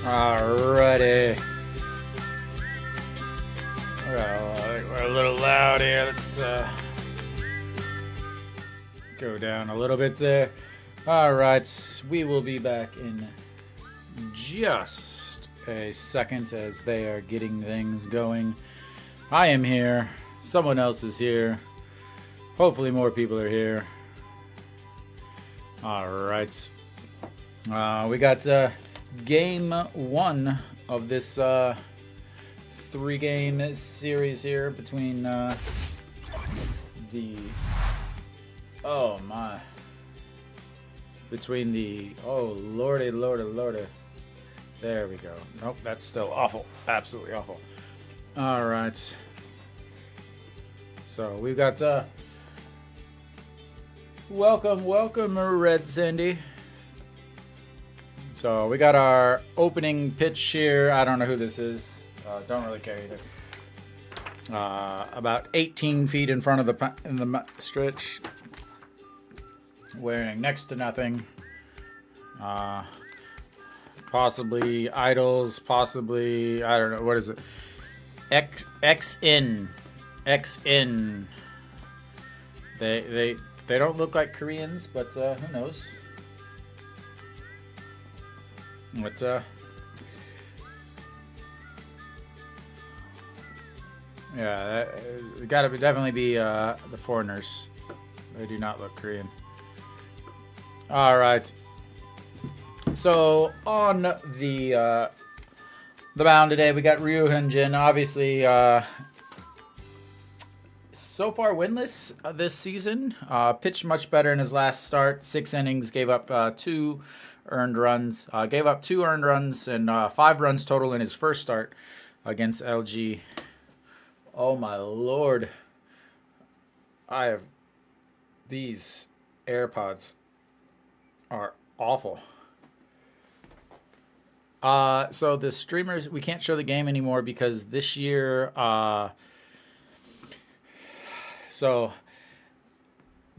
Alrighty. Well, we're a little loud here. Let's go down a little bit there. Alright, we will be back in just a second as they are getting things going. I am here. Someone else is here. Hopefully more people are here. Alright. We got game one of this 3-game series here between the... Oh my. Between the... Oh lordy, lordy, lordy. There we go. Nope, that's still awful. Absolutely awful. Alright. So we've got... Welcome, Red Sandy. So we got our opening pitch here. I don't know who this is. Don't really care either. About 18 feet in front of the stretch. Wearing next to nothing. Possibly idols. Possibly, I don't know. What is it? XN. They don't look like Koreans, but who knows? What's yeah, it gotta definitely be the foreigners. They do not look Korean. All right. So on the mound today, we got Ryu Hyunjin. Obviously, so far winless this season. Pitched much better in his last start. 6 innings, gave up 2 earned runs. Gave up 2 earned runs and 5 runs total in his first start against LG. Oh my lord. I have... These AirPods are awful. So the streamers, we can't show the game anymore because this year... So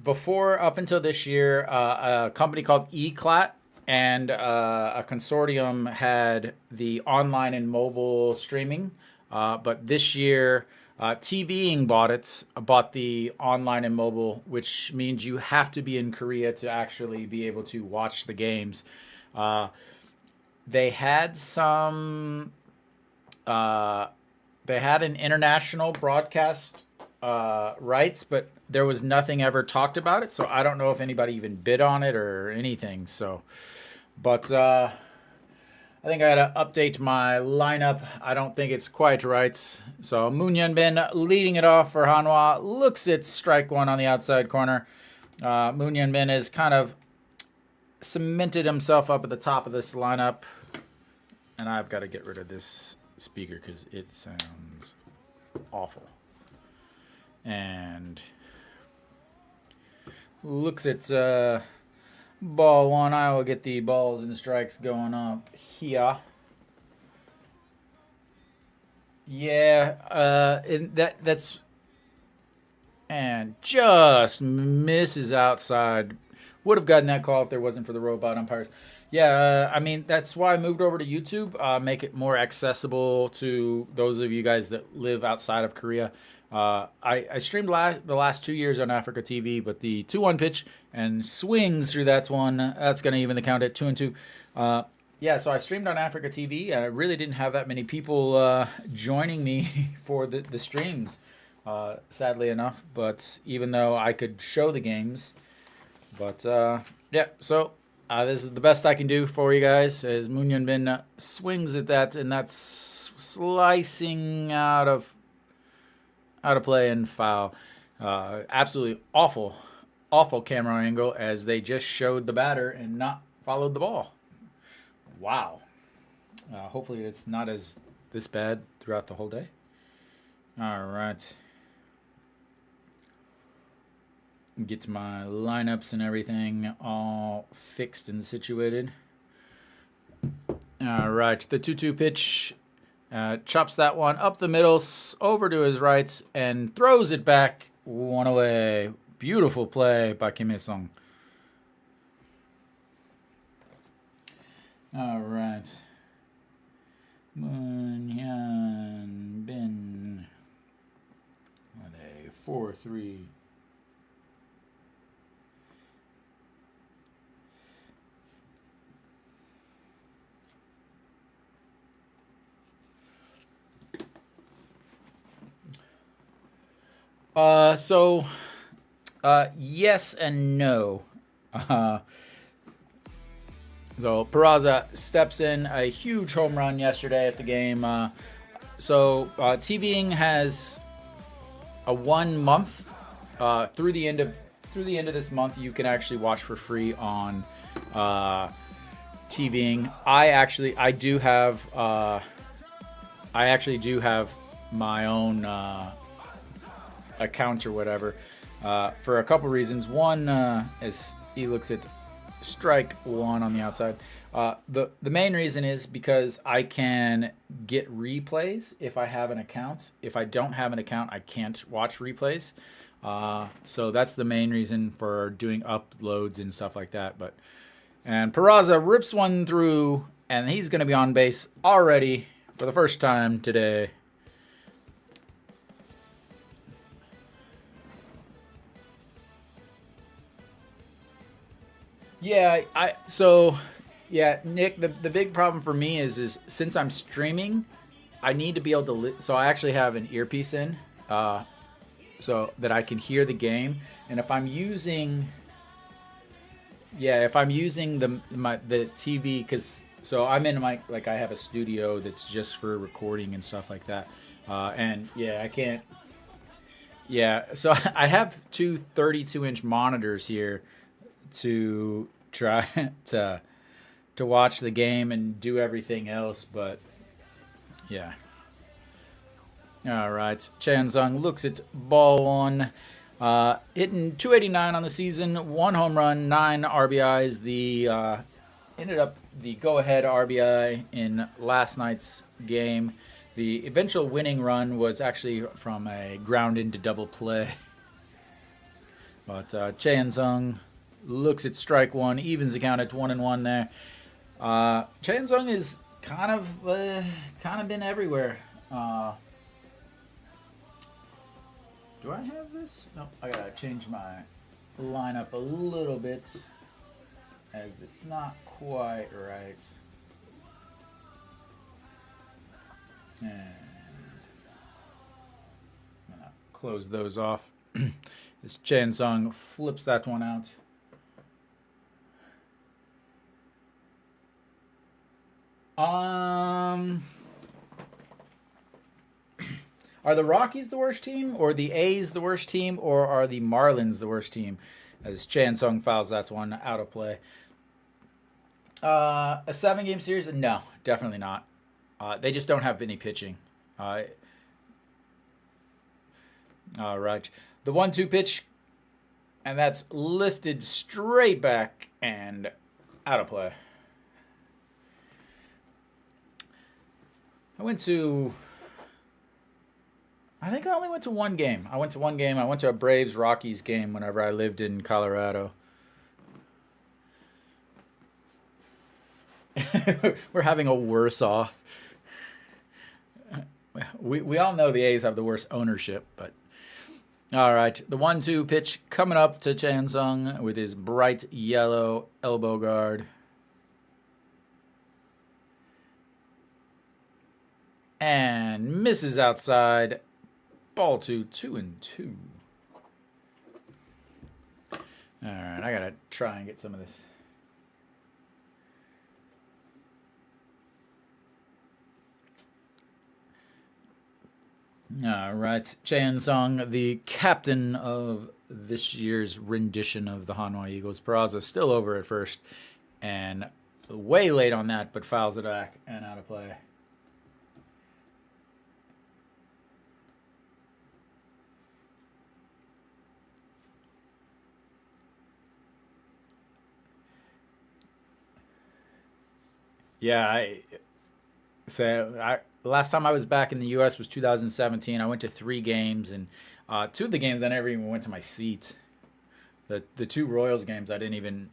before, up until this year, a company called eClat and a consortium had the online and mobile streaming. But this year, TVing bought the online and mobile, which means you have to be in Korea to actually be able to watch the games. They had some... they had an international broadcast rights, but there was nothing ever talked about it, so I don't know if anybody even bid on it or anything. So, but I think I gotta update my lineup. I don't think it's quite right. So Moon Hyun-bin leading it off for Hanwha. Looks at strike one on the outside corner. Moon Hyun-bin has kind of cemented himself up at the top of this lineup, and I've got to get rid of this speaker because it sounds awful. And looks at ball one. I will get the balls and strikes going up here. Yeah, that's and just misses outside. Would have gotten that call if there wasn't for the robot umpires. Yeah, I mean, that's why I moved over to YouTube. Make it more accessible to those of you guys that live outside of Korea. I streamed the last 2 years on Africa TV, but the 2-1 pitch and swings through that one. That's going to even the count at 2-2. Yeah, so I streamed on Africa TV. I really didn't have that many people joining me for the streams, sadly enough. But even though I could show the games, but yeah, so this is the best I can do for you guys. As Moon Hyun-bin swings at that, and that's slicing out of play and foul. Absolutely awful camera angle as they just showed the batter and not followed the ball. Wow. Hopefully it's not this bad throughout the whole day. All right. Get my lineups and everything all fixed and situated. All right. The 2-2 pitch. Chops that one up the middle, over to his right, and throws it back one away. Beautiful play by Kim Hye-sung. All right. Munyan Bin. 4-3. Yes and no. Uh, so Peraza steps in a huge home run yesterday at the game. TVing has a 1 month through the end of this month. You can actually watch for free on TVing. I actually do have my own account or whatever for a couple reasons. One, as he looks at strike one on the outside. The main reason is because I can get replays if I have an account. If I don't have an account, I can't watch replays. So that's the main reason for doing uploads and stuff like that. And Peraza rips one through, and he's going to be on base already for the first time today. Yeah, Nick, the big problem for me is since I'm streaming, I need to be able to so I actually have an earpiece in so that I can hear the game. And if I'm using the TV, so I'm in I have a studio that's just for recording and stuff like that. And yeah, I can't. Yeah, so I have two 32-inch monitors here to try to watch the game and do everything else, but yeah. All right, Chan Sung looks at ball one, hitting 289 on the season, 1 home run, 9 RBIs. Ended up the go-ahead RBI in last night's game. The eventual winning run was actually from a ground into double play. But Chan Sung looks at strike one, evens the count at 1-1 there. Chan Sung is kind of been everywhere. Do I have this? No, I gotta change my lineup a little bit, as it's not quite right. And I'm gonna close those off. This Chan Sung flips that one out. Are the Rockies the worst team, or the A's the worst team, or are the Marlins the worst team? As Chan Sung fouls that one out of play. A 7-game series? No, definitely not. They just don't have any pitching. All right. The 1-2 pitch, and that's lifted straight back and out of play. I think I only went to one game. I went to a Braves-Rockies game whenever I lived in Colorado. We're having a worse off. We all know the A's have the worst ownership, but all right. The 1-2 pitch coming up to Chan Sung with his bright yellow elbow guard. And misses outside. Ball 2-2. All right, I gotta try and get some of this. All right, Chan Sung, the captain of this year's rendition of the Hanwha Eagles. Peraza still over at first, and way late on that, but fouls it back and out of play. Yeah, last time I was back in the U.S. was 2017. I went to 3 games, and 2 of the games I never even went to my seat. The 2 Royals games I didn't even.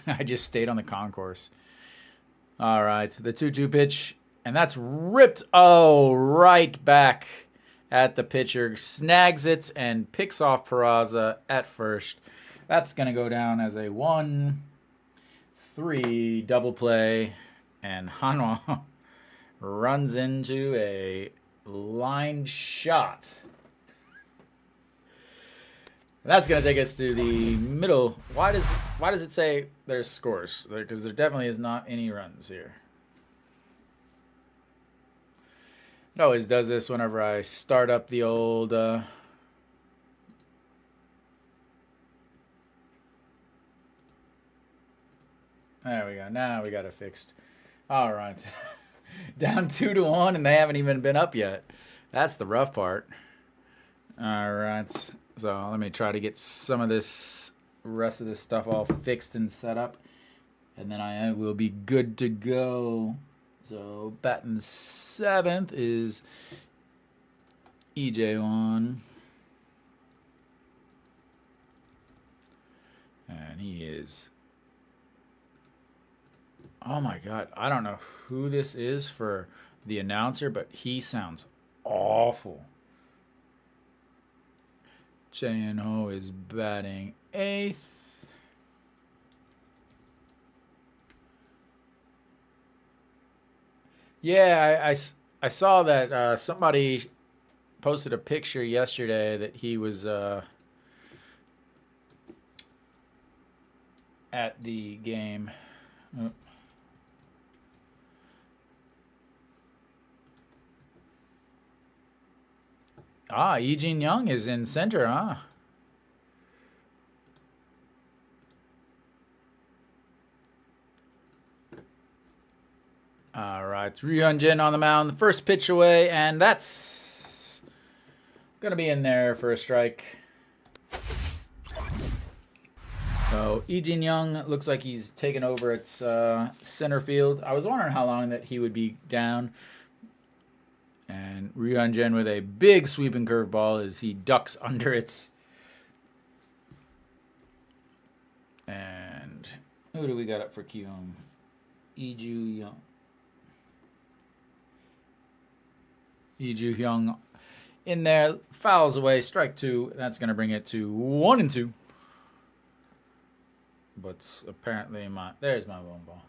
I just stayed on the concourse. All right, the 2-2 pitch, And that's ripped, right back at the pitcher. Snags it and picks off Peraza at first. That's going to go down as a 1-3 double play. And Hanwha runs into a line shot. That's going to take us to the middle. Why does it say there's scores? Because there definitely is not any runs here. It always does this whenever I start up the old... There we go. Now we got it fixed. All right. Down 2-1, and they haven't even been up yet. That's the rough part. All right. So let me try to get some of this rest of this stuff all fixed and set up, and then I will be good to go. So batting seventh is EJ1. And he is... Oh my God. I don't know who this is for the announcer, but he sounds awful. Jae-ho is batting eighth. Yeah, I saw that somebody posted a picture yesterday that he was at the game. Oh. Lee Jin-young is in center, huh? All right, Ryu Hyun-jin on the mound. The first pitch away, and that's going to be in there for a strike. So Lee Jin-young looks like he's taken over at center field. I was wondering how long that he would be down. And Ryu Hyun-jin with a big sweeping curveball as he ducks under it. And who do we got up for Kiwoom? Lee Ju-hyung. Lee Ju-hyung in there, fouls away, strike two. That's going to bring it to 1-2. But apparently there's my one ball.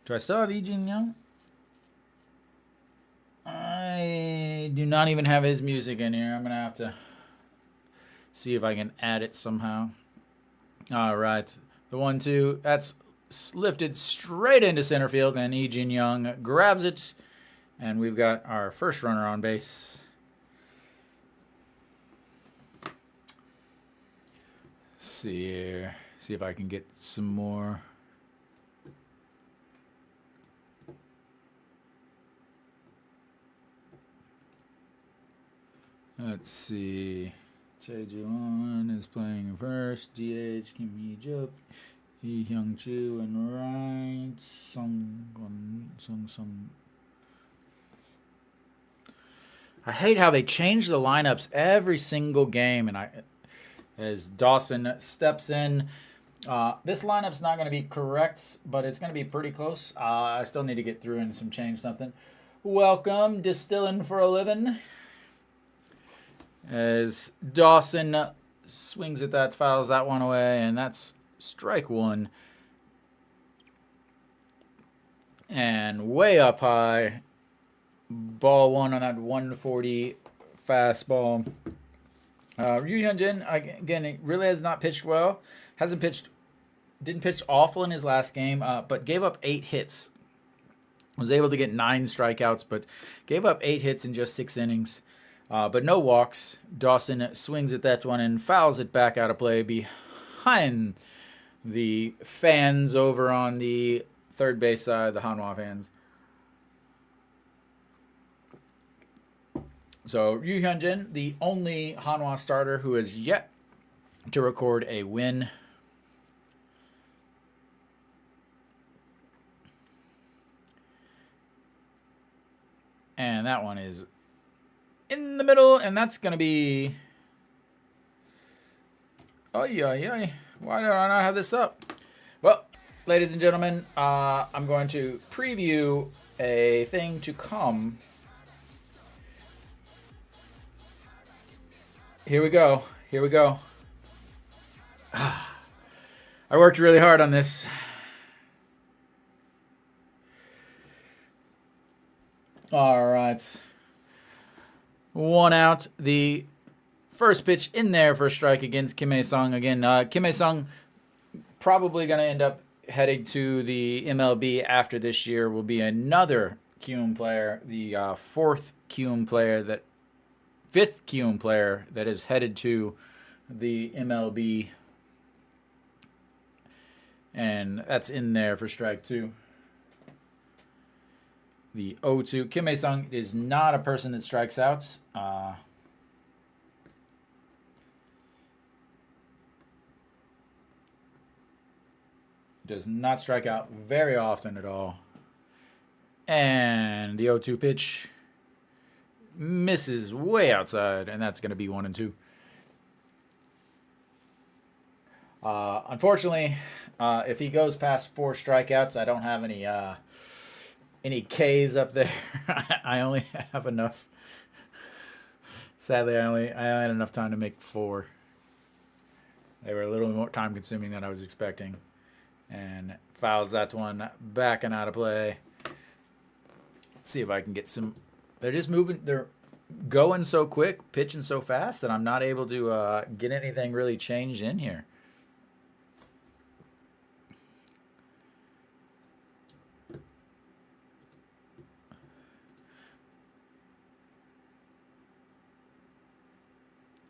Do I still have Lee Jin-young? I do not even have his music in here. I'm going to have to see if I can add it somehow. All right. The 1-2. That's lifted straight into center field, and Lee Jin-young grabs it, and we've got our first runner on base. Let's see here. See if I can get some more. Let's see. Jae-jun is playing first. DH, Kim Hee-jup, Lee Hyung-ju, and right. Sung. I hate how they change the lineups every single game, and as Dawson steps in. This lineup's not going to be correct, but it's going to be pretty close. I still need to get through and change something. Welcome, Distilling for a Living. As Dawson swings at that, fouls that one away, and that's strike one. And way up high, ball one on that 140 fastball. Ryu Hyun-jin, again, he really has not pitched well. Didn't pitch awful in his last game, but gave up 8 hits. Was able to get 9 strikeouts, but gave up 8 hits in just 6 innings. But no walks. Dawson swings at that one and fouls it back out of play behind the fans over on the third base side, the Hanwha fans. So Ryu Hyun-jin, the only Hanwha starter who has yet to record a win. And that one is in the middle, and that's going to be... Oh, yeah. Why do I not have this up? Well, ladies and gentlemen, I'm going to preview a thing to come. Here we go. Here we go. I worked really hard on this. All right. 1 out. The first pitch in there for a strike against Kim Hae-sung. Again, Kim Hae-sung probably going to end up heading to the MLB after this year. Will be another Kiwoom player, the fifth Kiwoom player that is headed to the MLB. And that's in there for strike 2. The 0-2. Kim Hae-sung is not a person that strikes out. Does not strike out very often at all. And the 0-2 pitch misses way outside, and that's going to be 1-2. Unfortunately, if he goes past 4 strikeouts, I don't have any Ks up there. I only have enough. Sadly, I had enough time to make 4. They were a little more time consuming than I was expecting. And fouls that one back and out of play. Let's see if I can get some. They're just moving. They're going so quick, pitching so fast that I'm not able to get anything really changed in here.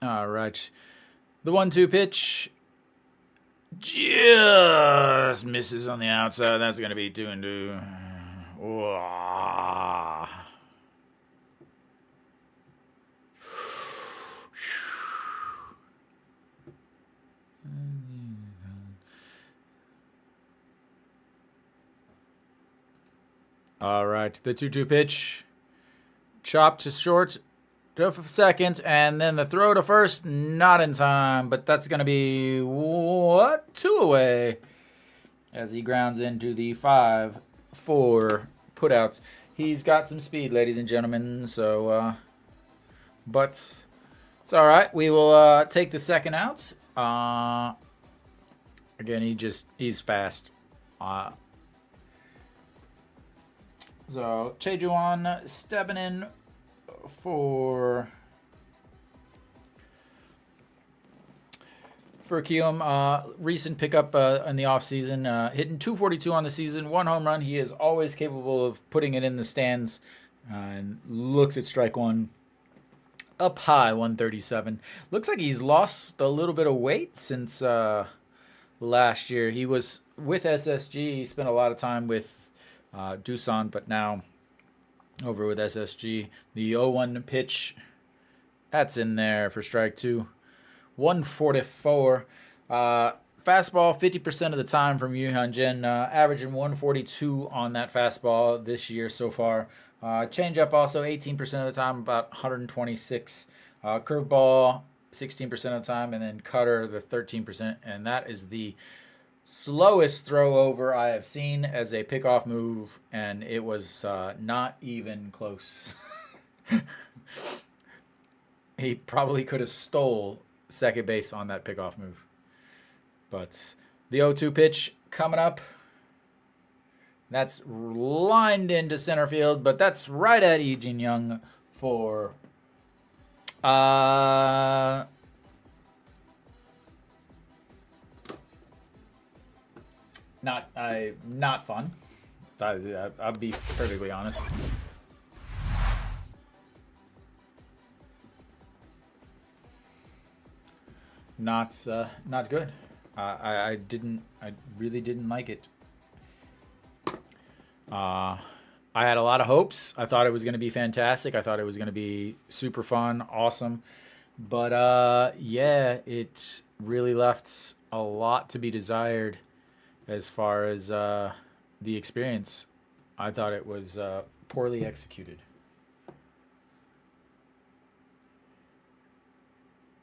All right. The 1-2 pitch just misses on the outside. That's going to be 2-2. Wow. All right. The 2-2 pitch. Chopped to short. For second, and then the throw to first, not in time, but that's going to be 2 away as he grounds into the 5-4 putouts. He's got some speed, ladies and gentlemen, so, but it's all right. We will take the second out. Again, he's fast. So, Chejuan stepping in for Kiwoom. Recent pickup in the offseason, hitting .242 on the season, 1 home run. He is always capable of putting it in the stands, and looks at strike 1 up high, 137. Looks like he's lost a little bit of weight since last year. He was with SSG. He spent a lot of time with Doosan, but now over with SSG. The 0-1 pitch, that's in there for strike 2. 144. Fastball 50% of the time from Yu Hyun-jin, averaging 142 on that fastball this year so far. Changeup also 18% of the time, about 126. Curveball 16% of the time, and then cutter the 13%, and that is the slowest throw over I have seen as a pickoff move, and it was not even close. He probably could have stole second base on that pickoff move. But the 0-2 pitch coming up. That's lined into center field, but that's right at Lee Jin-young for not fun. I'll be perfectly honest. Not good. I really didn't like it. I had a lot of hopes. I thought it was going to be fantastic. I thought it was going to be super fun, awesome. But yeah, it really left a lot to be desired as far as the experience. I thought it was poorly executed.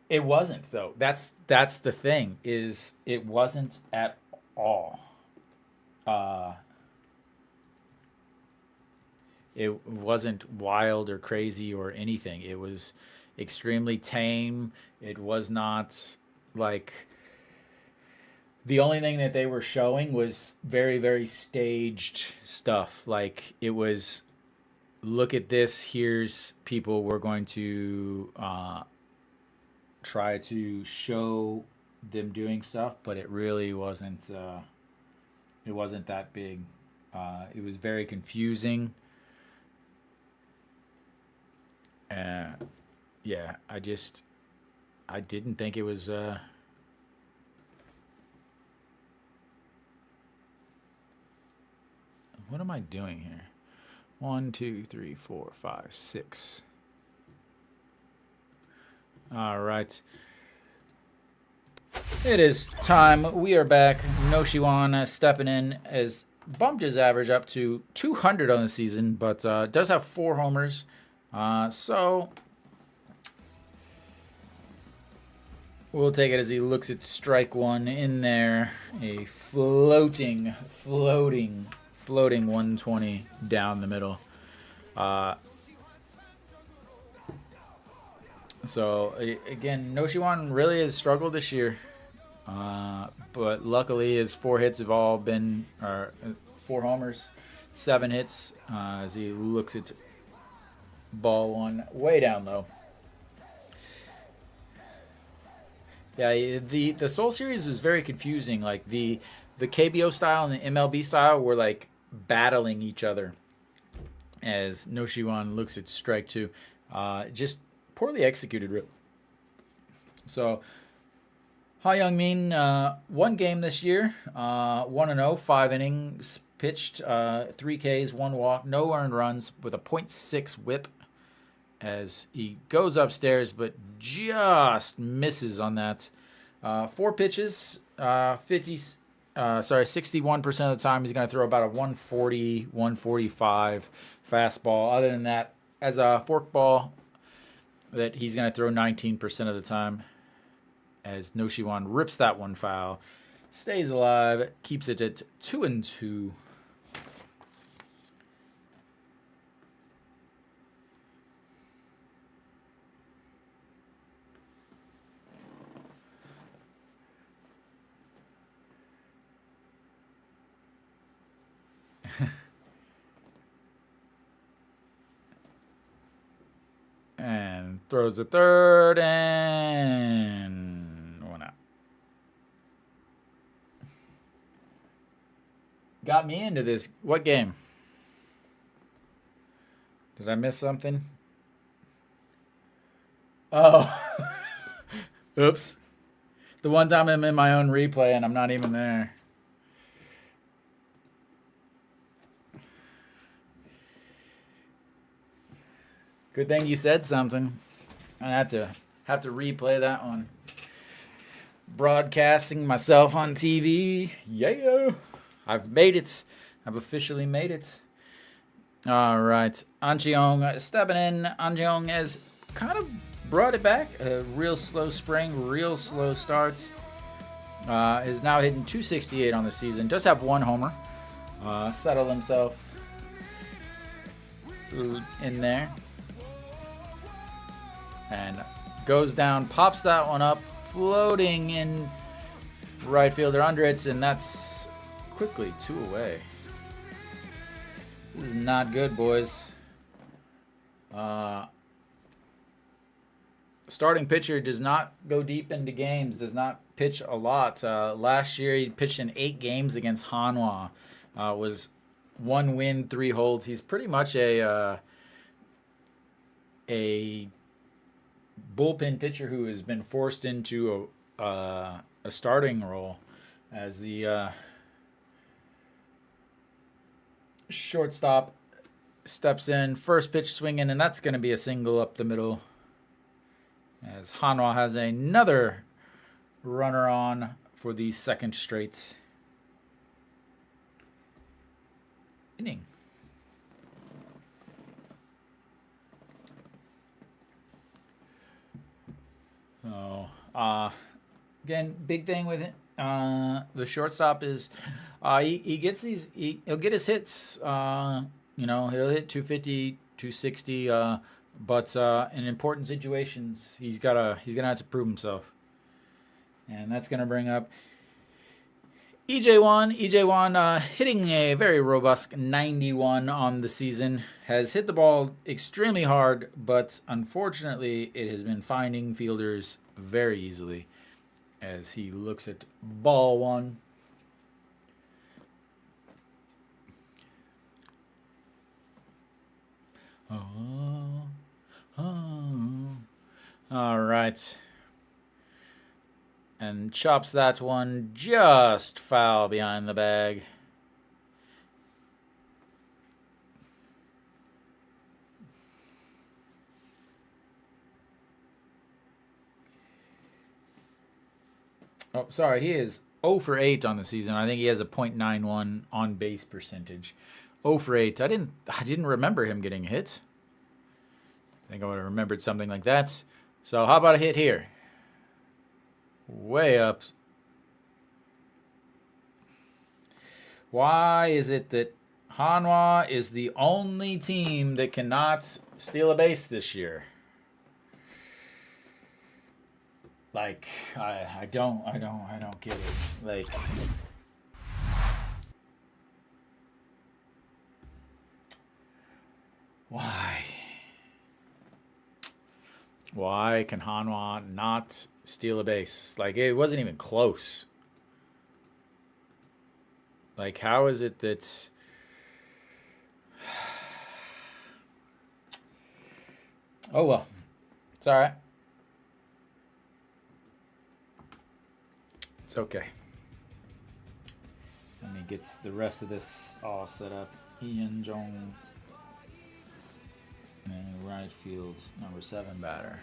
It wasn't, though. That's the thing, is it wasn't at all. It wasn't wild or crazy or anything. It was extremely tame. It was not like the only thing that they were showing was very, very staged stuff. Like it was, look at this. Here's people we're going to try to show them doing stuff, but it really wasn't. It wasn't that big. It was very confusing. Yeah, I didn't think it was. What am I doing here? 1, 2, 3, 4, 5, 6. All right. It is time. We are back. Noshiwan stepping in as bumped his average up to 200 on the season, but does have 4 homers. So we'll take it as he looks at strike one in there. A floating 120 down the middle. So again, Noshiwan really has struggled this year. But luckily his 4 hits have all been 4 homers, 7 hits as he looks at ball one way down low. Yeah, the Seoul series was very confusing. Like the KBO style and the MLB style were like battling each other as Noshiwan looks at strike two. Just poorly executed. So Ha Young-min, 1 game this year, 1-0, 5 innings pitched, 3 Ks, 1 walk, no earned runs with a .6 whip as he goes upstairs but just misses on that. 4 pitches, 61% of the time he's going to throw about a 140, 145 fastball. Other than that, as a forkball, that he's going to throw 19% of the time. As Noshiwan rips that one foul, stays alive, keeps it at 2-2. And throws a third and 1 out. Got me into this. What game? Did I miss something? Oh. Oops. The one time I'm in my own replay and I'm not even there. Good thing you said something. I have to replay that one. Broadcasting myself on TV. Yeah. I've made it. I've officially made it. All right. An Cheong stepping in. An Cheong has kind of brought it back. A real slow spring, real slow start. Is now hitting 268 on the season. Does have 1 homer. Settled himself in there. And goes down, pops that one up, floating in right fielder under it, and that's quickly 2 away. This is not good, boys. Starting pitcher does not go deep into games, does not pitch a lot. Last year he pitched in 8 games against Hanwha. Was 1 win, 3 holds. He's pretty much a bullpen pitcher who has been forced into a starting role as the shortstop steps in, first pitch swinging, and that's going to be a single up the middle as Hanwha has another runner on for the 2nd straight inning. So, again, big thing with it. The shortstop is he'll get his hits You know, he'll hit 250, 260, but in important situations, he's gonna have to prove himself, and that's gonna bring up EJ1. EJ1 hitting a very robust 91 on the season. Has hit the ball extremely hard, but unfortunately, it has been finding fielders very easily as he looks at ball one. All right. And chops that one just foul behind the bag. Oh, sorry. He is 0 for 8 on the season. I think he has a .91 on base percentage. 0 for 8. I didn't remember him getting hits. I think I would have remembered something like that. So how about a hit here? Way up. Why is it that Hanwha is the only team that cannot steal a base this year? Like, I don't get it. Like, why? Why can Hanwha not steal a base? Like, it wasn't even close. Like, how is it that... Oh, well. It's all right. It's okay. Let me get the rest of this all set up. Ian Jong. And right field, number 7 batter.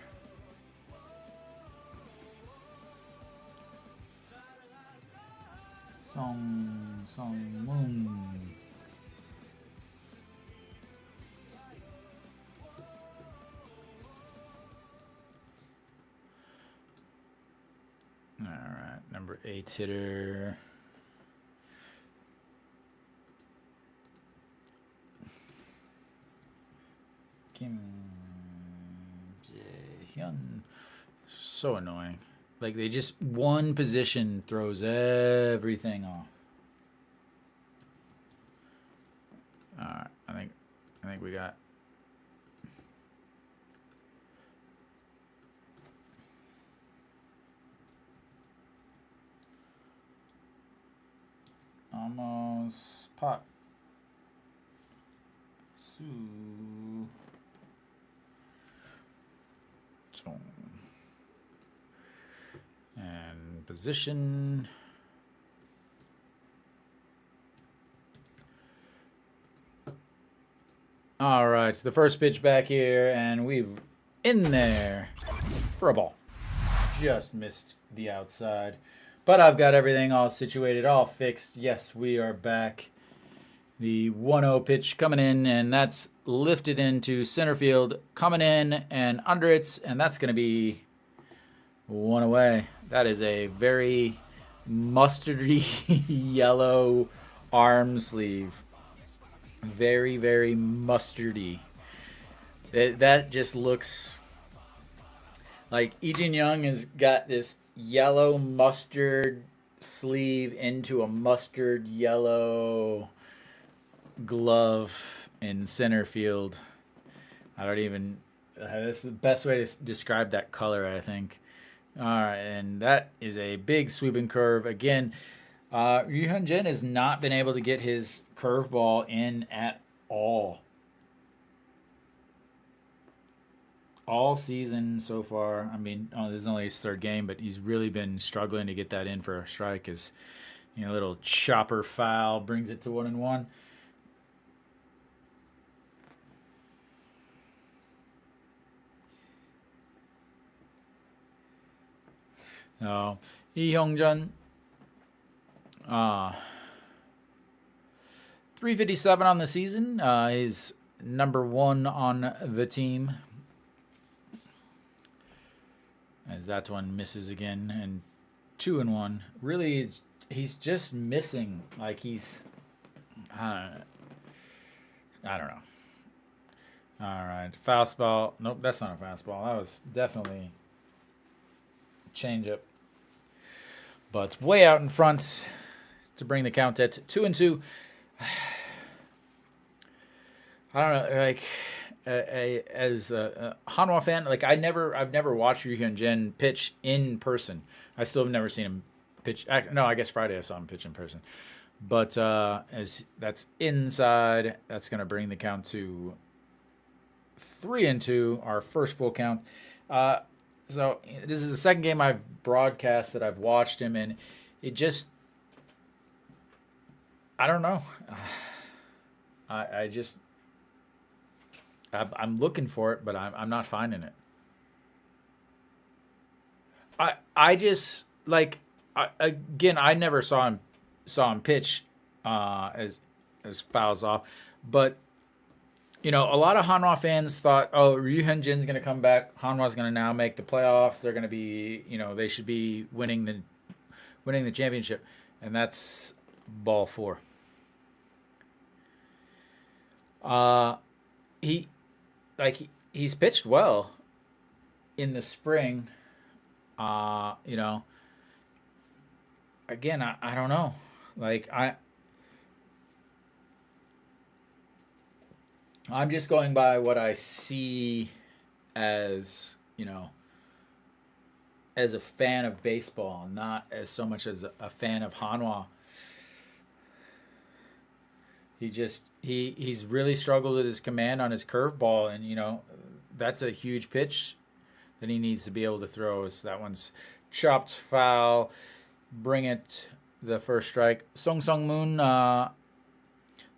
Song Moon. All right, number 8 hitter. Kim Jae-hyun. So annoying. Like, they just, one position throws everything off. All right, I think we got... Almost pot. Su. And position. All right, the first pitch back here, and we've in there for a ball. Just missed the outside. But I've got everything all situated, all fixed. Yes, we are back. The 1-0 pitch coming in, and that's lifted into center field, coming in and under it, and that's going to be one away. That is a very mustardy yellow arm sleeve. Very, very mustardy. That just looks like Lee Jin-young has got this yellow mustard sleeve into a mustard yellow glove in center field. I don't even... that's the best way to describe that color, I think. All right, and that is a big sweeping curve. Again, Ryu Hyun-jin has not been able to get his curveball in at all season so far. I mean, this is only his 3rd game, but he's really been struggling to get that in for a strike. As you know, little chopper foul brings it to 1-1. Lee Hyung-jun, 357 on the season. He's number 1 on the team. As that one misses again, and 2-1. Really, he's just missing. Like, he's... I I don't know. All right, fastball. Nope, that's not a fastball. That was definitely changeup, but way out in front to bring the count at 2-2. I don't know, like as a Hanwha fan, like I've never watched Ryu Hyun Jin pitch in person. I still have never seen him pitch. No, I guess Friday I saw him pitch in person. But as that's inside, that's gonna bring the count to 3-2, our first full count. So this is the second game I've broadcast that I've watched him, and it just, I don't know. I just, I'm looking for it, but I'm not finding it. I just like, again, I never saw him pitch as fouls off, but a lot of Hanwha fans thought, oh, Ryu Hyun Jin's going to come back. Hanwha's going to now make the playoffs. They're going to be, they should be winning the championship, and that's ball four. He's pitched well in the spring. Again, I don't know. Like I'm just going by what I see as, as a fan of baseball, not as so much as a fan of Hanwha. He's really struggled with his command on his curveball, and that's a huge pitch that he needs to be able to throw. So that one's chopped foul. Bring it the first strike. Sung Moon,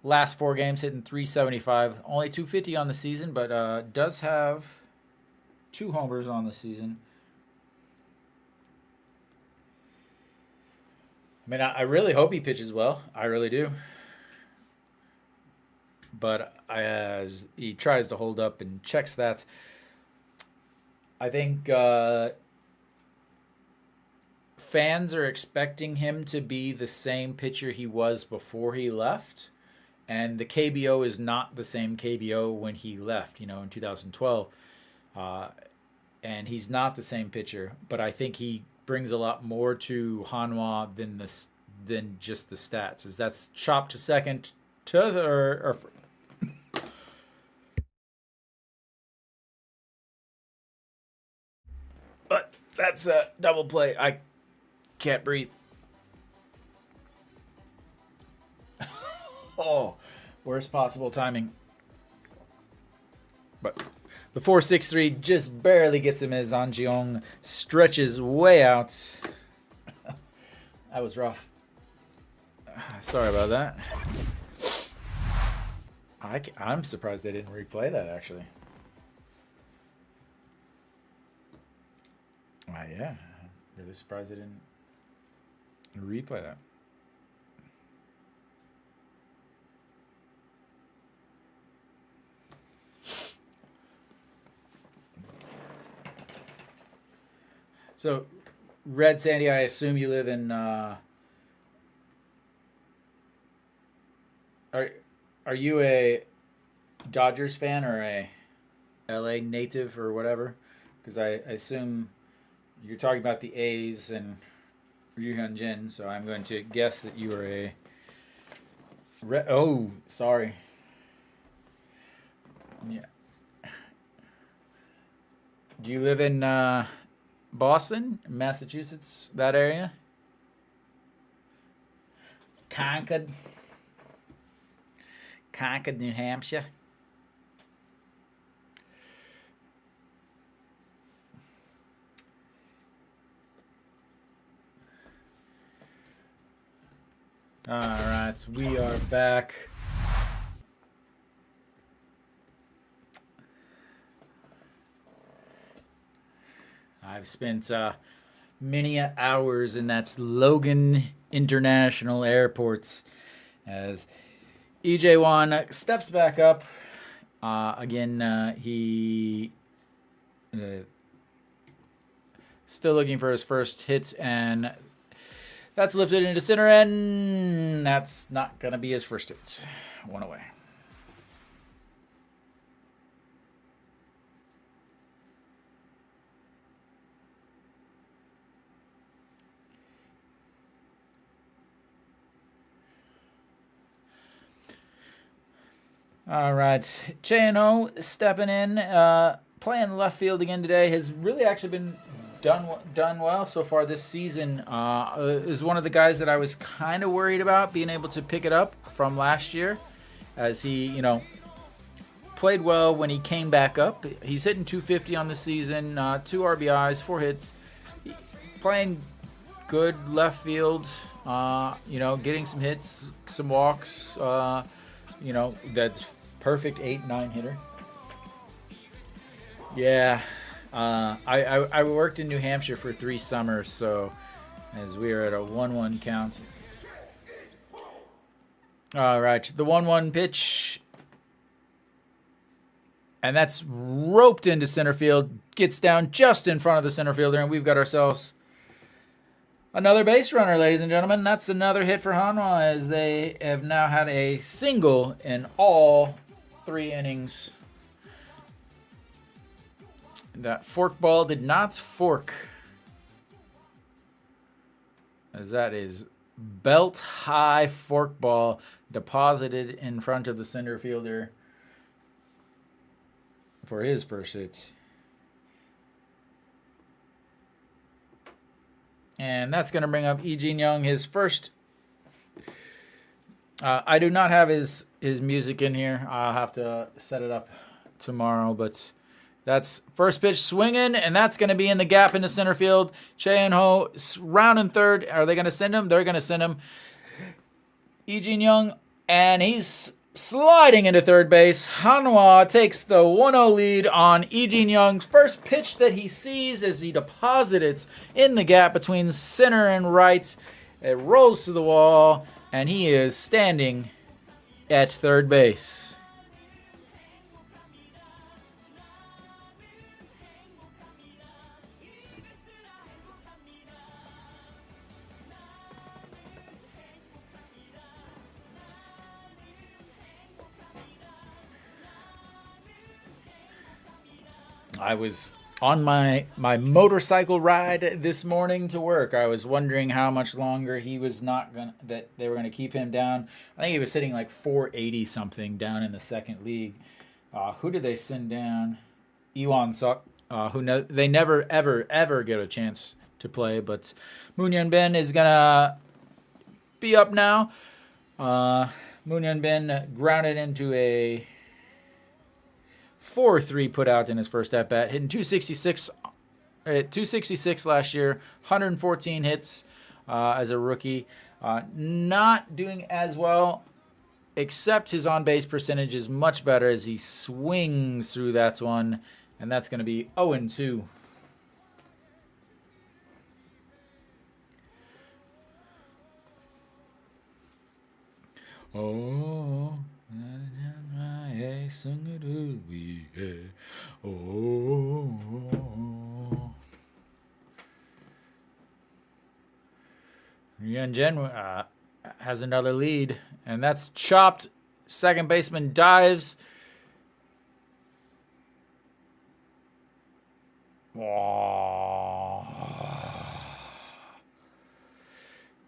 last 4 games hitting 375, only 250 on the season, but does have 2 homers on the season. I mean, I really hope he pitches well. I really do. But as he tries to hold up and checks that, I think fans are expecting him to be the same pitcher he was before he left. And the KBO is not the same KBO when he left, in 2012. And he's not the same pitcher, but I think he brings a lot more to Hanwha than just the stats. As that's chopped to second to the but that's a double play. I can't breathe. Oh, worst possible timing. But the 4.63 just barely gets him as An Jeong stretches way out. That was rough. Sorry about that. I'm surprised they didn't replay that, actually. Yeah, really surprised they didn't replay that. So, Red Sandy, I assume you live in. Are you a Dodgers fan or a LA native or whatever? Because I assume you're talking about the A's and Ryu Hyun Jin, so I'm going to guess that you are a. Oh, sorry. Yeah. Do you live in Boston, Massachusetts, that area? Concord, New Hampshire. All right, so we are back. I've spent many hours in that Logan International Airports as EJ Wan steps back up. Again, he still looking for his first hits, and that's lifted into center, and that's not going to be his first hit. One away. All right. J&O stepping in, playing left field again today. Has really actually been done well so far this season. Is one of the guys that I was kind of worried about being able to pick it up from last year, as he, played well when he came back up. He's hitting 250 on the season, 2 RBIs, 4 hits. Playing good left field, getting some hits, some walks, that's perfect 8-9 hitter. Yeah. I worked in New Hampshire for 3 summers, so as we are at a 1-1 count. All right, the 1-1 pitch. And that's roped into center field. Gets down just in front of the center fielder, and we've got ourselves another base runner, ladies and gentlemen. That's another hit for Hanwha, as they have now had a single in all 3 innings. That fork ball did not fork, as that is belt high fork ball deposited in front of the center fielder for his first hit. And that's going to bring up Ejin Young, his first. I do not have his music in here. I'll have to set it up tomorrow, but that's first pitch swinging, and that's going to be in the gap into center field. Che-In-ho rounding third. Are they going to send him? They're going to send him. Ejin Young, and he's sliding into third base. Hanwha takes the 1-0 lead on Ejin Young's first pitch that he sees, as he deposits in the gap between center and right. It rolls to the wall, and he is standing at third base. I was on my motorcycle ride this morning to work. I was wondering how much longer he was that they were gonna keep him down. I think he was sitting like 480 something down in the second league. Who did they send down? Iwan Suk, they never ever get a chance to play. But Moon Hyun Ben is gonna be up now. Moon Hyun Ben grounded into a 4-3 put out in his first at bat, hitting 266 last year, 114 hits as a rookie. Not doing as well, except his on base percentage is much better as he swings through that one, and that's going to be 0-2. Oh. Yuan Jen has another lead, and that's chopped. Second baseman dives.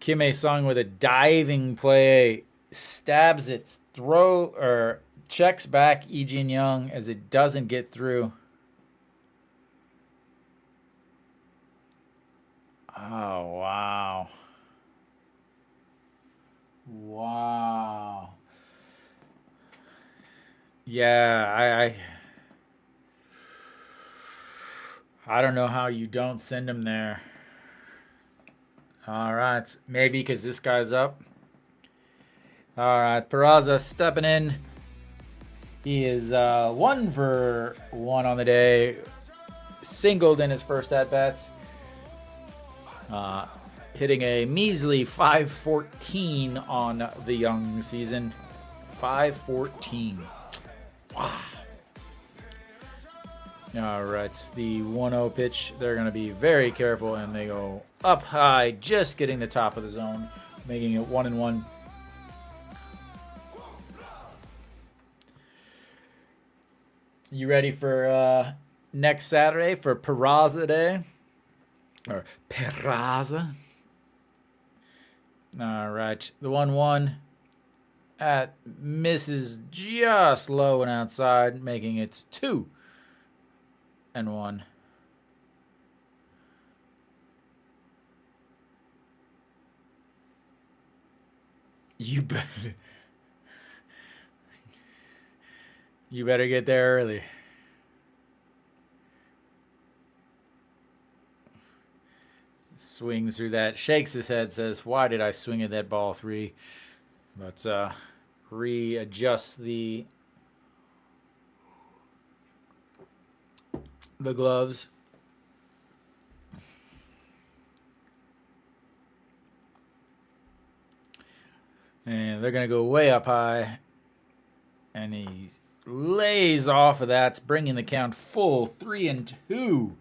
Kim A-sung with a diving play, stabs it, checks back Ejin Young as it doesn't get through. Oh, wow. Wow. Yeah, I don't know how you don't send him there. All right. Maybe because this guy's up. All right. Peraza stepping in. He is 1 for 1 on the day. Singled in his first at-bats. Hitting a measly 514 on the young season. 514. Wow. All right, the 1-0 pitch. They're going to be very careful, and they go up high, just getting the top of the zone, making it 1-1. You ready for next Saturday for Peraza Day? Or Peraza? All right, the 1-1. That misses just low and outside, making it 2-1. You better, you better get there early. Swings through that, shakes his head, says, "Why did I swing at that ball 3?" But readjust the gloves. And they're going to go way up high. And he lays off of that, bringing the count full 3-2.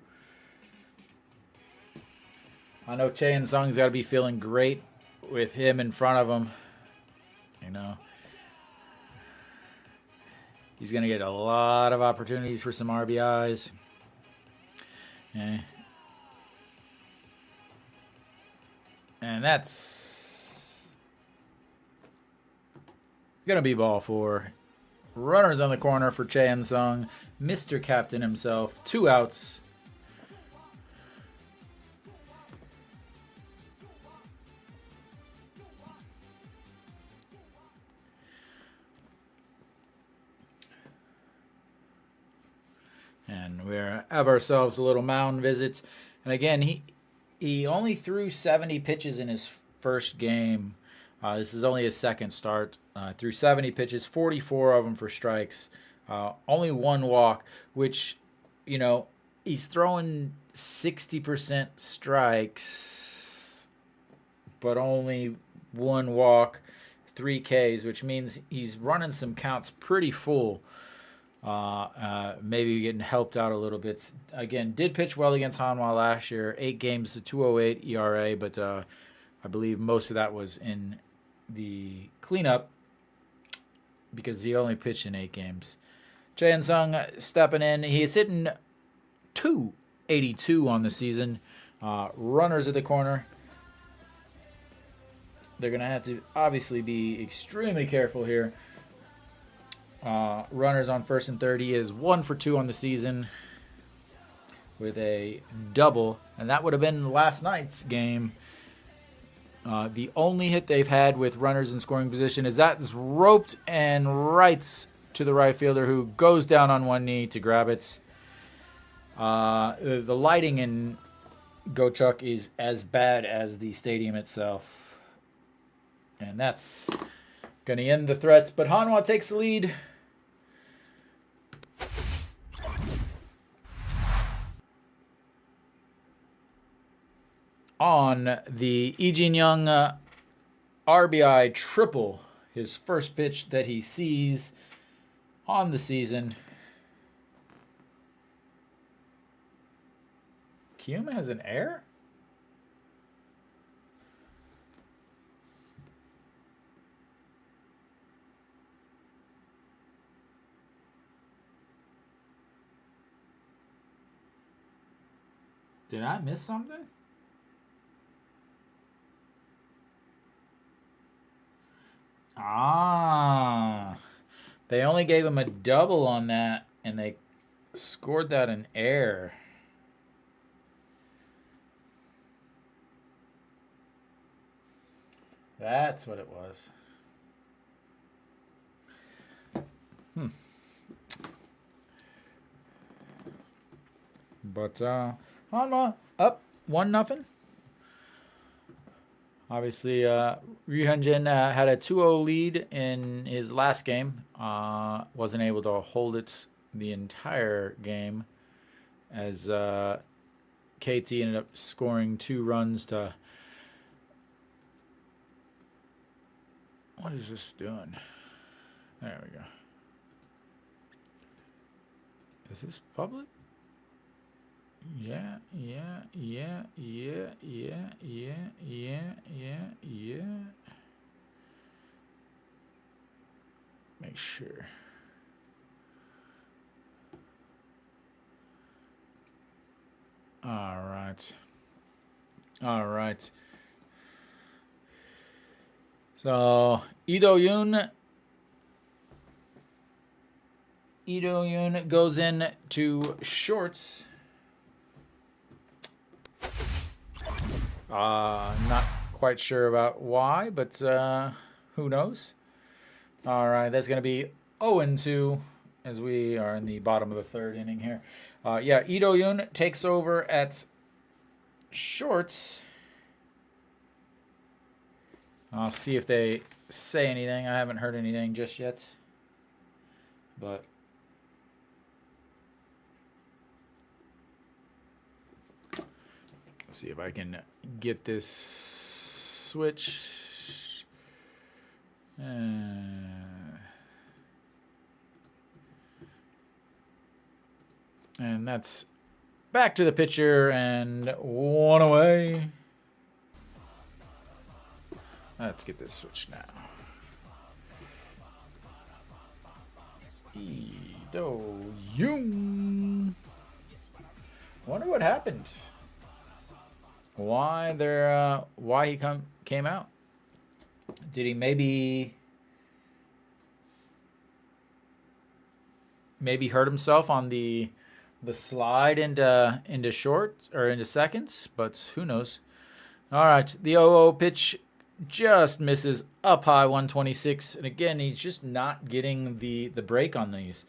I know Chae Sung's got to be feeling great with him in front of him. You know, he's going to get a lot of opportunities for some RBIs. And that's going to be ball 4. Runners on the corner for Chae Sung. Mr. Captain himself. 2 outs. And we have ourselves a little mound visit. And again, he only threw 70 pitches in his first game. This is only his second start. Threw 70 pitches, 44 of them for strikes. Only 1 walk, which, you know, he's throwing 60% strikes, but only 1 walk, 3 Ks, which means he's running some counts pretty full. Maybe getting helped out a little bit. Again, did pitch well against Hanwha last year. 8 games to 2.08 ERA, but I believe most of that was in the cleanup because he only pitched in 8 games. Chae Sung stepping in. He is hitting .282 on the season. Runners at the corner. They're going to have to obviously be extremely careful here. Runners on first and third. He is 1 for 2 on the season with a double, and that would have been last night's game. The only hit they've had with runners in scoring position is that's roped and right to the right fielder, who goes down on one knee to grab it. The lighting in Gocheok is as bad as the stadium itself, and that's going to end the threats. But Hanwha takes the lead. On the Lee Jin-young RBI triple, his first pitch that he sees on the season. Kiwoom has an error? Did I miss something? They only gave him a double on that, and they scored that in air. That's what it was. But Hanwha up 1-0. Obviously, Ryu Hyunjin had a 2-0 lead in his last game. Wasn't able to hold it the entire game, as KT ended up scoring 2 runs to... What is this doing? There we go. Is this public? Yeah. Make sure. All right. So, Lee Do-yoon Lee Do-yoon goes in to shorts. Not quite sure about why, but who knows? All right, that's going to be 0-2 as we are in the bottom of the third inning here. Yeah, Lee Do-yoon takes over at shorts. I'll see if they say anything. I haven't heard anything just yet. But let's see if I can get this switch. And that's back to the pitcher and 1 away. Let's get this switch now. Lee Do-yoon. Wonder what happened. Why he came out? Did he maybe hurt himself on the slide into shorts or into seconds? But who knows? All right, the 0-0 pitch just misses up high, 126, and again he's just not getting the break on these.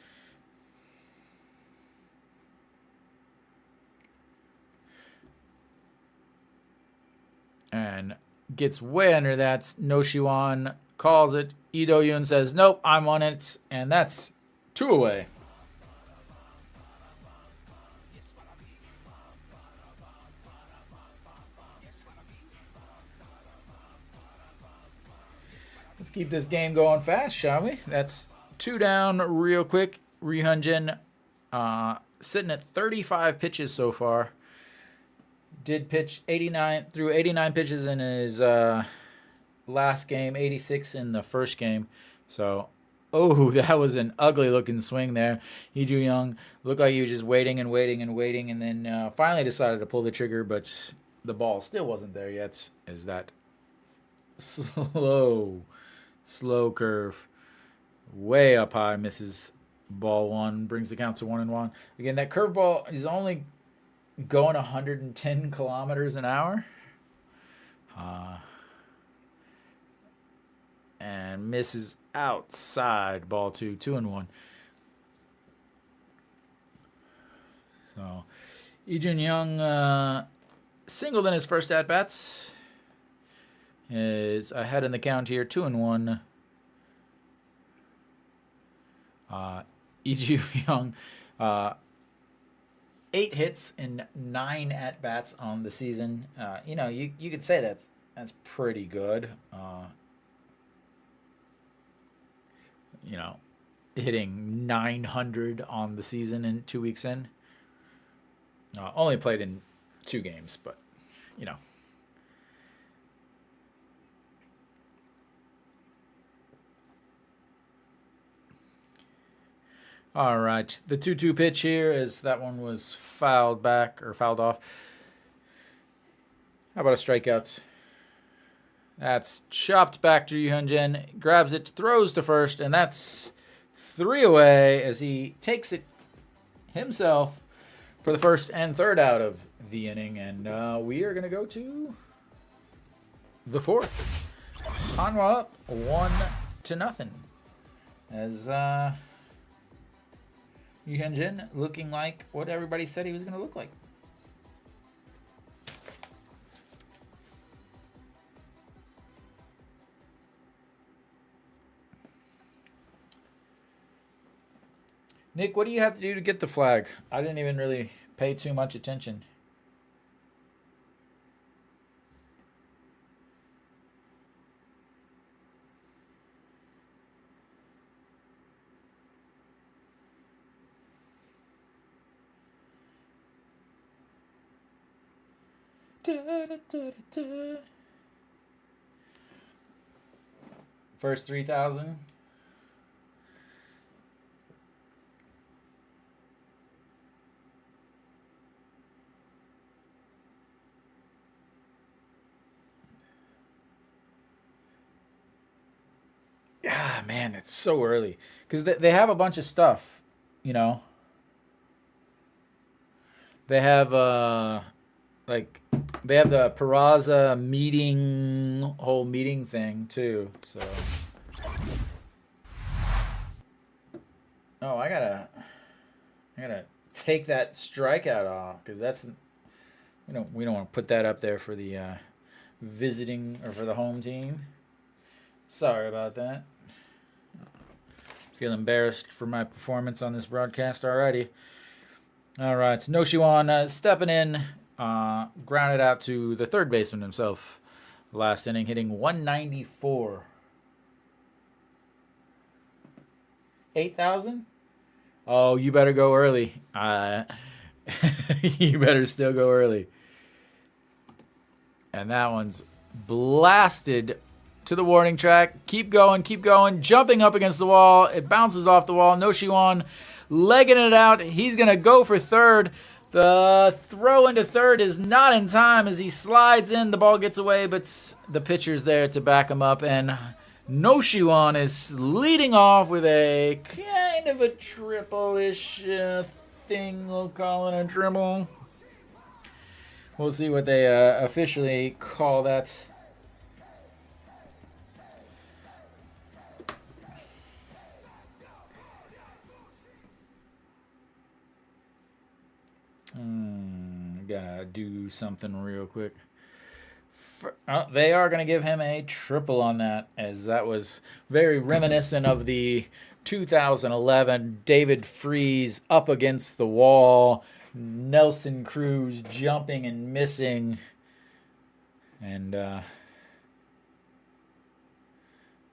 And gets way under that. No Shiwan calls it. Lee Do-yoon says, nope, I'm on it. And that's 2 away. Let's keep this game going fast, shall we? That's 2 down real quick. Ri Hyun-jin sitting at 35 pitches so far. Did pitch 89 pitches in his last game, 86 in the first game. So, that was an ugly looking swing there. Lee Do-young looked like he was just waiting, and then finally decided to pull the trigger, but the ball still wasn't there yet. Is that slow curve, way up high, misses ball 1, brings the count to 1-1. Again, that curveball is only going 110 kilometers an hour. And misses outside, ball 2, 2-1. So, Lee Do-young singled in his first at-bats. Is ahead in the count here, 2-1. Lee Do-young, 8 hits and 9 at bats on the season. You could say that's pretty good. Hitting 900 on the season in 2 weeks in. Only played in 2 games, but All right, the 2-2 pitch here, as that one was fouled off. How about a strikeout? That's chopped back to Ri Hyun-jin, grabs it, throws to first, and that's 3 away as he takes it himself for the first and third out of the inning. And we are going to go to the fourth. Hanwha up 1-0 as Ri Hyun-jin looking like what everybody said he was going to look like. Nick, what do you have to do to get the flag? I didn't even really pay too much attention. First 3,000. Ah, man, it's so early because they have a bunch of stuff. you know, they have like they have the Peraza meeting whole meeting thing too. So oh, I gotta take that strikeout off because that's we don't want to put that up there for the visiting or for the home team. Sorry about that. Feel embarrassed for my performance on this broadcast already. All right, Noshiwan stepping in, grounded out to the third baseman himself. Last inning, hitting 194. 8,000? Oh, you better go early. You better still go early. And that one's blasted to the warning track. Keep going, keep going. Jumping up against the wall. It bounces off the wall. Noshiwan legging it out. He's going to go for third. The throw into third is not in time as he slides in. The ball gets away, but the pitcher's there to back him up. And Noshiwan is leading off with a kind of a triple-ish thing. We'll call it a triple. We'll see what they officially call that. Gotta do something real quick. They are going to give him a triple on that, as that was very reminiscent of the 2011 David Freese up against the wall, Nelson Cruz jumping and missing, and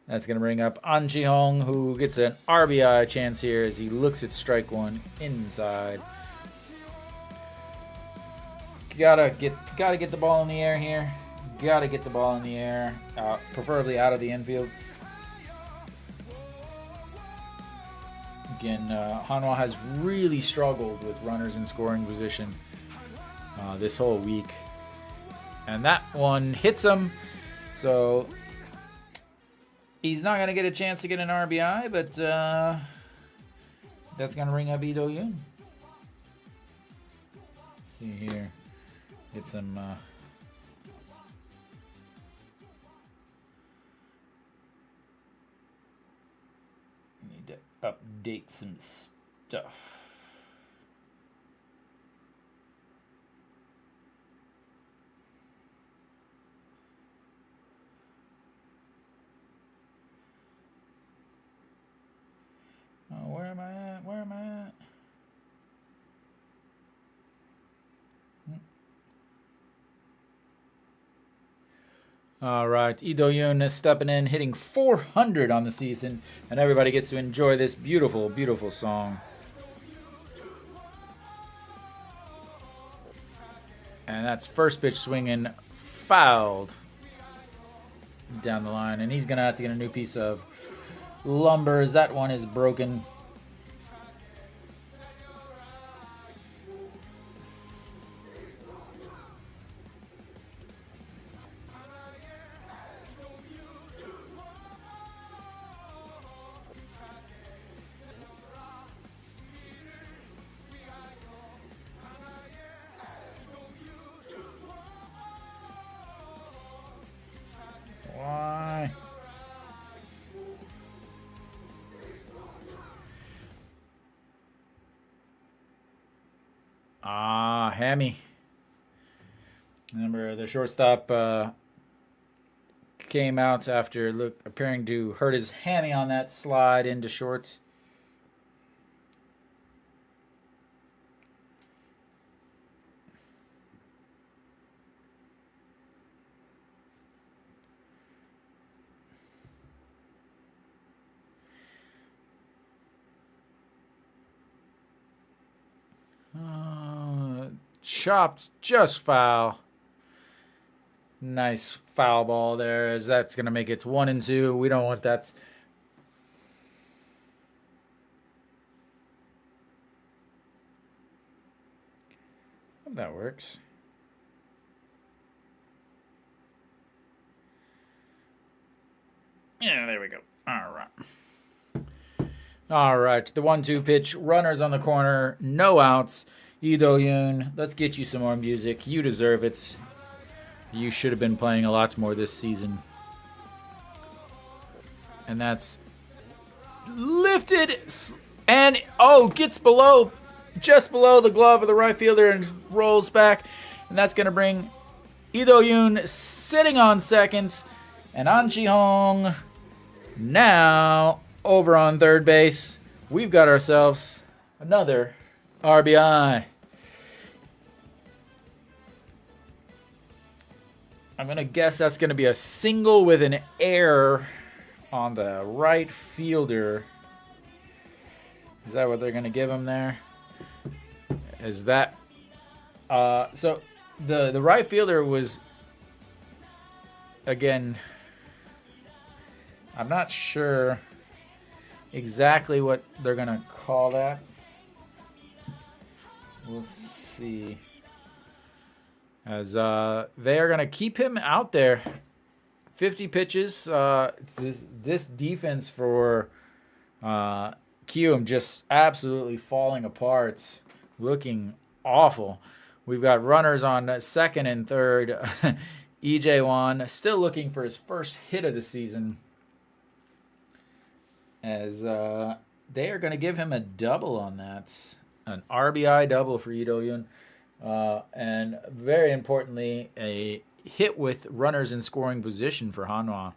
that's going to bring up An Ji-hong, who gets an RBI chance here as he looks at strike one inside. Gotta get the ball in the air here. Gotta get the ball in the air, preferably out of the infield. Again, Hanwha has really struggled with runners in scoring position this whole week. And that one hits him. So he's not going to get a chance to get an RBI, but that's going to bring up Lee Do-yoon. See here. Get some... need to update some stuff. Oh, where am I at? Where am I at? All right, Lee Do-yoon is stepping in, hitting 400 on the season, and everybody gets to enjoy this beautiful, beautiful song. And that's first pitch swinging, fouled down the line, and he's going to have to get a new piece of lumber as that one is broken. Why? Hammy. Remember, the shortstop came out after appearing to hurt his hammy on that slide into short. Chopped just foul. Nice foul ball there, as that's going to make it 1-2. We don't want that. Hope that works. Yeah, there we go. All right. All right, the 1-2 pitch. Runners on the corner. No outs. Lee Do-yoon, let's get you some more music. You deserve it. You should have been playing a lot more this season. And that's lifted and, gets below, just below the glove of the right fielder and rolls back. And that's going to bring Lee Do-yoon sitting on second. And An Ji-hong now over on third base. We've got ourselves another RBI. I'm going to guess that's going to be a single with an error on the right fielder. Is that what they're going to give him there? Is that... so the right fielder was... Again, I'm not sure exactly what they're going to call that. We'll see. As they are going to keep him out there. 50 pitches. This defense for Kiwoom just absolutely falling apart. Looking awful. We've got runners on second and third. Lee Jae-won still looking for his first hit of the season. As they are going to give him a double on that. An RBI double for Lee Do-yoon. And very importantly, a hit with runners in scoring position for Hanwha.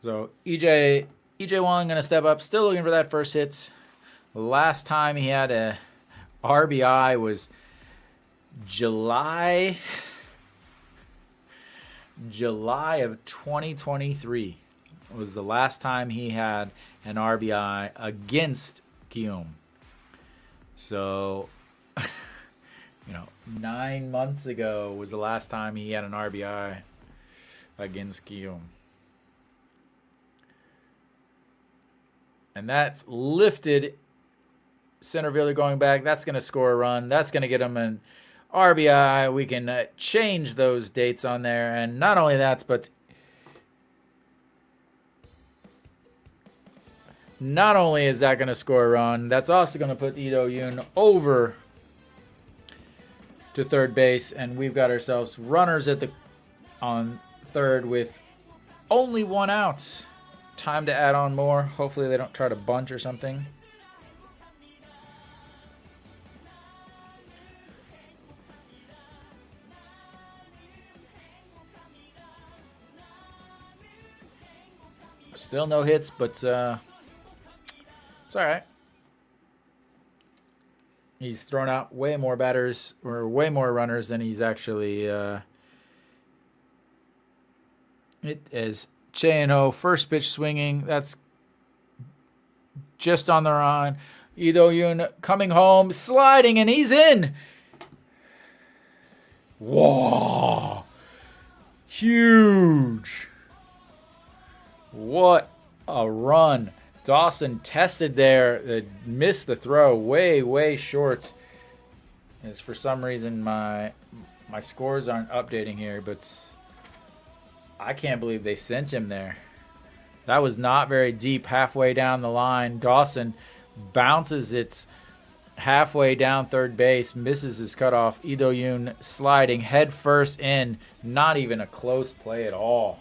So Lee Jae-won going to step up. Still looking for that first hit. Last time he had a RBI was July of 2023 was the last time he had an RBI against Kiwoom. So, 9 months ago was the last time he had an RBI against Kiwoom. And that's lifted. Center fielder going back. That's going to score a run. That's going to get him an RBI. We can change those dates on there. And not only that, but not only is that going to score a run, that's also going to put Lee Do-yoon over to third base. And we've got ourselves runners on third with only one out. Time to add on more. Hopefully they don't try to bunt or something. Still no hits, but it's all right. He's thrown out way more batters or way more runners than he's actually it is Chae-in-ho, first pitch swinging. That's just on the run. Lee Do-yoon coming home, sliding, and he's in. Whoa. Huge. What a run. Dawson tested there, missed the throw way short. As for some reason my scores aren't updating here, but I can't believe they sent him there. That was not very deep. Halfway down the line, Dawson bounces it halfway down third base, misses his cutoff. Lee Do-yoon sliding head first in. Not even a close play at all.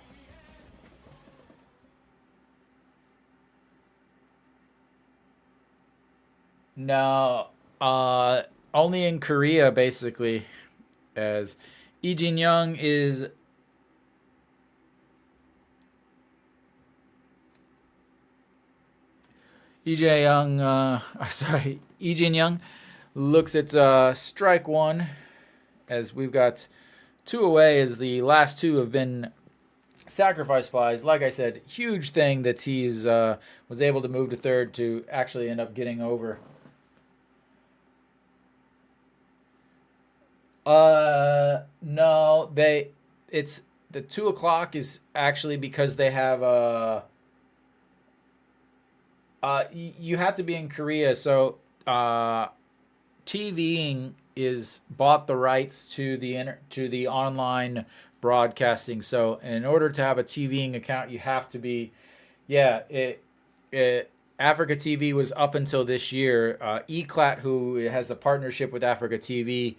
No, only in Korea, basically, as Lee Jin-young is Lee Jin-young looks at strike one, as we've got two away, as the last two have been sacrifice flies. Like I said, huge thing that he's was able to move to third to actually end up getting over. No, it's the 2:00 is actually because they have you have to be in Korea, so TVing is bought the rights to the online broadcasting. So in order to have a TVing account, you have to be, Africa TV was up until this year. Eclat, who has a partnership with Africa TV,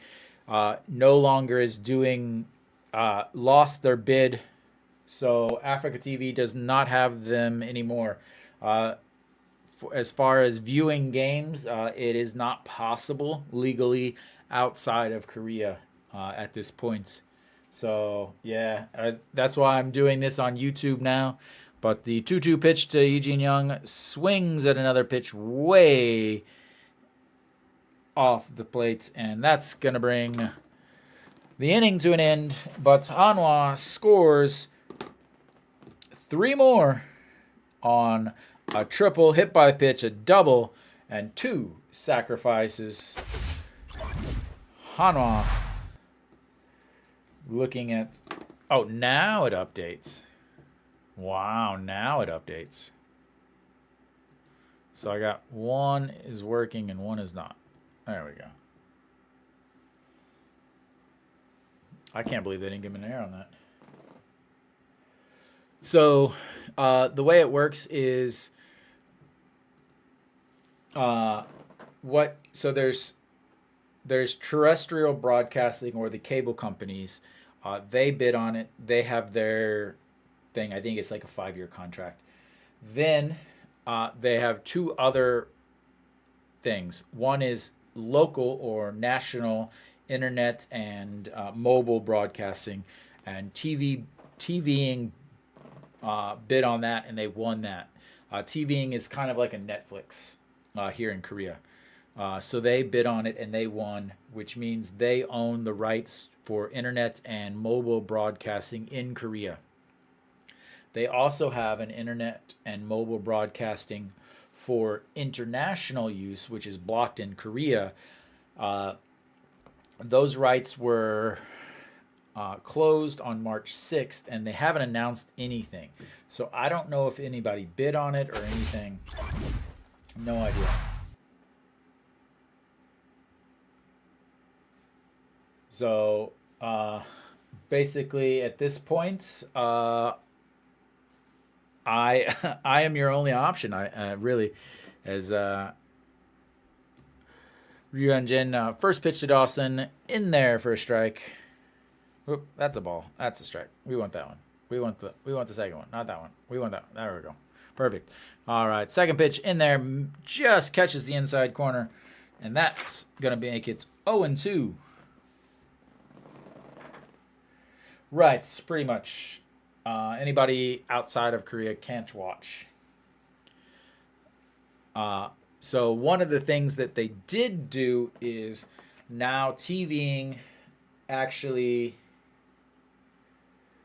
no longer is doing, lost their bid. So Africa TV does not have them anymore. As far as viewing games, it is not possible legally outside of Korea at this point. So yeah, that's why I'm doing this on YouTube now. But the 2-2 pitch to Lee Jin Young swings at another pitch way off the plate, and that's gonna bring the inning to an end. But Hanwha scores 3 more on a triple, hit by pitch, a double, and 2 sacrifices. Hanwha looking at... Oh, now it updates. Wow, now it updates. So I got 1 is working and 1 is not. There we go. I can't believe they didn't give me an error on that. So the way it works is... So there's terrestrial broadcasting, or the cable companies. They bid on it. They have their thing. I think it's like a 5-year contract. Then they have 2 other things. One is local or national internet and mobile broadcasting, and TVing bid on that, and they won that. TVing is kind of like a Netflix here in Korea. So they bid on it and they won, which means they own the rights for internet and mobile broadcasting in Korea. They also have an internet and mobile broadcasting for international use, which is blocked in Korea. Those rights were closed on March 6th, and they haven't announced anything. So I don't know if anybody bid on it or anything. No idea. So basically, at this point, I I am your only option. I really, as Ryu Jin, first pitch to Dawson, in there for a strike. Oop, that's a ball. That's a strike. We want that one. We want the second one, not that one. We want that one. There we go. Perfect. All right, second pitch in there, just catches the inside corner, and that's gonna make it 0-2. Right, pretty much. Anybody outside of Korea can't watch. So one of the things that they did do is now TVing actually,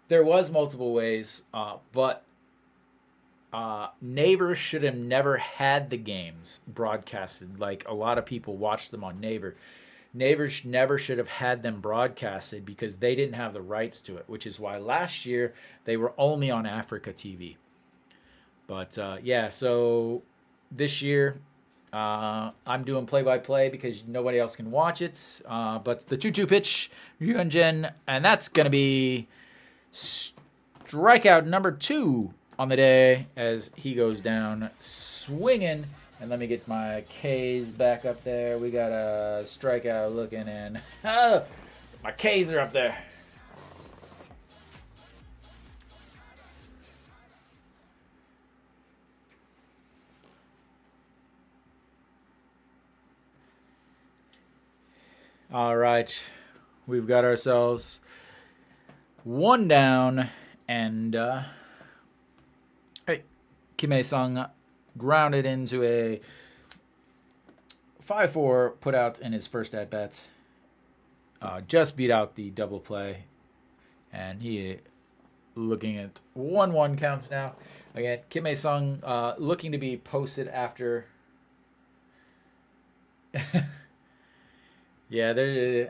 there was multiple ways, but Naver should have never had the games broadcasted. Like, a lot of people watched them on Naver. Naver never should have had them broadcasted because they didn't have the rights to it, which is why last year they were only on Africa TV. But yeah, so this year I'm doing play-by-play because nobody else can watch it. But the 2-2 pitch, Ryu Jin, and that's going to be strikeout number 2 on the day as he goes down swinging. And let me get my K's back up there. We got a strikeout looking in. Oh, my K's are up there. All right. We've got ourselves one down. And hey, Kim Hae-sung grounded into a 5-4 put out in his first at-bats. Just beat out the double play. And he looking at 1-1 counts now. Again, Kim Hae-sung looking to be posted after. Yeah,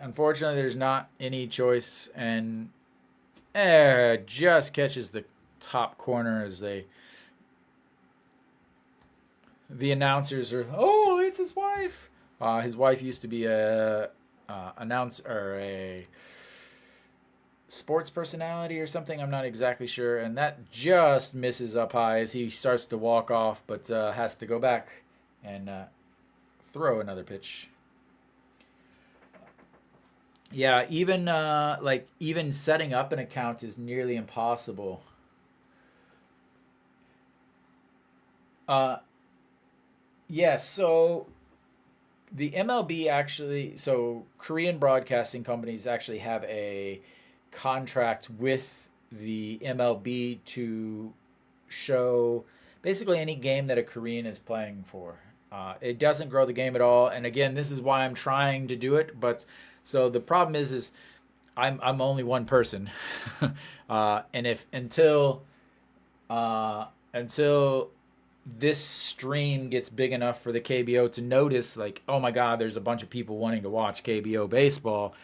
unfortunately there's not any choice. And just catches the top corner as the announcers are, oh, it's his wife. His wife used to be a announcer or a sports personality or something. I'm not exactly sure. And that just misses up high as he starts to walk off, but has to go back and throw another pitch. Yeah, even even setting up an account is nearly impossible. Uh, yeah, so the MLB actually, so Korean broadcasting companies actually have a contract with the MLB to show basically any game that a Korean is playing for. It doesn't grow the game at all, and again, this is why I'm trying to do it. But so the problem is I'm only one person, and if until this stream gets big enough for the KBO to notice, like, oh my God, there's a bunch of people wanting to watch KBO baseball,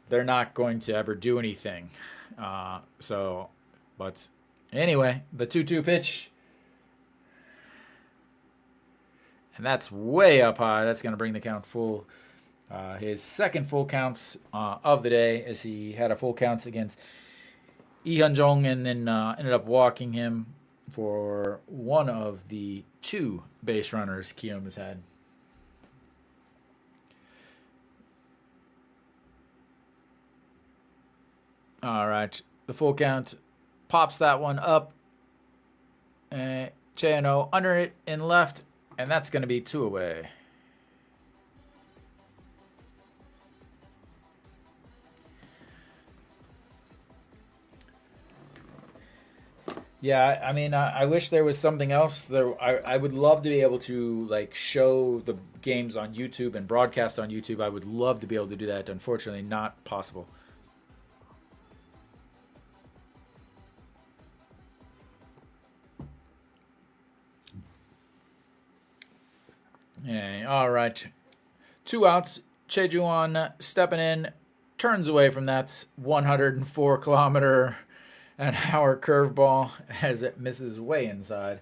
they're not going to ever do anything. But anyway, the 2-2 pitch. And that's way up high. That's going to bring the count full. His second full counts of the day, as he had a full counts against Lee Hyun-jong and then ended up walking him for one of the 2 base runners Kiwoom has had. All right, the full count pops that one up. Chano under it in left, and that's going to be 2 away. Yeah, I mean, I wish there was something else. I would love to be able to like show the games on YouTube and broadcast on YouTube. I would love to be able to do that. Unfortunately, not possible. Yeah, all right. 2 outs. Chejuan stepping in, turns away from that 104-kilometer an hour curveball as it misses way inside.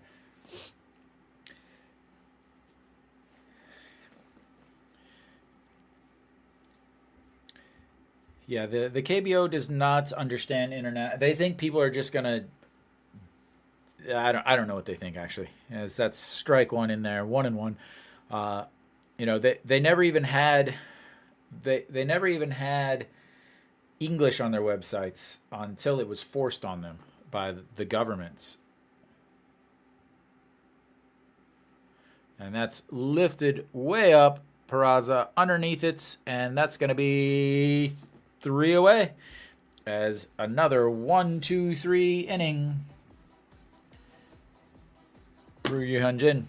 Yeah, the KBO does not understand internet. They think people are just gonna. I don't know what they think actually. As that's strike one in there, 1-1. Uh, they never even had they never even had English on their websites until it was forced on them by the governments. And that's lifted way up. Peraza underneath it, and that's going to be 3 away as another 1-2-3 inning. Ryu Hyunjin.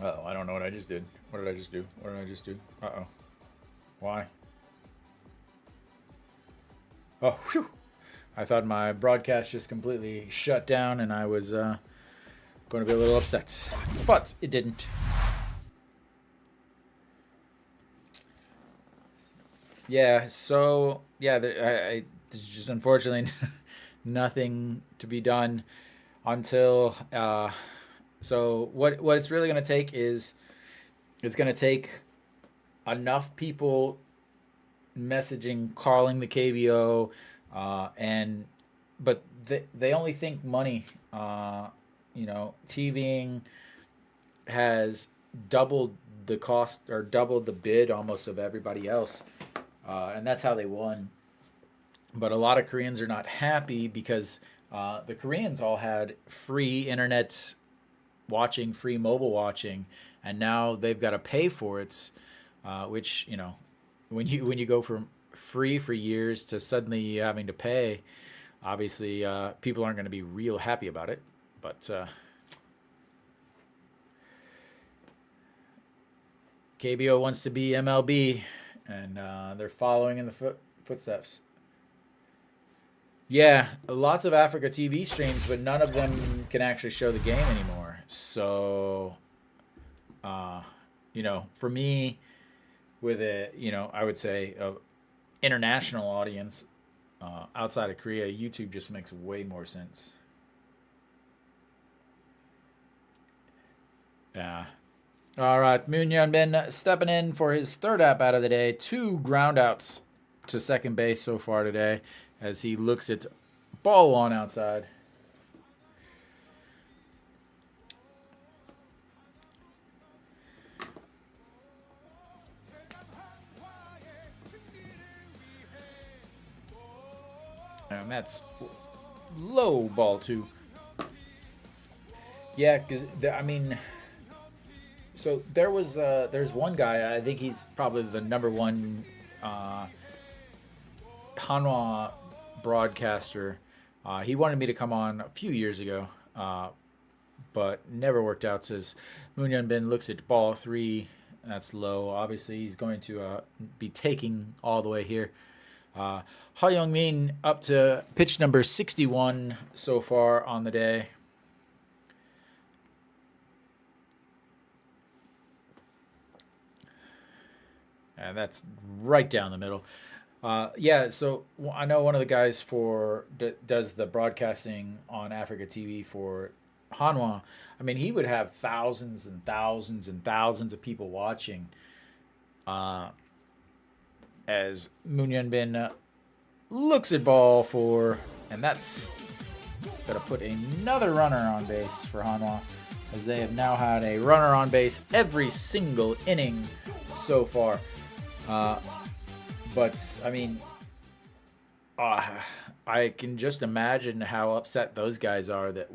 Uh-oh, I don't know what I just did. What did I just do? What did I just do? Uh-oh. Why? Oh, whew. I thought my broadcast just completely shut down and I was going to be a little upset. But it didn't. Yeah, so, yeah, there's just unfortunately nothing to be done until... so what it's really going to take is it's going to take enough people messaging, calling the KBO, but they only think money. TVing has doubled the cost or doubled the bid almost of everybody else, and that's how they won. But a lot of Koreans are not happy because the Koreans all had free internet watching, free mobile watching, and now they've got to pay for it, which when you go from free for years to suddenly having to pay, obviously people aren't going to be real happy about it. But KBO wants to be MLB, and they're following in the footsteps. Yeah, lots of Africa TV streams, but none of them can actually show the game anymore. So, for me, with I would say a international audience outside of Korea, YouTube just makes way more sense. Yeah. All right, Moon Yeon Bin stepping in for his third at bat of the day. 2 ground outs to second base so far today as he looks at ball one outside. And that's low ball two. Yeah, because I mean, so there's one guy. I think he's probably the number one Hanwha broadcaster. He wanted me to come on a few years ago, but never worked out. Says Moon Hyun-bin looks at ball three. That's low. Obviously, he's going to be taking all the way here. Ha Young-min up to pitch number 61 so far on the day. And that's right down the middle. Yeah, so I know one of the guys does the broadcasting on Africa TV for Hanwha. I mean, he would have thousands and thousands and thousands of people watching as Moon Hyun-bin looks at ball four, and that's going to put another runner on base for Hanwha, as they have now had a runner on base every single inning so far. But, I mean, I can just imagine how upset those guys are that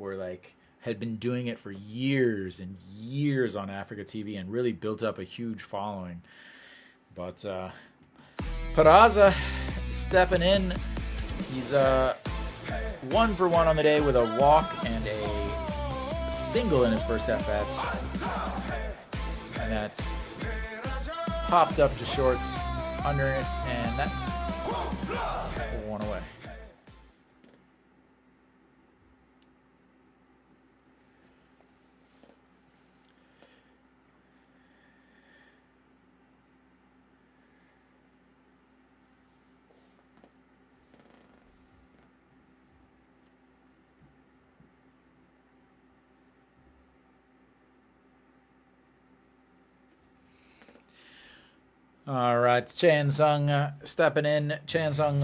had been doing it for years and years on Africa TV and really built up a huge following. But Peraza stepping in. He's 1 for 1 on the day with a walk and a single in his first at-bat. And that's popped up to shorts under it, and that's 1 away. All right, Chan Sung stepping in. Chan Sung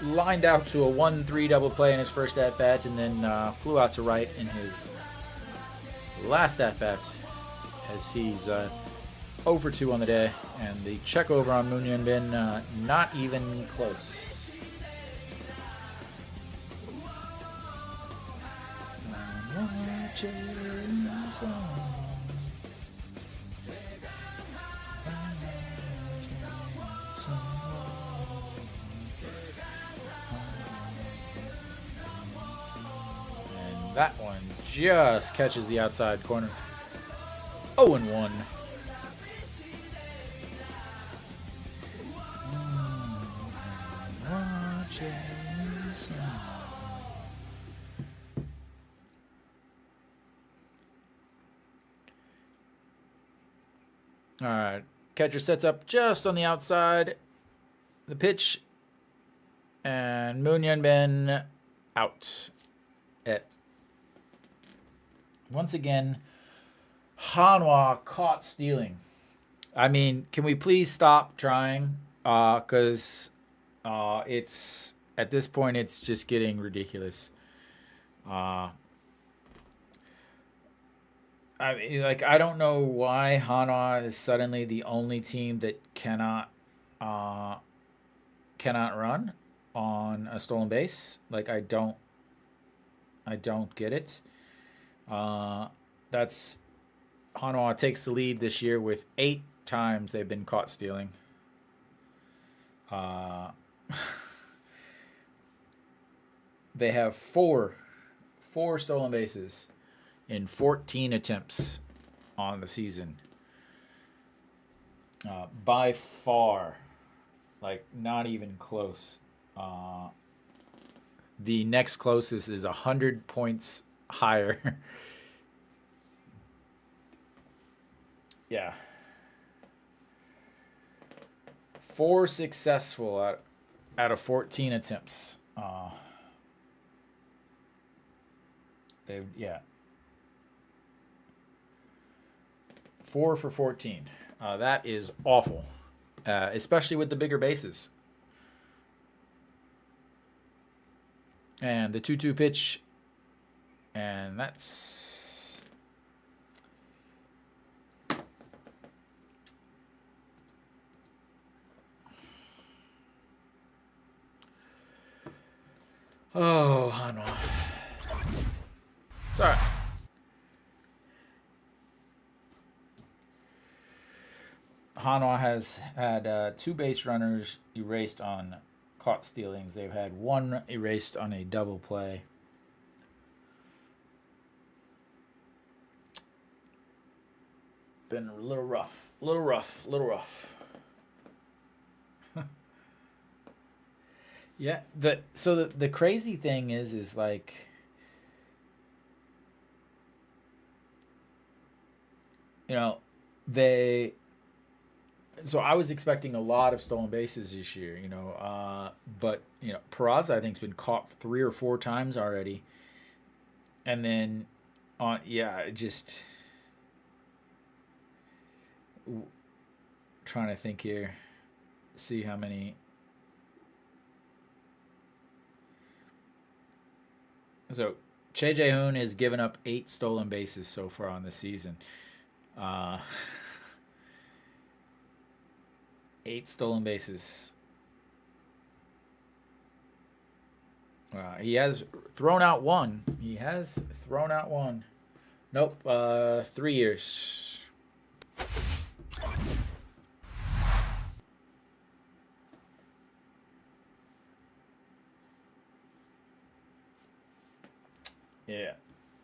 lined out to a 1-3 double play in his first at-bat, and then flew out to right in his last at-bat as he's 0 for 2 on the day. And the check over on Moon Hyun-bin, not even close. And that one just catches the outside corner. 0-1. All right, catcher sets up just on the outside. The pitch, and Moon Hyun-bin out. Once again, Hanwha caught stealing. I mean, can we please stop trying? Because it's at this point it's just getting ridiculous. I mean, I don't know why Hanwha is suddenly the only team that cannot run on a stolen base. I don't get it. That's Hanwha takes the lead this year with 8 times they've been caught stealing. They have four stolen bases in 14 attempts on the season. By far, not even close. The next closest is 100 points higher. Yeah. 4 successful out of 14 attempts. Yeah. 4 for 14. That is awful. especially with the bigger bases. And the 2-2 pitch, and that's Hanwha. It's all right. Hanwha has had 2 base runners erased on caught stealings. They've had 1 erased on a double play. Been a little rough. Yeah. The crazy thing is like, you know, they. So I was expecting a lot of stolen bases this year, but Peraza I think's been caught 3 or 4 times already, and then just trying to think here, see how many. So Che Jae-hoon has given up 8 stolen bases so far on the season. Uh, 8 stolen bases. He has thrown out 1. Nope. 3 years. Yeah.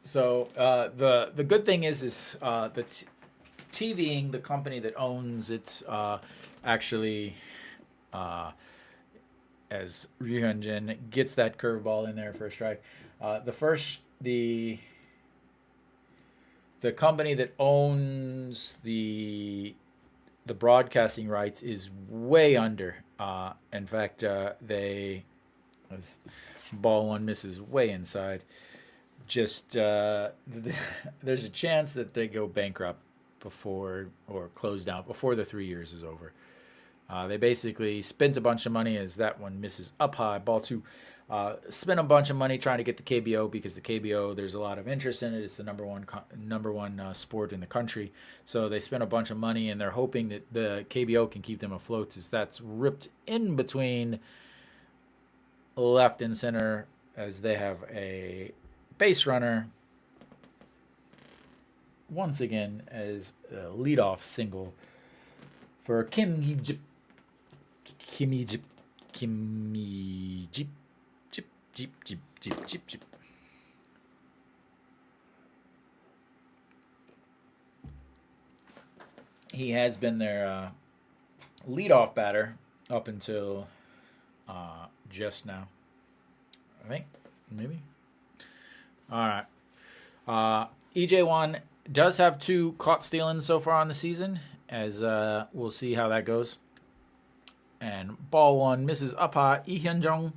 So the good thing is the TVing, the company that owns it, actually, as Ryu Hyun-jin gets that curveball in there for a strike. The company that owns the broadcasting rights is way under. In fact, as ball 1 misses way inside. Just there's a chance that they go bankrupt before or close down before the 3 years is over. They basically spent a bunch of money as that one misses up high. Ball 2 spent a bunch of money trying to get the KBO because the KBO, there's a lot of interest in it. It's the number one sport in the country. So they spent a bunch of money and they're hoping that the KBO can keep them afloat, as that's ripped in between left and center, as they have a base runner once again as a leadoff single for Kim Hee-jip. He has been their leadoff batter up until just now, I think, maybe. All right. EJ1 does have 2 caught stealing so far on the season, as we'll see how that goes. And ball 1 misses up high. Lee Hyun-jung.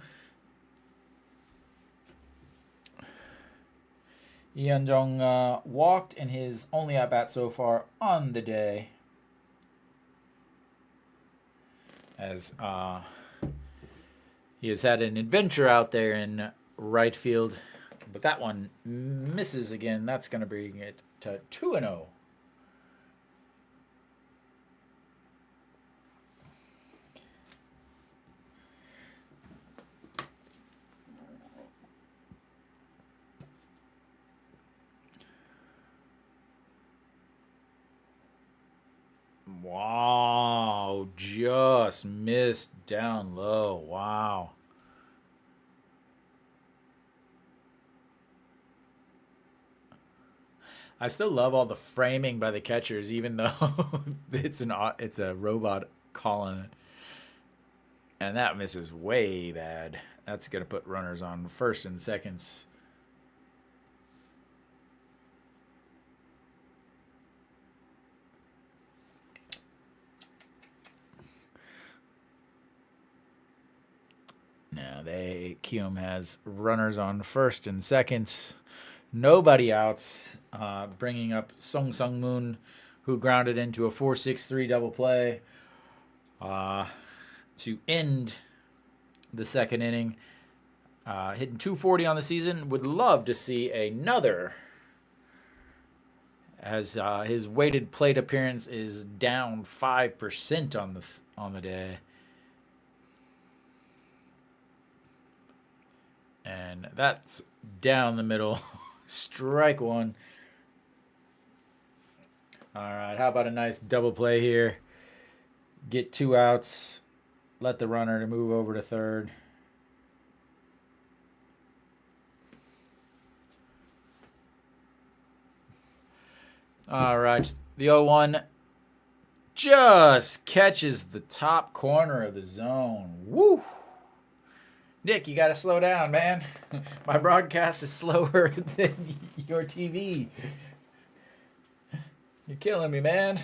Lee Hyun-jung walked in his only at bat so far on the day, as he has had an adventure out there in right field. But that one misses again. That's going to bring it to 2-0. Wow, just missed down low. Wow. I still love all the framing by the catchers, even though it's a robot calling it. And that misses way bad. That's gonna put runners on first and seconds. Now Kiwoom has runners on first and second. Nobody outs, bringing up Sung Sung Moon, who grounded into a 4-6-3 double play. to end the second inning. Hitting 240 on the season. Would love to see another, as his weighted plate appearance is down 5% on the day. And that's down the middle. Strike one. All right, how about a nice double play here? Get 2 outs. Let the runner move over to third. All right, the 0-1 just catches the top corner of the zone. Woo! Nick, you got to slow down, man. My broadcast is slower than your TV. You're killing me, man.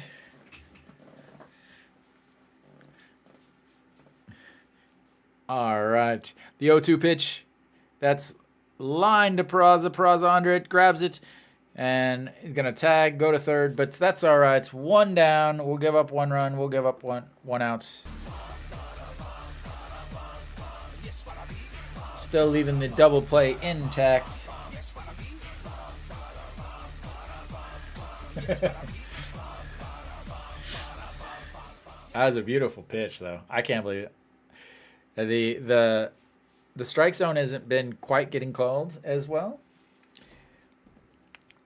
All right. The 0-2 pitch. That's line to Peraza. Peraza under it, grabs it, and he's going to tag, go to third. But that's all right. It's 1 down. We'll give up 1 run. We'll give up one out. Still leaving the double play intact. That was a beautiful pitch, though. I can't believe it. The strike zone hasn't been quite getting called as well.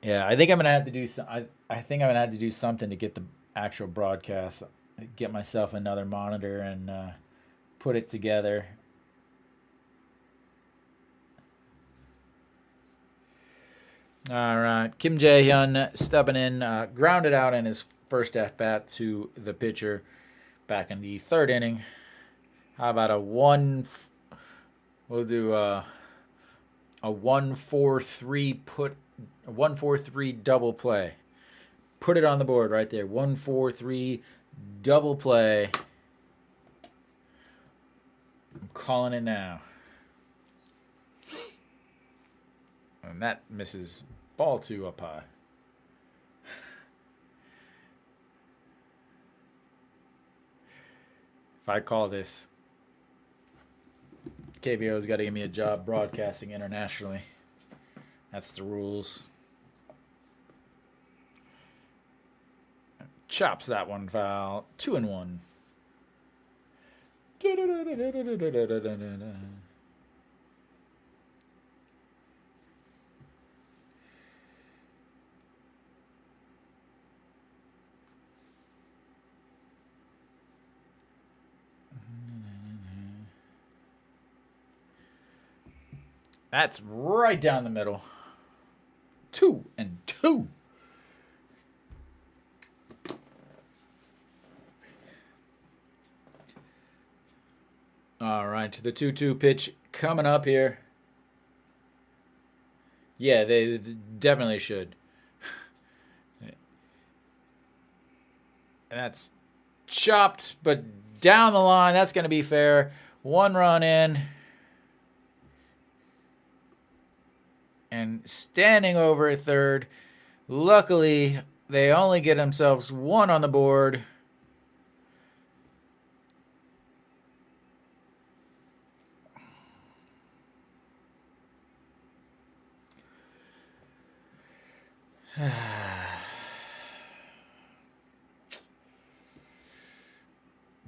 Yeah, I think I'm gonna have to do some. I think I'm gonna have to do something to get the actual broadcast. Get myself another monitor and put it together. All right, Kim Jae-hyun stepping in, grounded out in his first at bat to the pitcher back in the third inning. How about we'll do a 1-4-3 1-4-3 double play. Put it on the board right there. 1-4-3 double play. I'm calling it now. And that misses ball 2 up high. If I call this, KBO's got to give me a job broadcasting internationally. That's the rules. Chops that one foul. 2-1. That's right down the middle. 2-2. All right, the 2-2 pitch coming up here. Yeah, they definitely should. And that's chopped, but down the line. That's going to be fair. 1 run in. And standing over at third. Luckily, they only get themselves 1 on the board.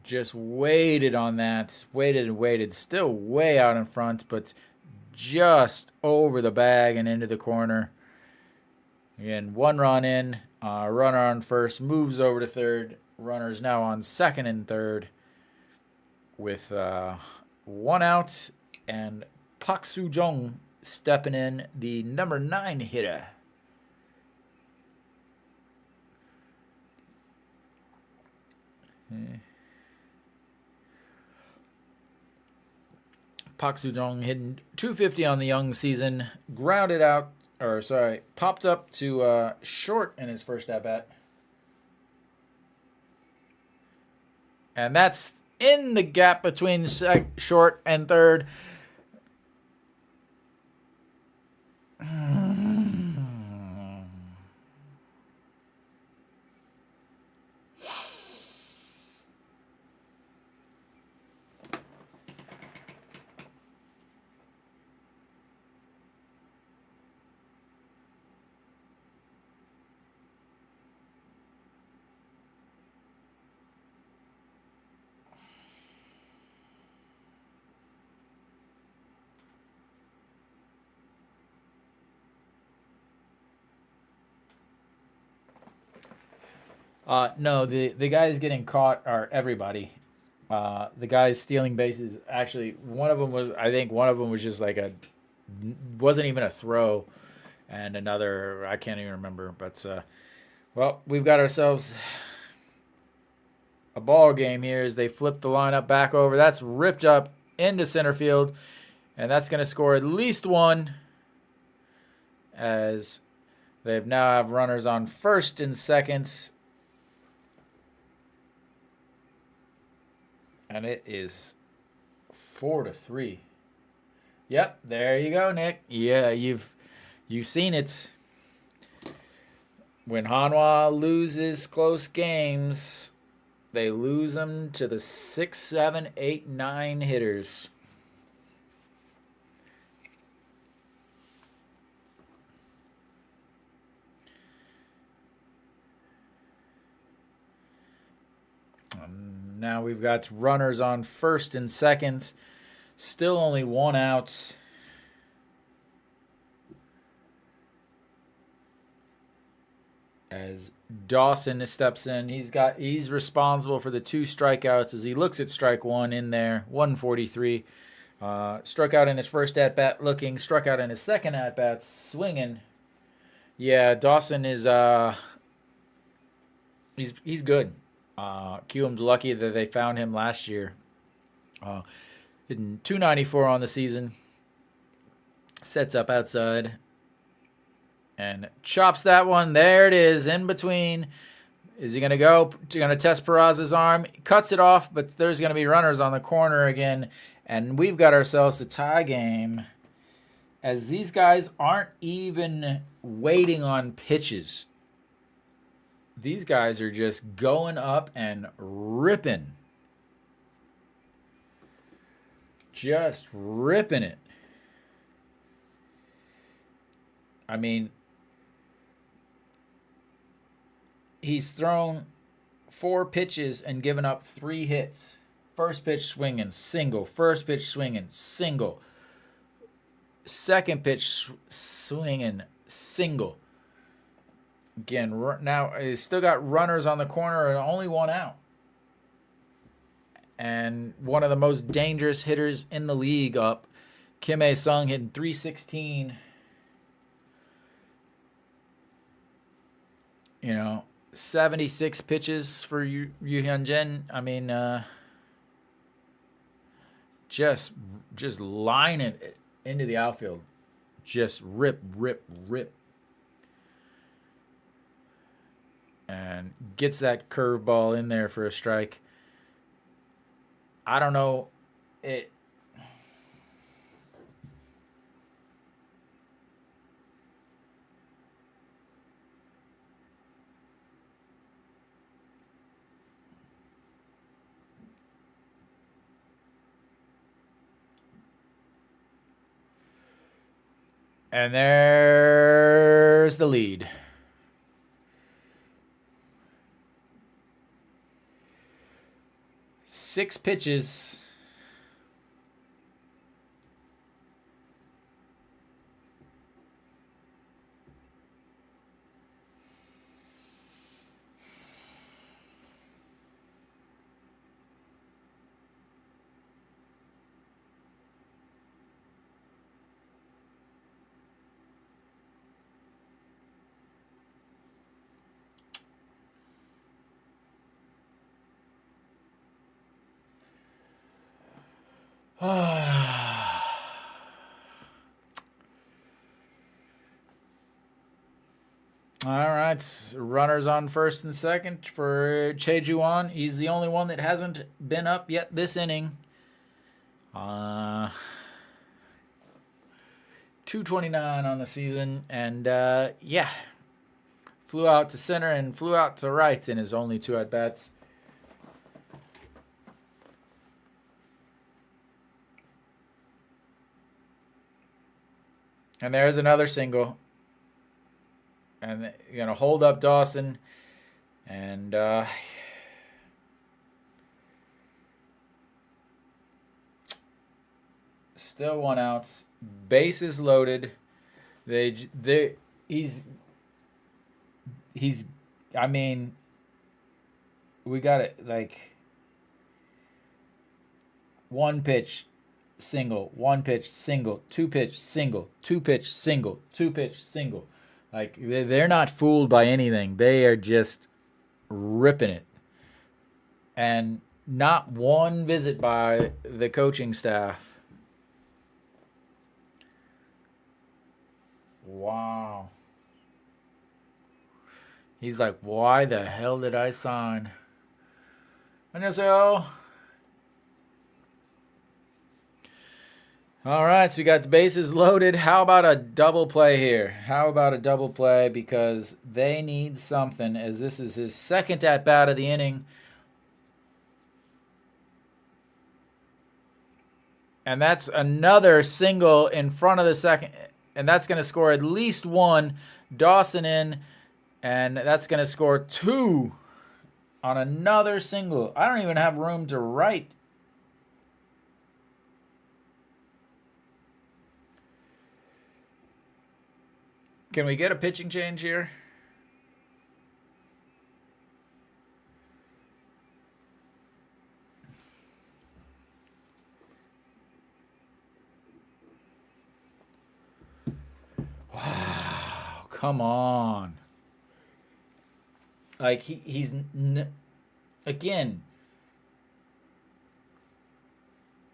Just waited on that. Waited and waited. Still way out in front, but just over the bag and into the corner. Again, 1 run in. Runner on first. Moves over to third. Runner is now on second and third. With 1 out. And Park Soo-jung stepping in, the number 9 hitter. Park Soo-jung hitting 250 on the young season. Popped up to short in his first at-bat. And that's in the gap between short and third. No, the guys getting caught are everybody. The guys stealing bases. Actually, one of them was. I think one of them was just like a. Wasn't even a throw, and another I can't even remember. But well, we've got ourselves a ball game here as they flip the lineup back over. That's ripped up into center field, and that's going to score at least one. As they've now have runners on first and second. And it is 4-3. Yep, there you go, Nick. Yeah, you've seen it. When Hanwha loses close games, they lose them to the 6, 7, 8, 9 hitters. Now we've got runners on first and second. Still only one out. As Dawson steps in, he's responsible for the 2 strikeouts as he looks at strike one in there, 143. Struck out in his first at bat looking, struck out in his second at bat swinging. Yeah, Dawson is he's good. Kiwoom's lucky that they found him last year. Hitting 294 on the season. Sets up outside. And chops that one. There it is, in between. Is he going to go? Going to test Peraza's arm. Cuts it off, but there's going to be runners on the corner again. And we've got ourselves a tie game. As these guys aren't even waiting on pitches. These guys are just going up and ripping. Just ripping it. I mean, he's thrown 4 pitches and given up 3 hits. First pitch swinging, single. First pitch swinging, single. Second pitch swinging, single. Again, now he's still got runners on the corner and only one out. And one of the most dangerous hitters in the league up. Kim A-sung hitting 316. 76 pitches for Yu Hyunjin. I mean, just line it into the outfield. Just rip, rip, rip. And gets that curveball in there for a strike. I don't know. And there's the lead. Six pitches. All right, runners on first and second for Choi-Ju-won. He's the only one that hasn't been up yet this inning. 229 on the season, and yeah, flew out to center and flew out to right in his only 2 at-bats. And there's another single. And you're going to hold up Dawson. And still 1 out. Bases loaded. He's I mean, we got it like one pitch, single, one pitch, single, two pitch, single, two pitch, single, two pitch, single. Like they're not fooled by anything. They are just ripping it. And not one visit by the coaching staff. Wow. He's like, why the hell did I sign? And I say, oh. All right, so we got the bases loaded. How about a double play here? How about a double play? Because they need something, as this is his second at bat of the inning. And that's another single in front of the second. And that's going to score at least one. Dawson in. And that's going to score two on another single. I don't even have room to write. Can we get a pitching change here? Wow, come on. Like he's again.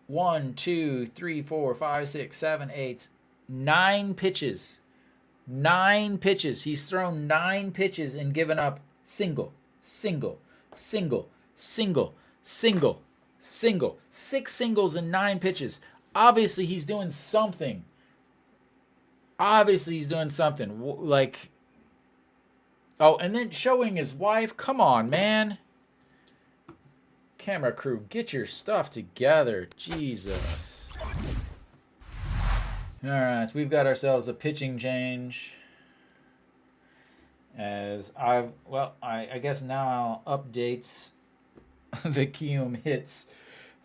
1, 2, 3, 4, 5, 6, 7, 8, 9 pitches. 9 pitches. He's thrown 9 pitches and given up single, single, single, single, single, single. 6 singles and 9 pitches. Obviously, he's doing something. Obviously, he's doing something. Like, oh, and then showing his wife. Come on, man. Camera crew, get your stuff together. Jesus. All right, we've got ourselves a pitching change. As I guess now updates the Kiwoom hits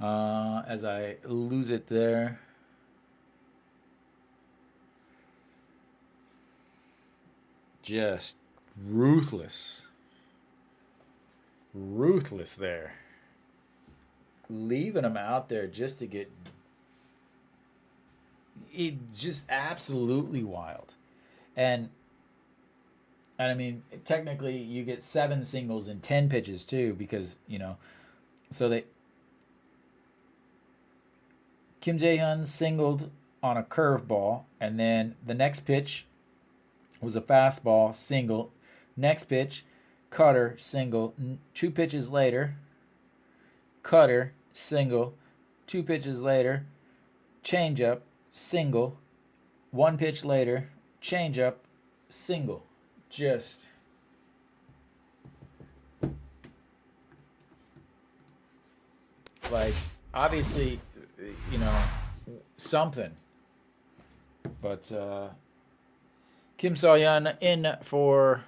as I lose it there. Just ruthless. Ruthless there. Leaving him out there just to get it, just absolutely wild. And I mean, technically you get 7 singles and 10 pitches too, because, you know, so they Kim Jae-hyun singled on a curveball, and then the next pitch was a fastball, single. Next pitch, cutter, single. 2 pitches later, cutter, single. 2 pitches later, changeup, single. 1 pitch later, changeup, single. Just like, obviously, you know, something. But Kim So-hyun in for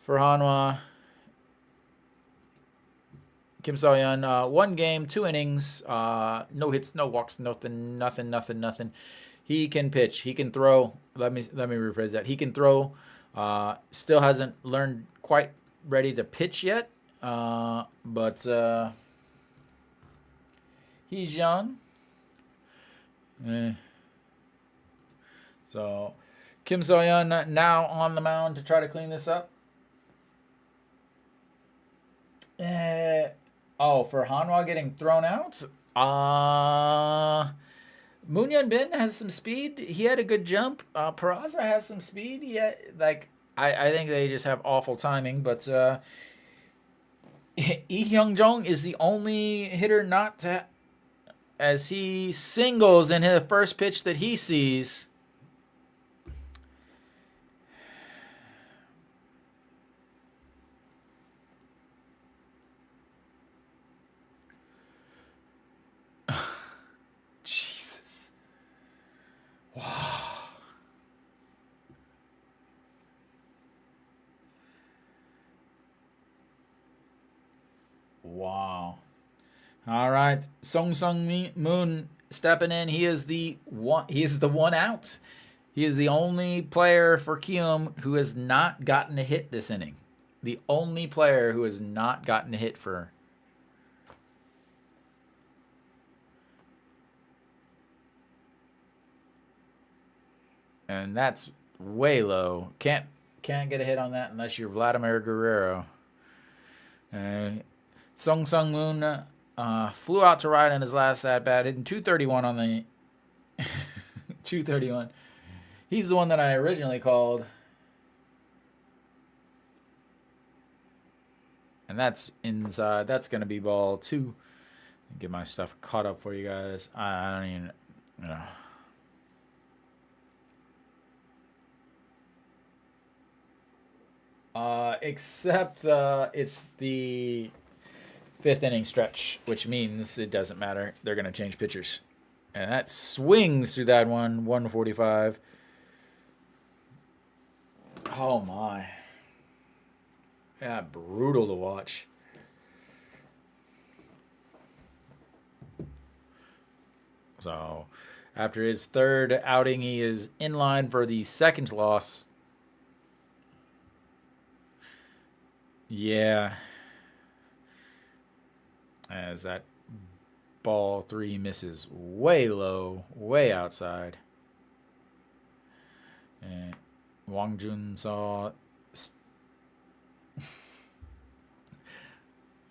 Hanwha. Kim So-hyun, 1 game, 2 innings, no hits, no walks, nothing. He can pitch. He can throw. Let me rephrase that. He can throw. Still hasn't learned quite ready to pitch yet. But he's young. So Kim So-hyun now on the mound to try to clean this up. For Hanwha getting thrown out? Moon Hyun-bin has some speed. He had a good jump. Peraza has some speed. Yeah, like I think they just have awful timing. But Lee Hyung-jong is the only hitter not to, as he singles in his first pitch that he sees. Jesus. Wow. Wow. All right. Song Moon stepping in. He is the one out. He is the only player for Kiwoom who has not gotten a hit this inning. The only player who has not gotten a hit for. And that's way low. Can't get a hit on that unless you're Vladimir Guerrero. Sung Sung Moon flew out to right in his last at bat, hitting 231 on the 231. He's the one that I originally called. And that's inside. That's going to be ball 2. Get my stuff caught up for you guys. I don't even, you know. Except it's the 5th inning stretch, which means it doesn't matter. They're going to change pitchers. And that swings through that one, 145. Oh, my. Yeah, brutal to watch. So, after his 3rd outing, he is in line for the 2nd loss. Yeah. As that ball 3 misses way low, way outside. And Wang Jun saw.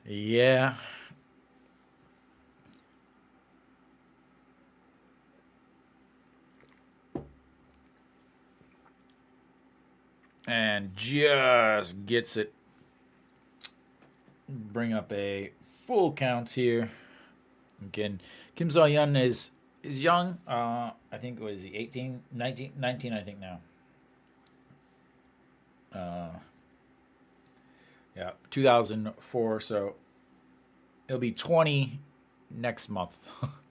Yeah. And just gets it. Bring up a full count here. Again, Kim So-hyun is young. I think, what is he, 18? 19 I think now. Yeah, 2004, so it'll be 20 next month,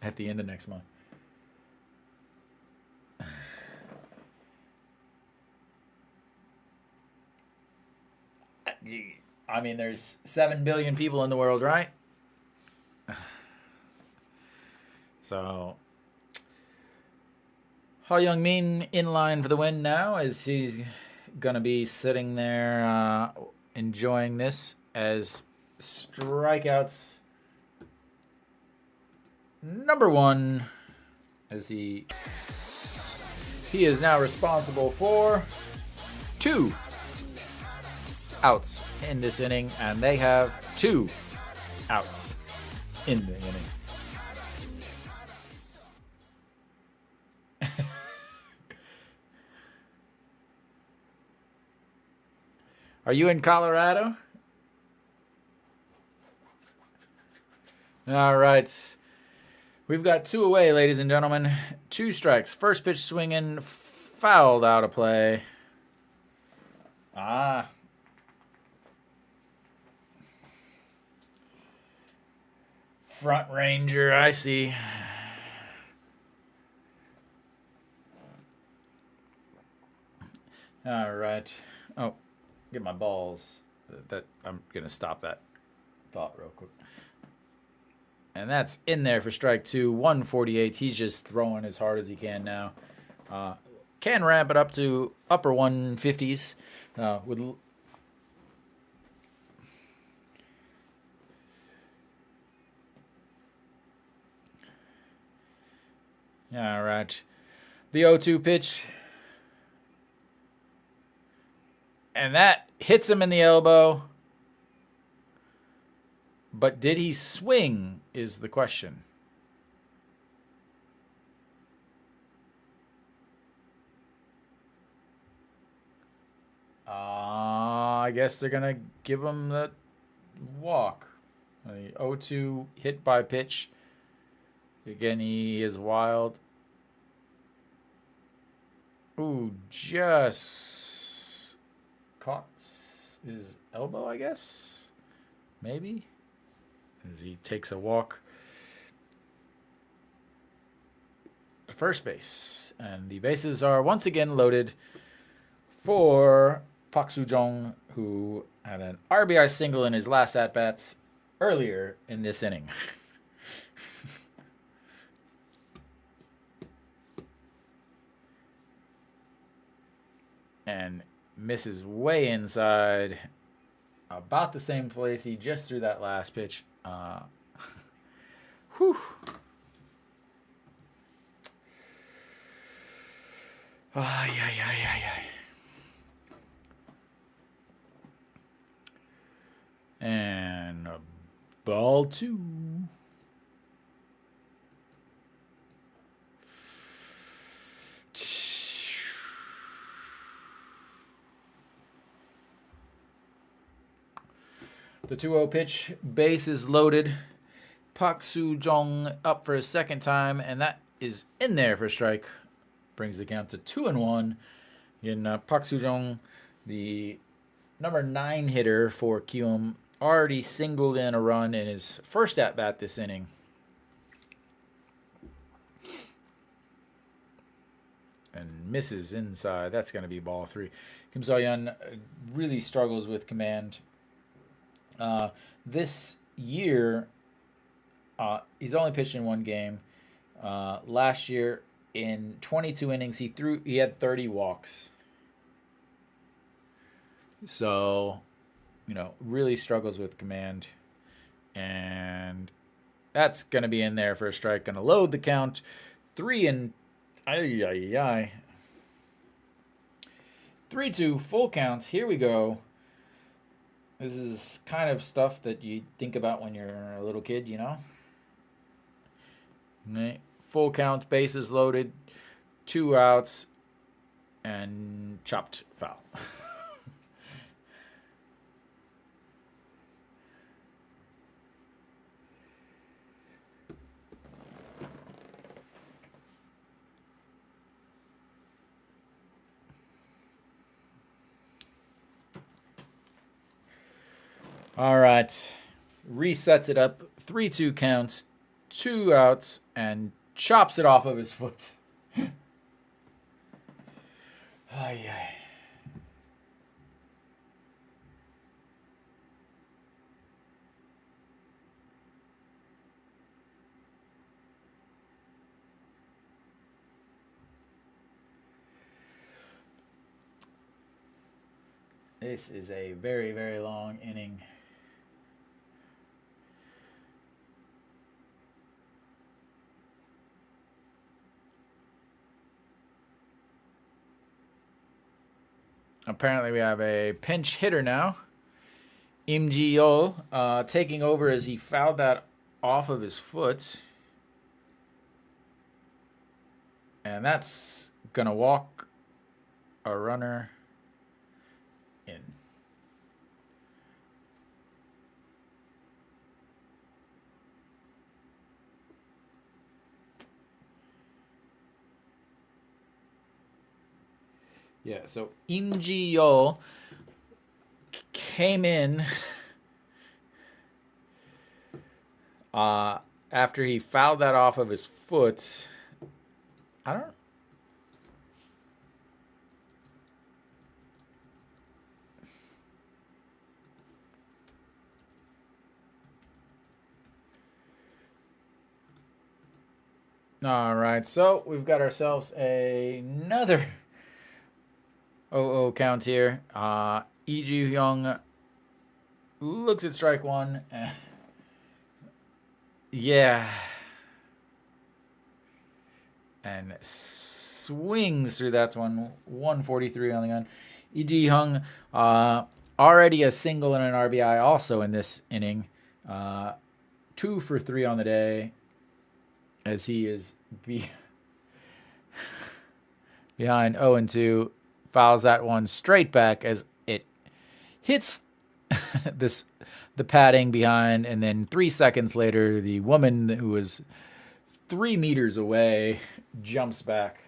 at the end of next month. I mean, there's 7 billion people in the world, right? So, Ha Young-min in line for the win now, as he's going to be sitting there enjoying this as strikeouts number 1, as he is now responsible for 2 outs in this inning, and they have 2 outs in the inning. Are you in Colorado? All right. We've got 2 away, ladies and gentlemen. 2 strikes. First pitch swinging, fouled out of play. Front Ranger, I see. All right. Oh, get my balls. I'm gonna stop that thought real quick. And that's in there for strike 2, 148. He's just throwing as hard as he can now. Can ramp it up to upper 150s. With all right. The 0-2 pitch. And that hits him in the elbow. But did he swing is the question. I guess they're going to give him the walk. The 0-2 hit by pitch. Again, he is wild. Ooh, just caught his elbow, I guess. Maybe. As he takes a walk to first base. And the bases are once again loaded for Park Soo-jong, who had an RBI single in his last at-bats earlier in this inning. And misses way inside. about the same place he just threw that last pitch. Whew. Ay, ay, ay, ay, ay. And ball 2. The 2-0 pitch, base is loaded. Park Soo-jong up for a second time, and that is in there for a strike. Brings the count to 2-1. In Park Soo-jong, the number 9 hitter for Kiwoom, already singled in a run in his first at-bat this inning. And misses inside. That's going to be ball 3. Kim So-yeon really struggles with command. This year, he's only pitched in one game. Last year, in 22 innings, he had 30 walks. So, really struggles with command. And that's going to be in there for a strike. Going to load the count. 3-2, full counts. Here we go. This is kind of stuff that you think about when you're a little kid, Full count, bases loaded, 2 outs, and chopped foul. All right. Resets it up. 3-2 counts, 2 outs, and chops it off of his foot. Ay, ay. This is a very, very long inning. Apparently we have a pinch hitter now. Im Ji-yeol taking over as he fouled that off of his foot. And that's going to walk a runner in. Yeah, so Im Ji-yeol came in after he fouled that off of his foot. I don't. All right, so we've got ourselves another 0-0 count here. Lee Ju-hyung looks at strike 1. Yeah. And swings through that one. 143 on the gun. Lee Ju-hyung already a single and an RBI also in this inning. 2 for 3 on the day, as he is behind 0-2. Fouls that one straight back as it hits the padding behind, and then 3 seconds later, the woman who was 3 meters away jumps back.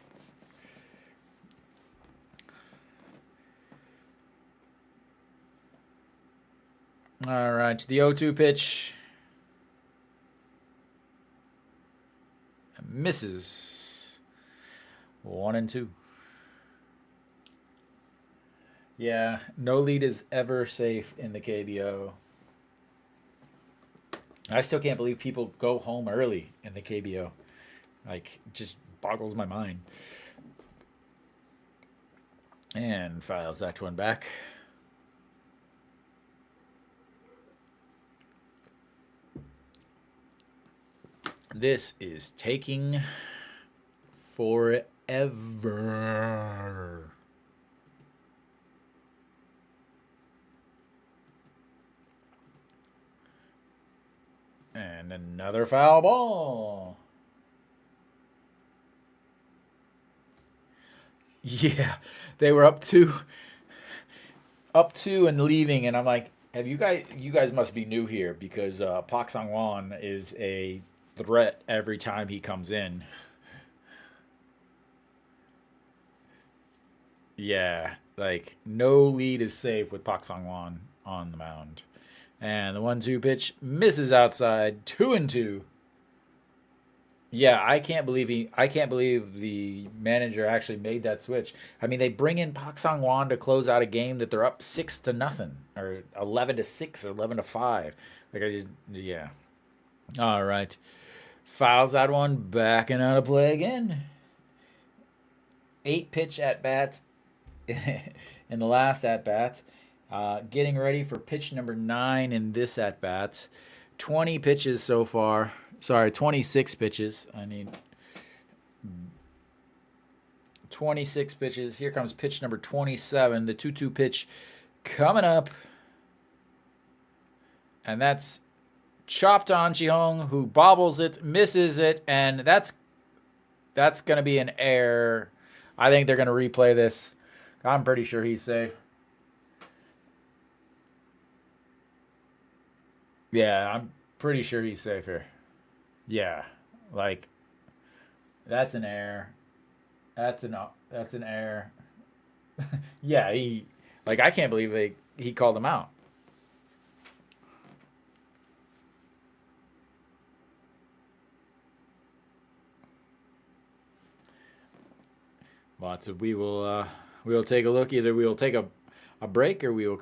All right, the 0-2 pitch. Misses. 1-2. Yeah, no lead is ever safe in the KBO. I still can't believe people go home early in the KBO. Like, just boggles my mind. And files that one back. This is taking forever. And another foul ball. Yeah, they were up two and leaving, and I'm like, have you guys must be new here because Pak Sang-won is a threat every time he comes in. Yeah, like no lead is safe with Pak Sang-won on the mound. And the 1-2 pitch misses outside, 2-2. Yeah, I can't believe the manager actually made that switch. I mean, they bring in Pak Sang-won to close out a game that they're up 6-0 or 11-6 or 11-5. Like I just yeah. All right. Fouls that one, backing out of play again. 8 pitch at bats in the last at bats. Getting ready for pitch number 9 in this at bats. 20 pitches so far. Sorry, 26 pitches. I need 26 pitches. Here comes pitch number 27, the 2-2 pitch coming up. And that's chopped on Ji-hong, who bobbles it, misses it, and that's going to be an error. I think they're going to replay this. I'm pretty sure he's safe. Yeah, I'm pretty sure he's safe here. Yeah, like that's an error. That's an error. Yeah, I can't believe he called him out. But so we will take a look. Either we will take a break or we will.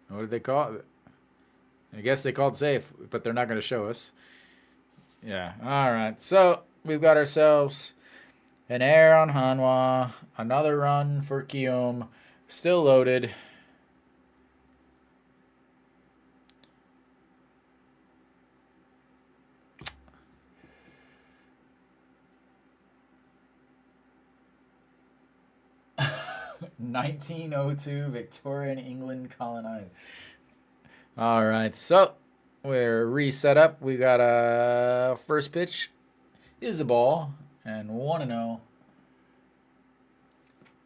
What did they call it? I guess they called safe, but they're not going to show us. Yeah. All right. So we've got ourselves an error on Hanwha. Another run for Kiwoom. Still loaded. (1902) Victorian England colonized. All right, so we're reset up. We got a first pitch is the ball and 1-0.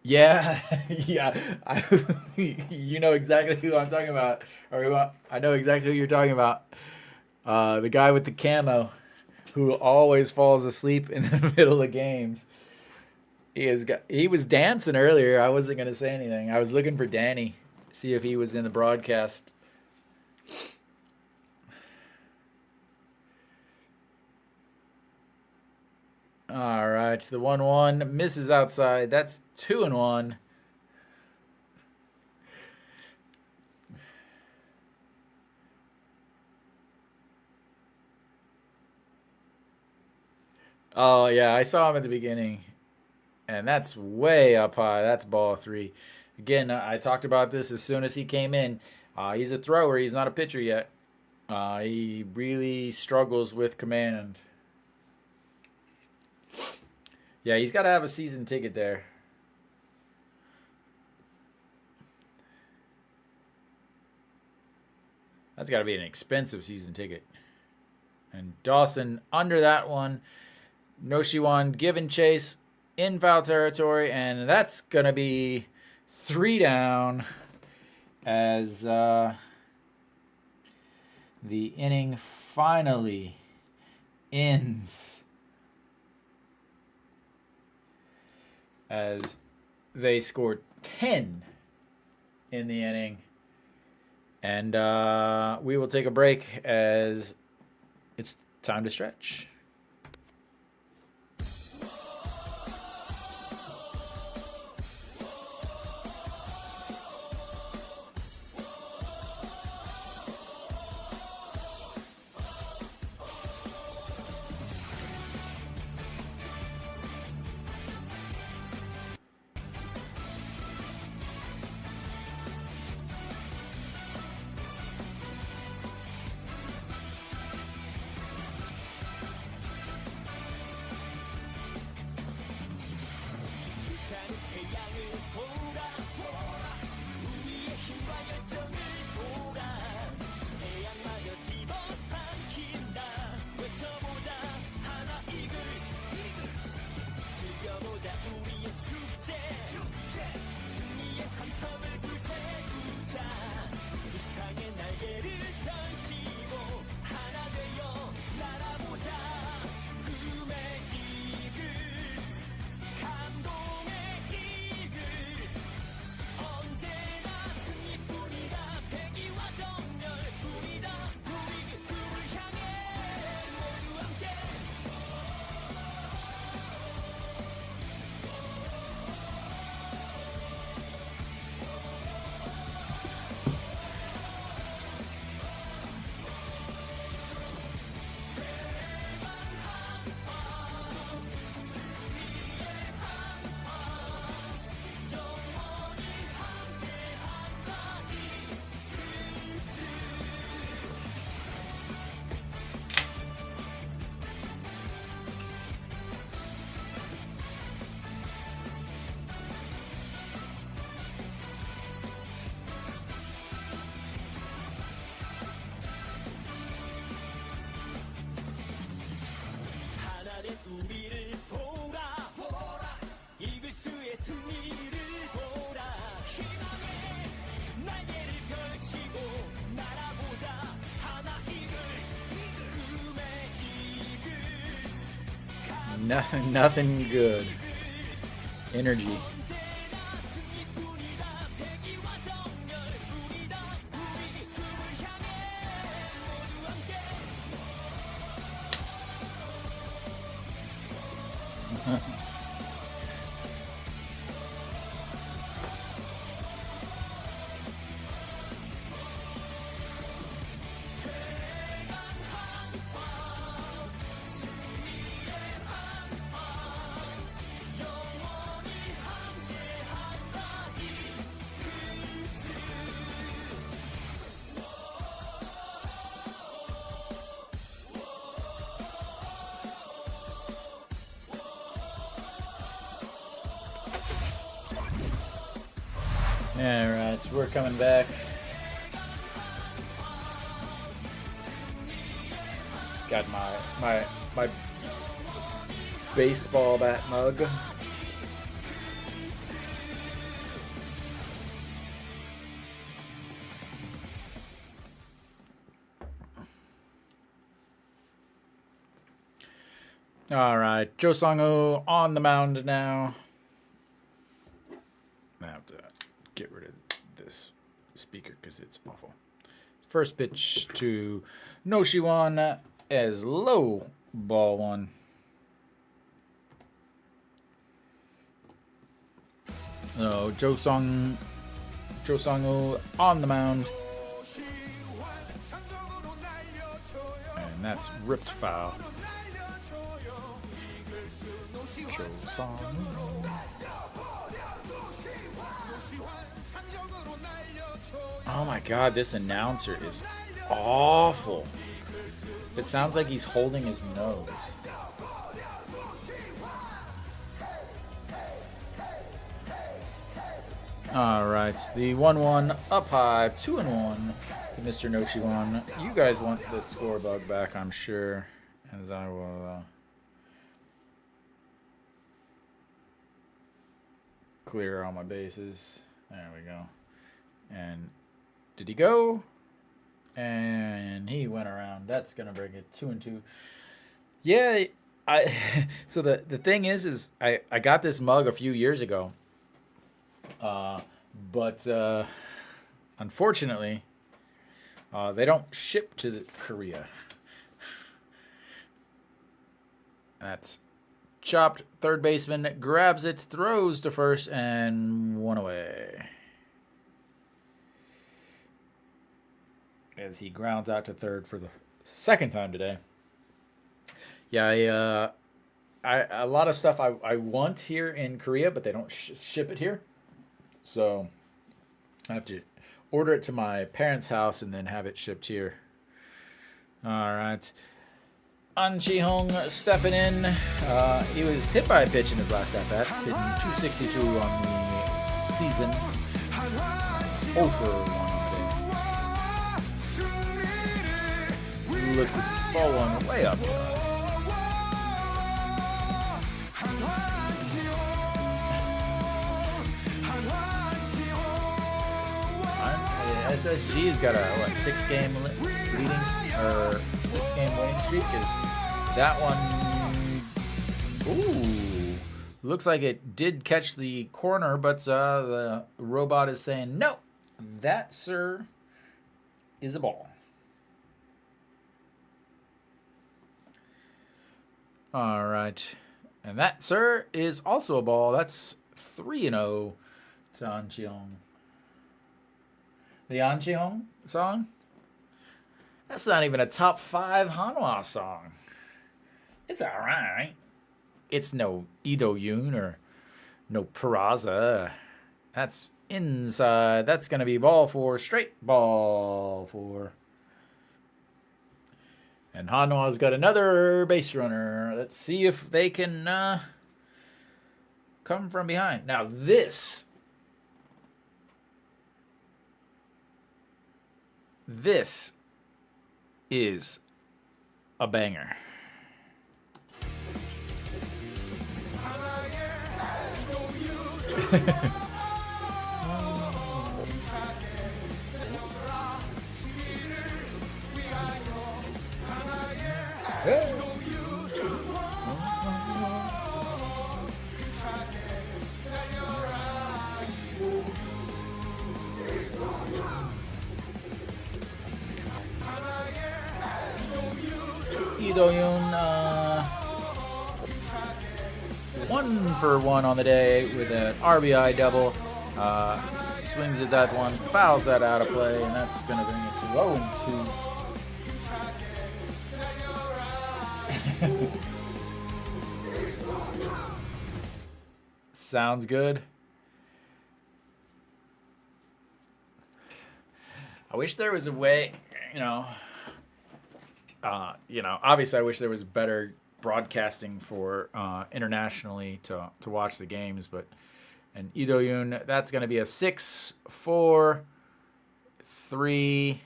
Yeah, yeah. You know exactly who I'm talking about, I know exactly who you're talking about. The guy with the camo, who always falls asleep in the middle of games. He was dancing earlier. I wasn't gonna say anything. I was looking for Danny, see if he was in the broadcast. All right, the 1-1 misses outside. That's 2-1. Oh yeah, I saw him at the beginning, and that's way up high. That's ball 3. Again, I talked about this as soon as he came in. He's a thrower. He's not a pitcher yet. He really struggles with command. Yeah, he's got to have a season ticket there. That's got to be an expensive season ticket. And Dawson under that one. Noshiwan giving chase in foul territory, and that's going to be 3 down as the inning finally ends as they scored 10 in the inning. And we will take a break as it's time to stretch. Nothing good. Energy. Alright, so we're coming back. Got my baseball bat mug. Alright, Joe Songo on the mound now. I have to get rid of this speaker because it's awful. First pitch to Noshiwan as low, ball one. So Joe Songo on the mound. And that's ripped foul. Joe Songo. Oh my god, this announcer is awful. It sounds like he's holding his nose. Alright, the 1-1 up high, 2-1 to Mr. Noshiwan. You guys want the score bug back, I'm sure, as I will clear all my bases. There we go. And did he go? And he went around. That's gonna bring it 2-2. Yeah, so the thing is I got this mug a few years ago. But unfortunately, they don't ship to Korea. That's chopped. Third baseman grabs it, throws to first, and one away. As he grounds out to third for the second time today. Yeah, a lot of stuff I want here in Korea, but they don't ship it here. So I have to order it to my parents' house and then have it shipped here. All right. An Chi-hong stepping in. He was hit by a pitch in his last at-bat, hitting 262 on the season. Over 1 on the day. Looks at the ball one way up here. SSG's got a 6-game leading or 6-game winning streak. Is that one? Ooh, looks like it did catch the corner, but the robot is saying no. That, sir, is a ball. All right, and that, sir, is also a ball. That's 3-0 to An Chi-hong. The An Chi-hong song? That's not even a top 5 Hanwha song. It's alright. It's no Ido Yoon or no Peraza. That's inside. That's going to be ball 4. Straight ball 4. And Hanwha's got another base runner. Let's see if they can come from behind. Now this is a banger. Idoyun 1-for-1 on the day with an RBI double. Swings at that one, fouls that out of play, and that's going to bring it to 0-2. Sounds good. I wish there was a way, obviously I wish there was better broadcasting for internationally to watch the games, but and Idoyun, that's going to be a 6-4-3.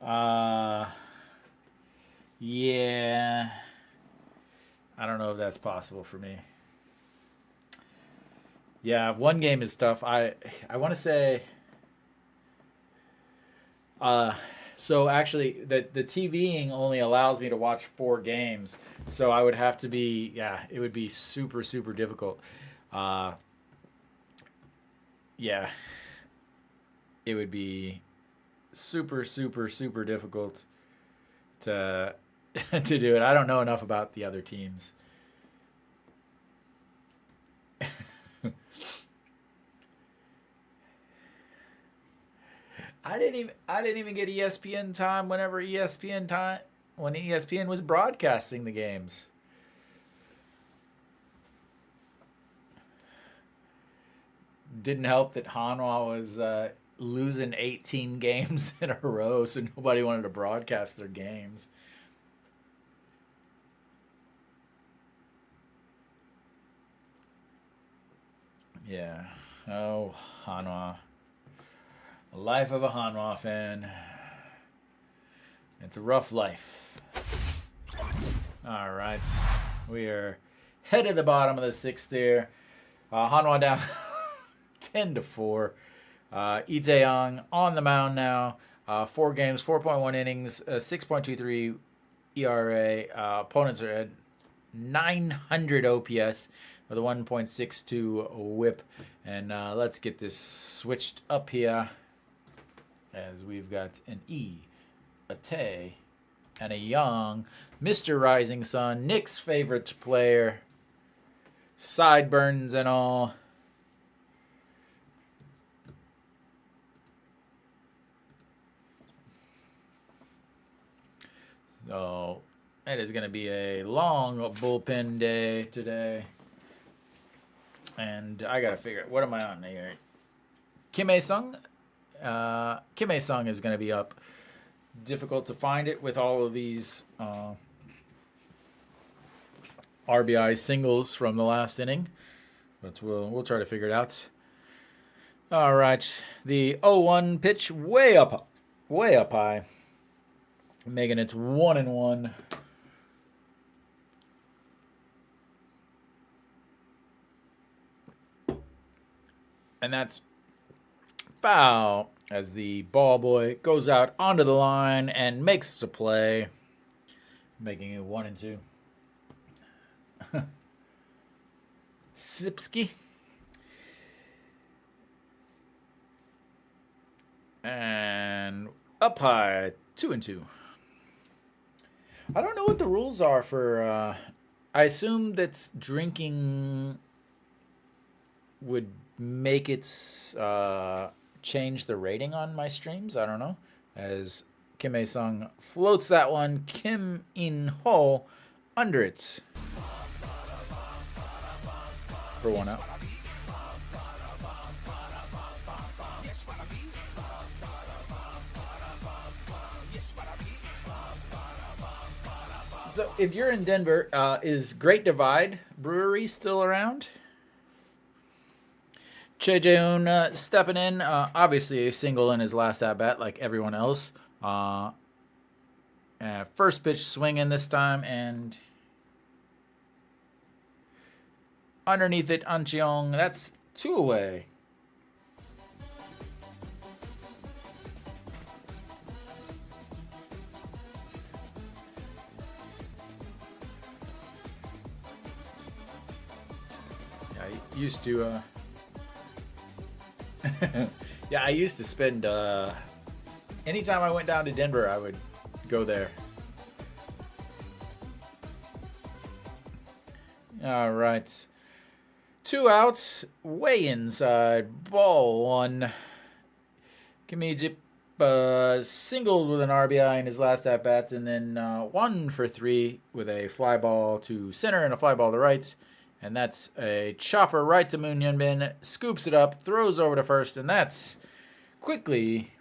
Wow. Yeah. I don't know if that's possible for me. Yeah, one game is tough. I want to say so actually the TVing only allows me to watch 4 games. So I would have to be it would be super super difficult. Yeah. It would be super super super difficult to to do it. I don't know enough about the other teams. I didn't even get ESPN time when ESPN was broadcasting the games. Didn't help that Hanwha was losing 18 games in a row, so nobody wanted to broadcast their games. Yeah. Oh, Hanwha. The life of a Hanwha fan. It's a rough life. All right. We are head of the bottom of the 6th there. Hanwha down 10-4. Lee Jae-young on the mound now. 4 games, 4.1 innings, 6.23 ERA. Opponents are at 900 OPS with a 1.62 whip. And let's get this switched up here, as we've got an E, a Tae, and a Young. Mr. Rising Sun, Nick's favorite player. Sideburns and all. So it is going to be a long bullpen day today. And I got to figure out, what am I on here? Kim Ae-sung. Kim Ae-sung is going to be up. Difficult to find it with all of these RBI singles from the last inning. But we'll try to figure it out. All right. The 0-1 pitch way up high. Making it 1-1. And that's foul, as the ball boy goes out onto the line and makes the play, making it 1-2. Sipsky. And up high, 2-2. I don't know what the rules are for. I assume that drinking would make it change the rating on my streams. I don't know. As Kim Ae-sung floats that one, Kim In-ho under it for 1 out. So if you're in Denver, is Great Divide Brewery still around? Choi Jae-hoon stepping in. Obviously a single in his last at-bat like everyone else. First pitch swinging this time, and underneath it, An Cheong. That's 2 away. used to. Yeah, I used to spend. Anytime I went down to Denver, I would go there. All right. 2 outs, way inside, ball one. Kimijip singled with an RBI in his last at bat, and then 1 for 3 with a fly ball to center and a fly ball to right. And that's a chopper right to Moon Yunbin, scoops it up, throws over to first, and that's quickly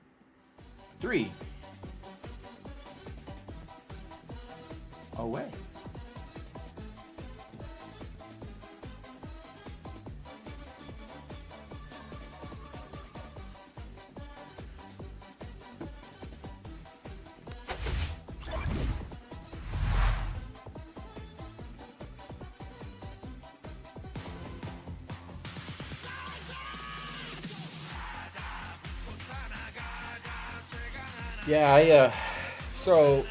3 away. Yeah, so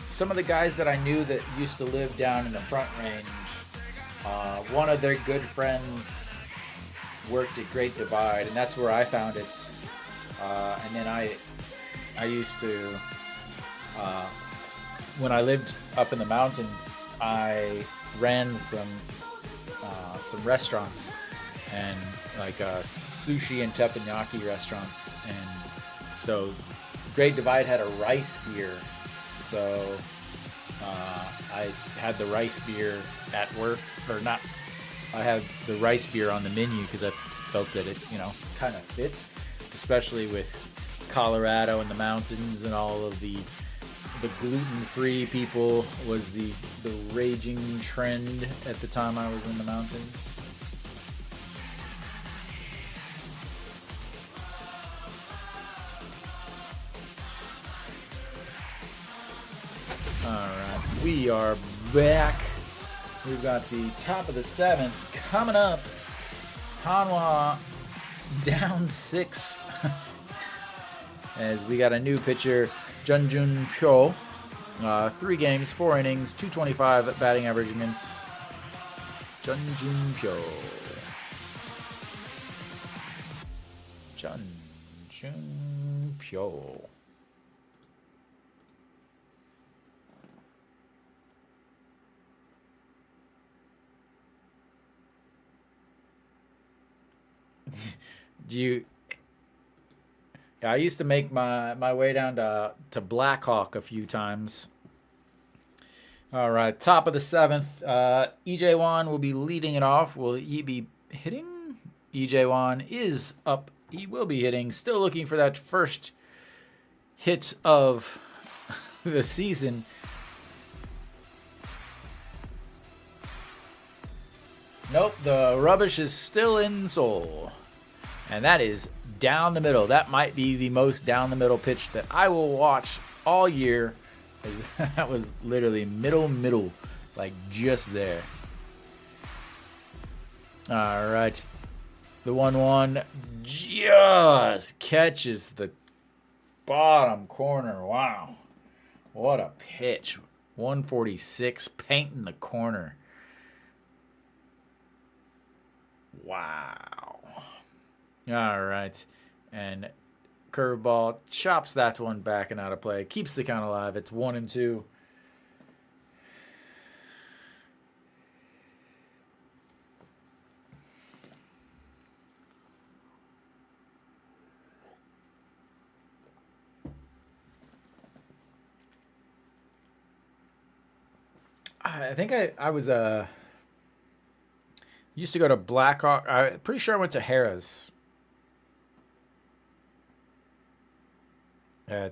some of the guys that I knew that used to live down in the Front Range, one of their good friends worked at Great Divide, and that's where I found it. And then I used to, when I lived up in the mountains, I ran some restaurants, and like sushi and teppanyaki restaurants, and so Great Divide had a rice beer, so I had the rice beer at work, or not. I had the rice beer on the menu because I felt that it, kind of fit, especially with Colorado and the mountains and all of the gluten-free people was the raging trend at the time I was in the mountains. Alright, we are back. We've got the top of the 7th coming up. Hanwha down 6 as we got a new pitcher, Junjun Pyo. 3 games, 4 innings, 225 batting average against Junjun Pyo. Junjun Pyo. I used to make my way down to Blackhawk a few times. All right, top of the 7th. EJ1 will be leading it off. Will he be hitting? EJ1 is up. He will be hitting. Still looking for that first hit of the season. Nope, the rubbish is still in Seoul. And that is down the middle. That might be the most down the middle pitch that I will watch all year. That was literally middle, like just there. All right. The 1-1 just catches the bottom corner. Wow. What a pitch. 146 painting the corner. Wow. All right. And curveball chops that one back and out of play. Keeps the count alive. It's 1-2. I think I was used to go to Blackhawk. I'm pretty sure I went to Harrah's. I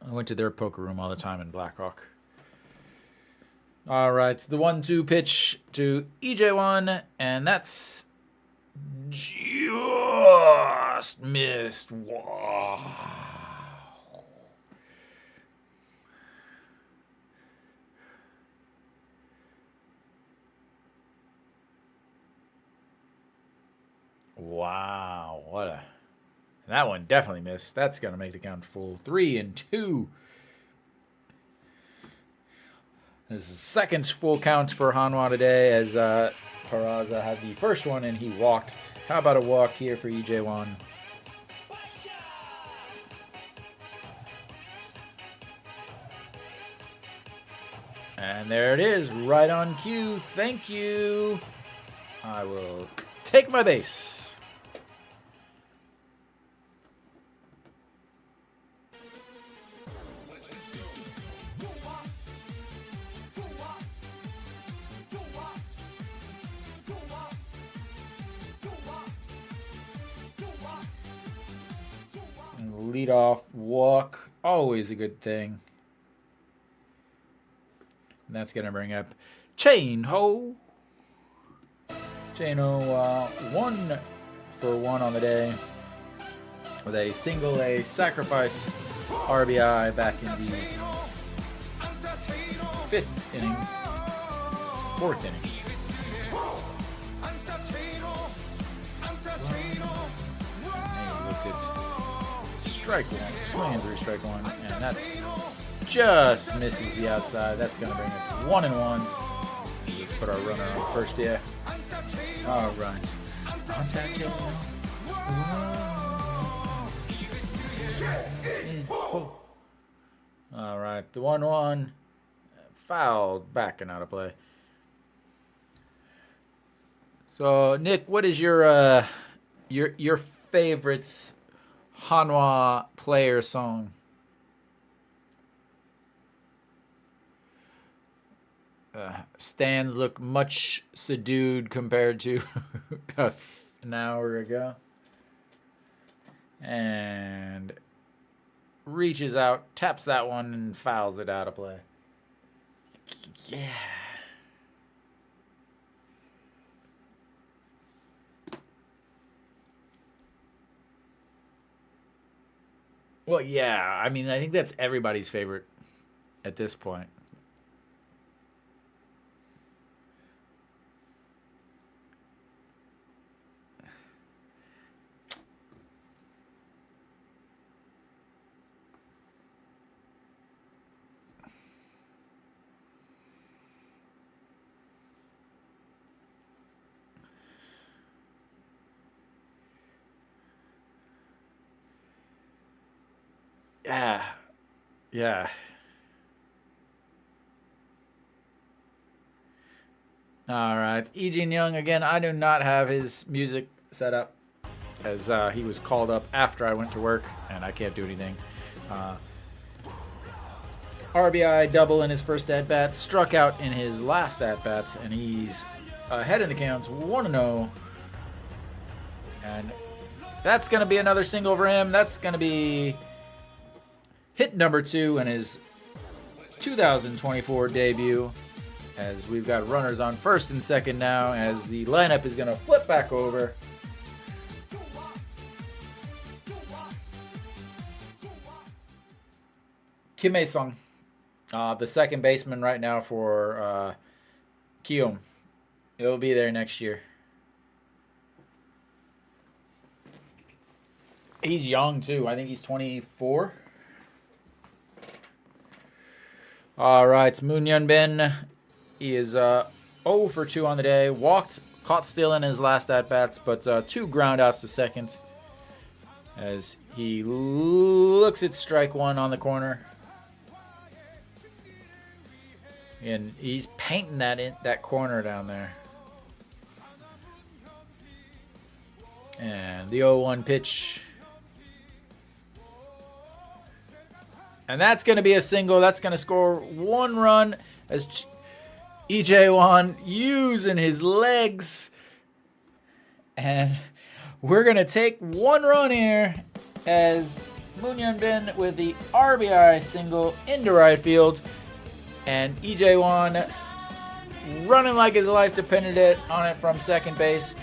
went to their poker room all the time in Blackhawk. All right, the 1-2 pitch to EJ1, and that's just missed. Wow. Wow, what a... That one definitely missed. That's going to make the count full. 3-2. This is second full count for Hanwha today, as Peraza had the first one and he walked. How about a walk here for EJ1? And there it is, right on cue. Thank you. I will take my base. Lead off walk, always a good thing. And that's going to bring up Chain Ho. Chain Ho 1 for 1 on the day with a single A sacrifice RBI back in the 5th inning, 4th inning. And he looks at strike one, swinging through strike one, and that's just misses the outside. That's going to bring it to 1-1. Just put our runner on first, yeah. All right. All right, the 1-1 fouled back and out of play. So, Nick, what is your favorite Hanwha player song? Stands look much subdued compared to an hour ago. And reaches out, taps that one, and fouls it out of play. Yeah. Well, yeah. I mean, I think that's everybody's favorite at this point. Yeah. Yeah. All right. Ejin Young, again, I do not have his music set up as he was called up after I went to work, and I can't do anything. RBI double in his first at-bat, struck out in his last at-bats, and he's ahead in the counts, 1-0. And that's going to be another single for him. That's going to be hit number 2 in his 2024 debut, as we've got runners on first and second now, as the lineup is going to flip back over. Kim Hae-sung, the second baseman right now for Kiwoom. He'll be there next year. He's young too. I think he's 24. All right, Moon Hyun-bin. He is 0 for 2 on the day. Walked, caught steal in his last at-bats, but 2 groundouts to second as he looks at strike 1 on the corner. And he's painting that corner down there. And the 0-1 pitch. And that's going to be a single. That's going to score 1 run as EJ1 using his legs. And we're going to take 1 run here as Moon Hyun-bin with the RBI single into right field. And EJ1 running like his life depended on it from second base.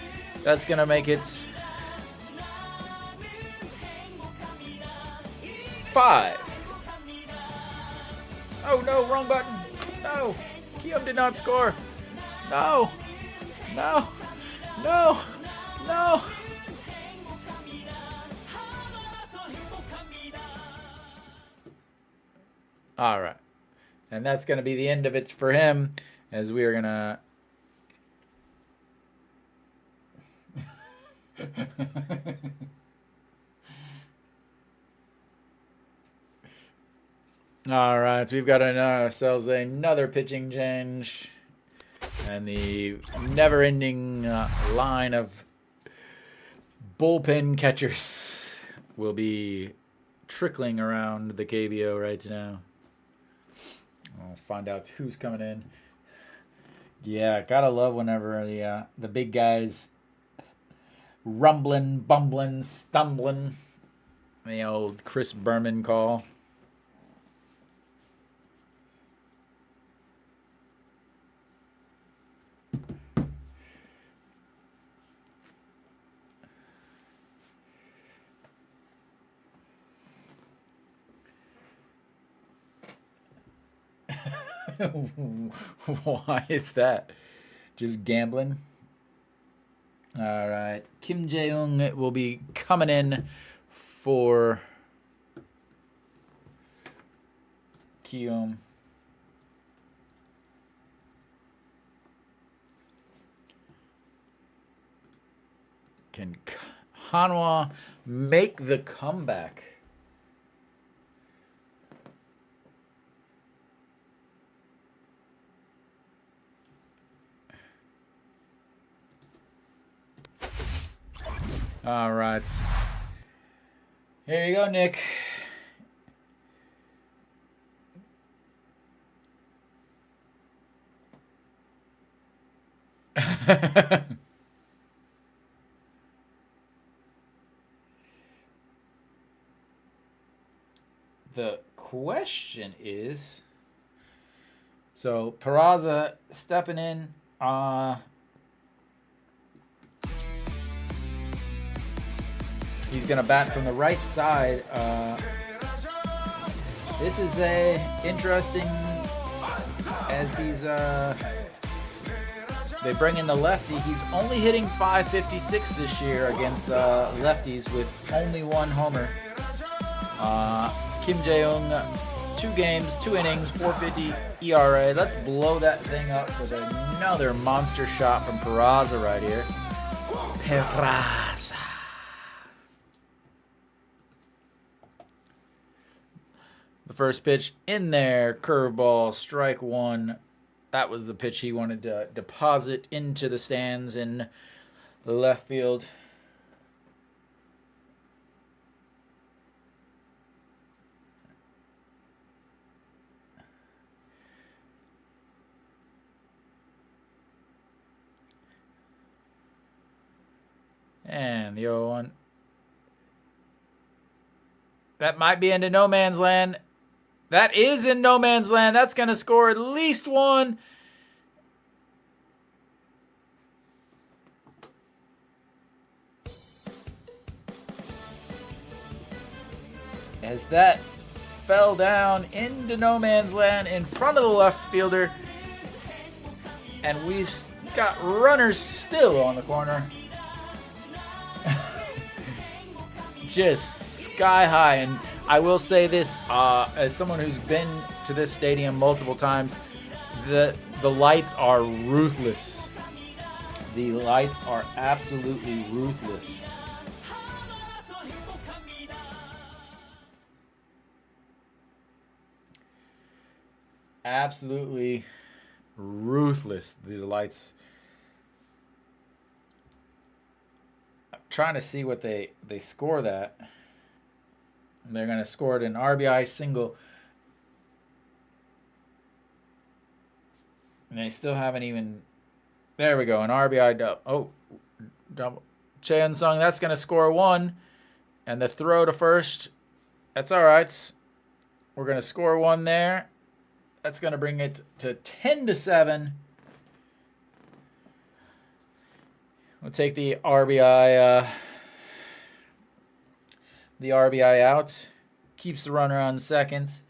That's going to make it 5. Oh no, wrong button. No. Kiwoom did not score. No. No. No. No. All right. And that's going to be the end of it for him, as we are going to... All right, so we've got ourselves another pitching change. And the never-ending line of bullpen catchers will be trickling around the KBO right now. I'll find out who's coming in. Yeah, gotta love whenever the big guys rumbling, bumbling, stumbling. The old Chris Berman call. Why is that? Just gambling? All right. Kim Jae-ung will be coming in for Kiwoom. Can Hanwha make the comeback? All right. Here you go, Nick. The question is, so Peraza stepping in. He's going to bat from the right side. This is interesting as he's... they bring in the lefty. He's only hitting .556 this year against lefties with only one homer. Kim Jae-ung, 2 games, 2 innings, .450 ERA. Let's blow that thing up with another monster shot from Peraza right here. Peraza. The first pitch in there, curveball, strike 1. That was the pitch he wanted to deposit into the stands in left field. And the 0-1. That might be into no man's land. That is in no man's land. That's going to score at least 1. As that fell down into no man's land in front of the left fielder. And we've got runners still on the corner. Just sky high. And I will say this, as someone who's been to this stadium multiple times, the lights are ruthless. The lights are absolutely ruthless. Absolutely ruthless, the lights. I'm trying to see what they score that. They're going to score it an RBI single. And they still haven't even... There we go, an RBI double. Oh, double. Cheon-sung, that's going to score 1. And the throw to first, that's all right. We're going to score 1 there. That's going to bring it to 10-7. We'll take the RBI out. Keeps the runner on second.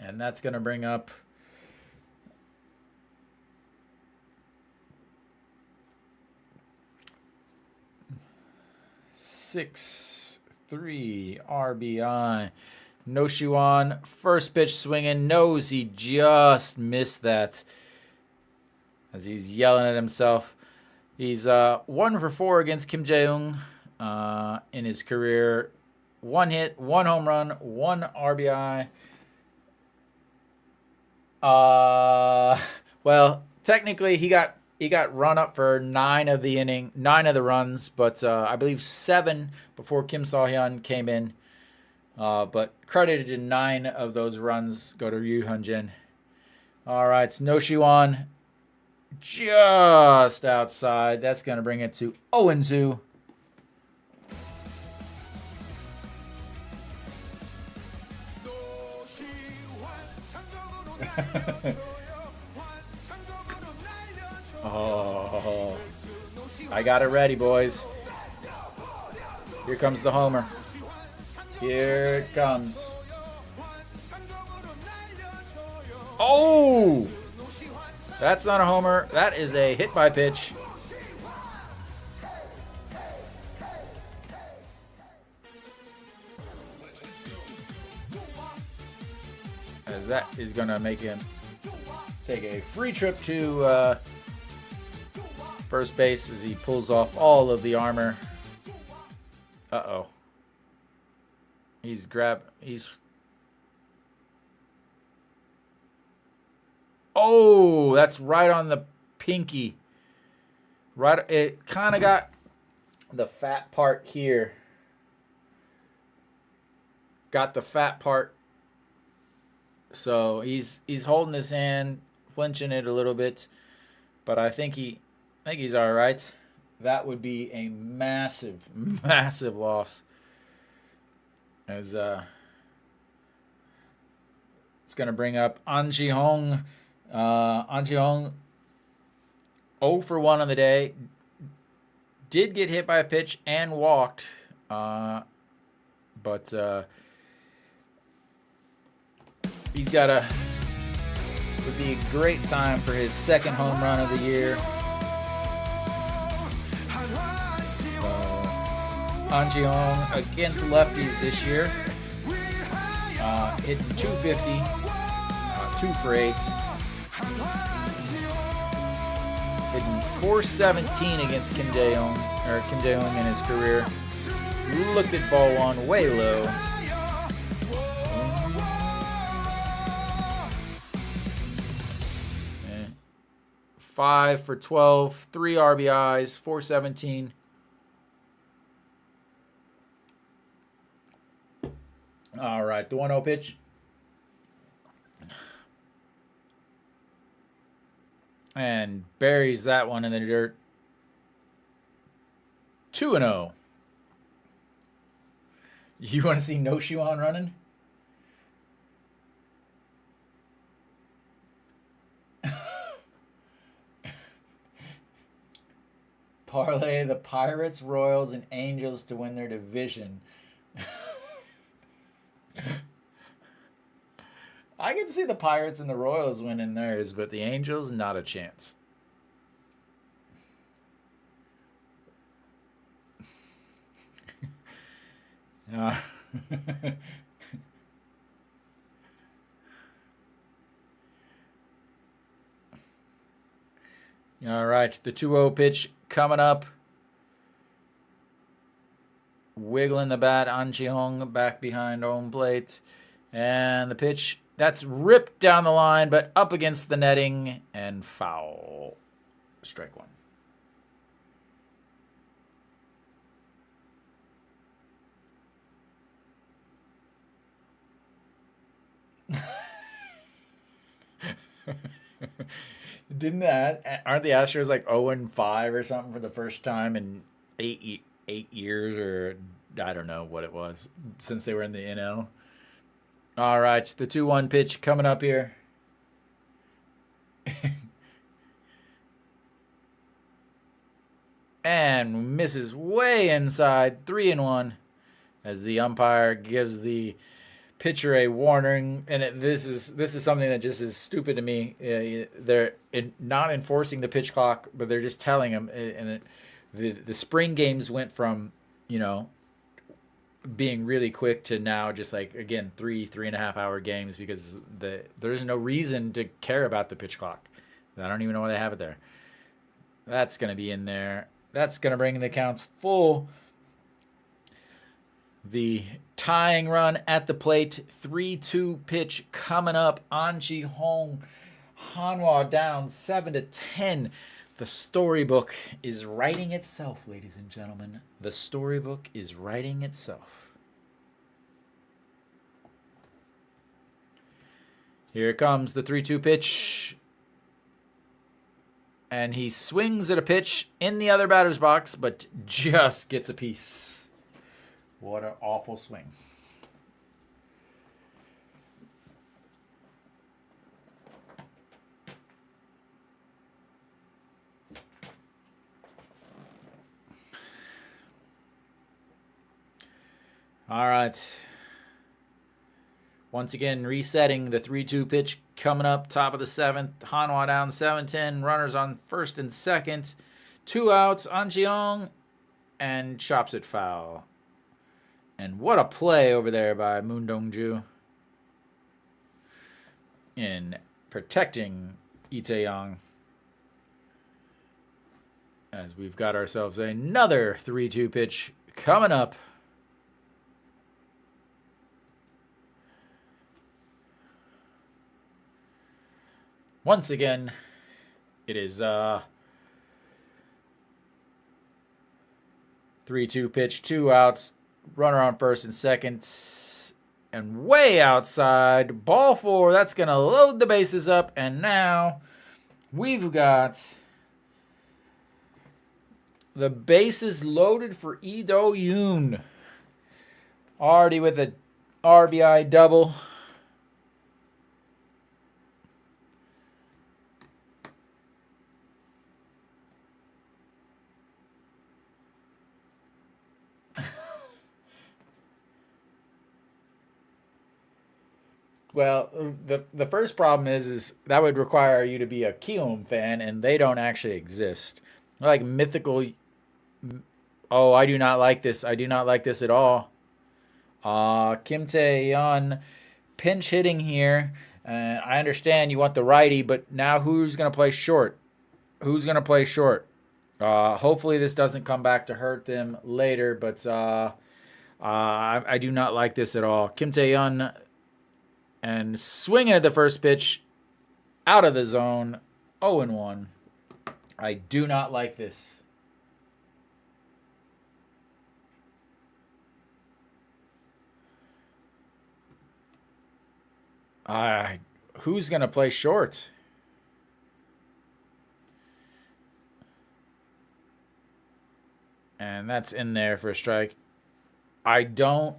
And that's going to bring up six, 3 RBI. No shoe on. First pitch swinging. Knows he just missed that. As he's yelling at himself. He's 1 for 4 against Kim Jae-ung in his career. 1 hit, 1 home run, 1 RBI. Well, technically he got run up for 9 of the runs, but I believe 7 before Kim So-hyun came in. But credited in 9 of those runs go to Ryu Hyun-jin. All right, it's no shoe on. Just outside. That's going to bring it to 0-2. Oh, I got it ready, boys. Here comes the homer. Here it comes. Oh! That's not a homer. That is a hit by pitch. As that is going to make him take a free trip to first base as he pulls off all of the armor. Uh-oh. He's Oh, that's right on the pinky. Right, it kind of got the fat part here. Got the fat part. So he's holding his hand, flinching it a little bit, but I think he's all right. That would be a massive, massive loss. As it's going to bring up An Ji-hong. An Ji-hong 0 for 1 on the day. Did get hit by a pitch and walked. But he's got would be a great time for his second home run of the year. An Ji-hong against lefties this year. Hitting 250, 2 for 8. Hitting 417 against Kim Jae-ung in his career. Looks at ball 1 way low. And 5 for 12, 3 RBIs, 417. All right, the 1-0 pitch. And buries that one in the dirt. 2-0. You want to see no shoe on running? Parlay the Pirates, Royals, and Angels to win their division. I can see the Pirates and the Royals winning theirs, but the Angels, not a chance. All right, the 2-0 pitch coming up. Wiggling the bat, An Ji-hong back behind home plate. And the pitch, that's ripped down the line, but up against the netting and foul. Strike 1. Aren't the Astros like 0-5 or something for the first time in 8 years, or I don't know what it was, since they were in the NL? All right, the 2-1 pitch coming up here. And misses way inside, 3-1, as the umpire gives the pitcher a warning, and this is something that just is stupid to me. They're not enforcing the pitch clock, but they're just telling him. The spring games went from, being really quick to now just like, again, 3.5 hour games, because there's no reason to care about the pitch clock. I don't even know why they have it there. That's going to be in there. That's going to bring the counts full. The tying run at the plate, 3-2 pitch coming up. An Ji-hong, Hanwha down 7-10. The storybook is writing itself, ladies and gentlemen. The storybook is writing itself. Here comes the 3-2 pitch. And he swings at a pitch in the other batter's box, but just gets a piece. What an awful swing. All right. Once again, resetting the 3-2 pitch coming up, top of the 7th. Hanwha down 7-10. Runners on first and second. 2 outs. An Ji-hong and chops it foul. And what a play over there by Moon Dong-ju in protecting Lee Tae-yong. As we've got ourselves another 3-2 pitch coming up. Once again, it is 3-2 pitch, 2 outs, runner on first and second, and way outside, ball 4. That's going to load the bases up, and now we've got the bases loaded for Lee Do-yoon. Already with a RBI double. Well, the first problem is that would require you to be a Kiwoom fan, and they don't actually exist. They're like mythical. Oh, I do not like this. I do not like this at all. Kim Tae-yeon pinch hitting here. I understand you want the righty, but now who's going to play short? Who's going to play short? Hopefully this doesn't come back to hurt them later, but I do not like this at all. Kim Tae-yeon and swinging at the first pitch, out of the zone, 0-1. I do not like this. Who's going to play short? And that's in there for a strike. I do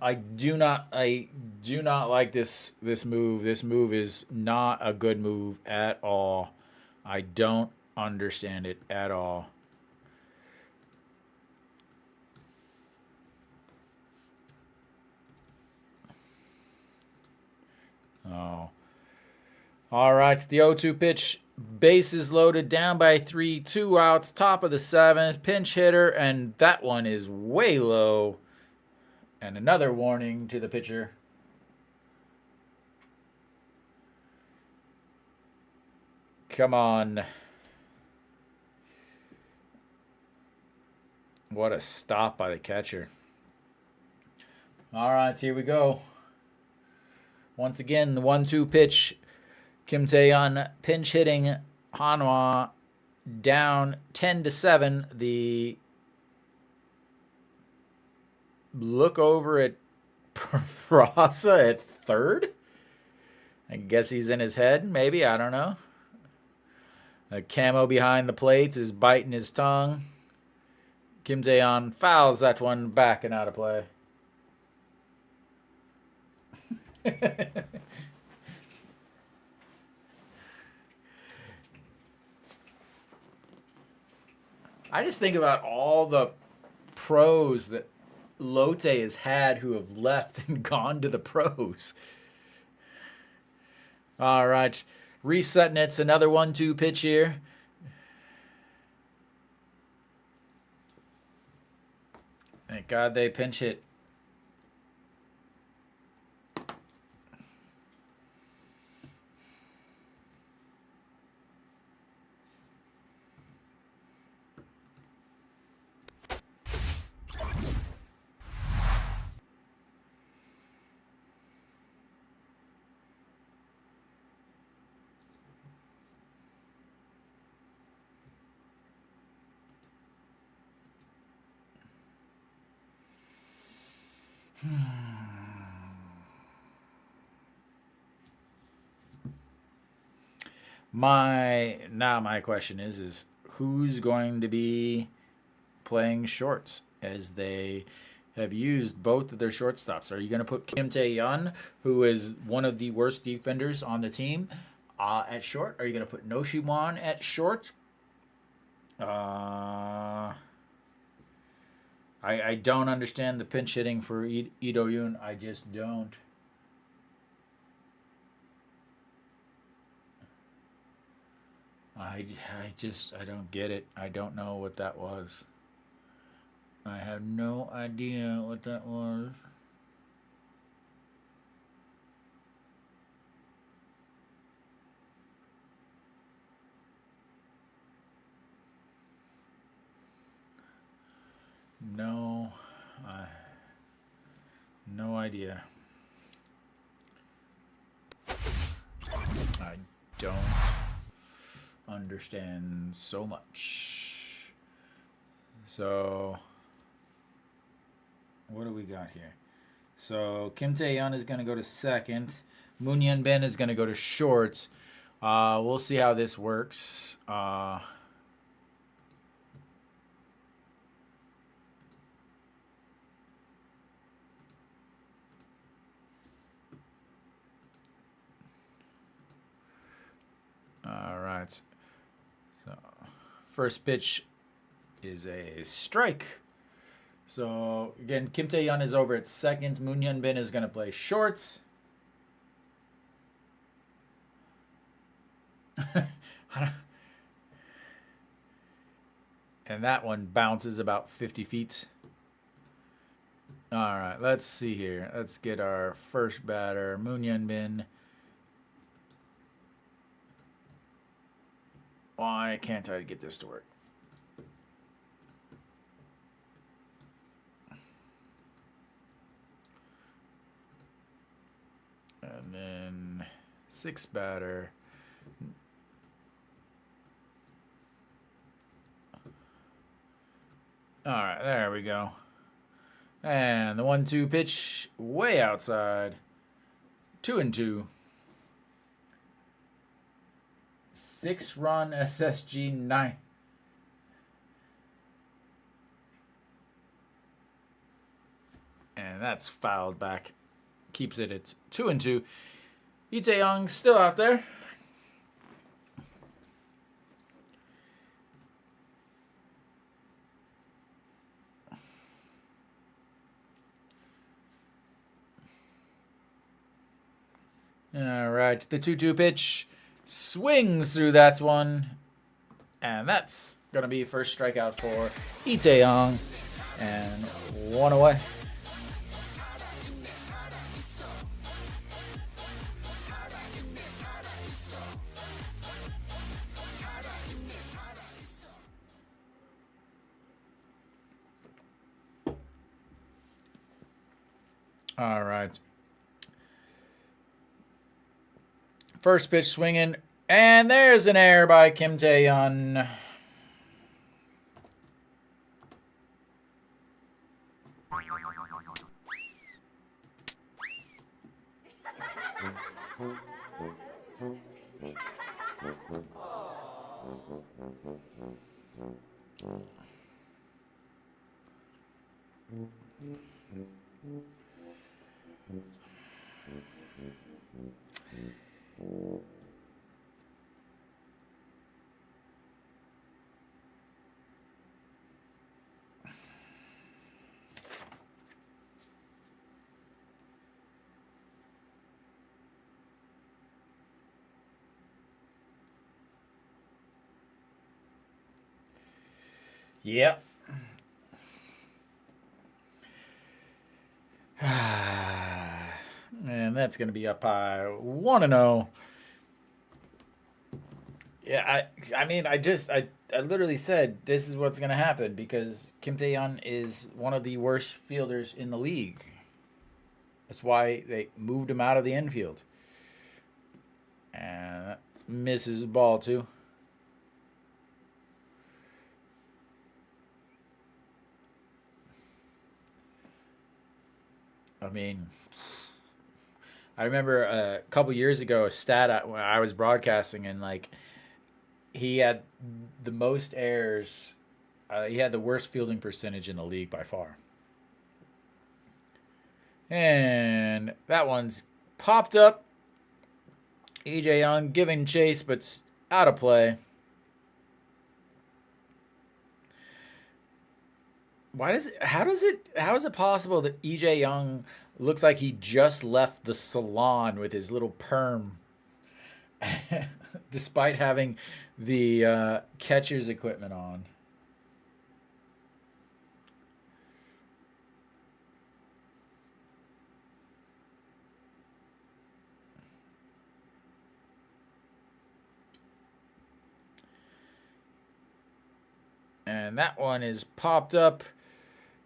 not like this move. This move is not a good move at all. I don't understand it at all. Oh. All right, the 0-2 pitch, bases loaded, down by 3, 2 outs, top of the 7th, pinch hitter, and that one is way low. And another warning to the pitcher. Come on. What a stop by the catcher. All right, here we go. Once again, the 1-2 pitch. Kim Tae-yeon pinch hitting Hanwha down 10-7. The look over at Prasa at third. I guess he's in his head, maybe. I don't know. A camo behind the plates is biting his tongue. Kim Tae-yeon fouls that one back and out of play. I just think about all the pros that Lotte has had who have left and gone to the pros. All right. Resetting it's another 1-2 pitch here. Thank God they pinch hit. My question is who's going to be playing shorts as they have used both of their shortstops? Are you going to put Kim Tae-yeon, who is one of the worst defenders on the team, at short? Are you going to put No Shi-won at short? I don't understand the pinch hitting for Lee Do-yoon. I just don't. I don't get it. I don't know what that was. I have no idea what that was. No, no idea. I don't understand so much. So, what do we got here? So, Kim Tae-yeon is going to go to second. Moon Hyun-bin is going to go to short. We'll see how this works. All right. So, first pitch is a strike. So, again, Kim Tae-yeon is over at second. Moon Hyun-bin is going to play short. And that one bounces about 50 feet. All right, let's see here. Let's get our first batter, Moon Hyun-bin. Why can't I get this to work? And then sixth batter. All right, there we go. And the 1-2 pitch way outside. 2-2. 6-run SSG 9. And that's fouled back. Keeps it at 2-2. Lee Tae-young still out there. All right, the 2-2 pitch swings through that one. And that's going to be first strikeout for Lee Tae-young. And one away. All right. First pitch swinging, and there's an error by Kim Tae-yeon. Yep. And that's going to be up high 1-0. Yeah, I mean, I literally said this is what's going to happen because Kim Tae-yeon is one of the worst fielders in the league. That's why they moved him out of the infield. And misses the ball, too. I mean, I remember a couple years ago a stat when I was broadcasting, and like he had the most errors. He had the worst fielding percentage in the league by far. And that one's popped up. EJ Young giving chase, but out of play. How is it possible that EJ Young looks like he just left the salon with his little perm despite having the catcher's equipment on? And that one is popped up.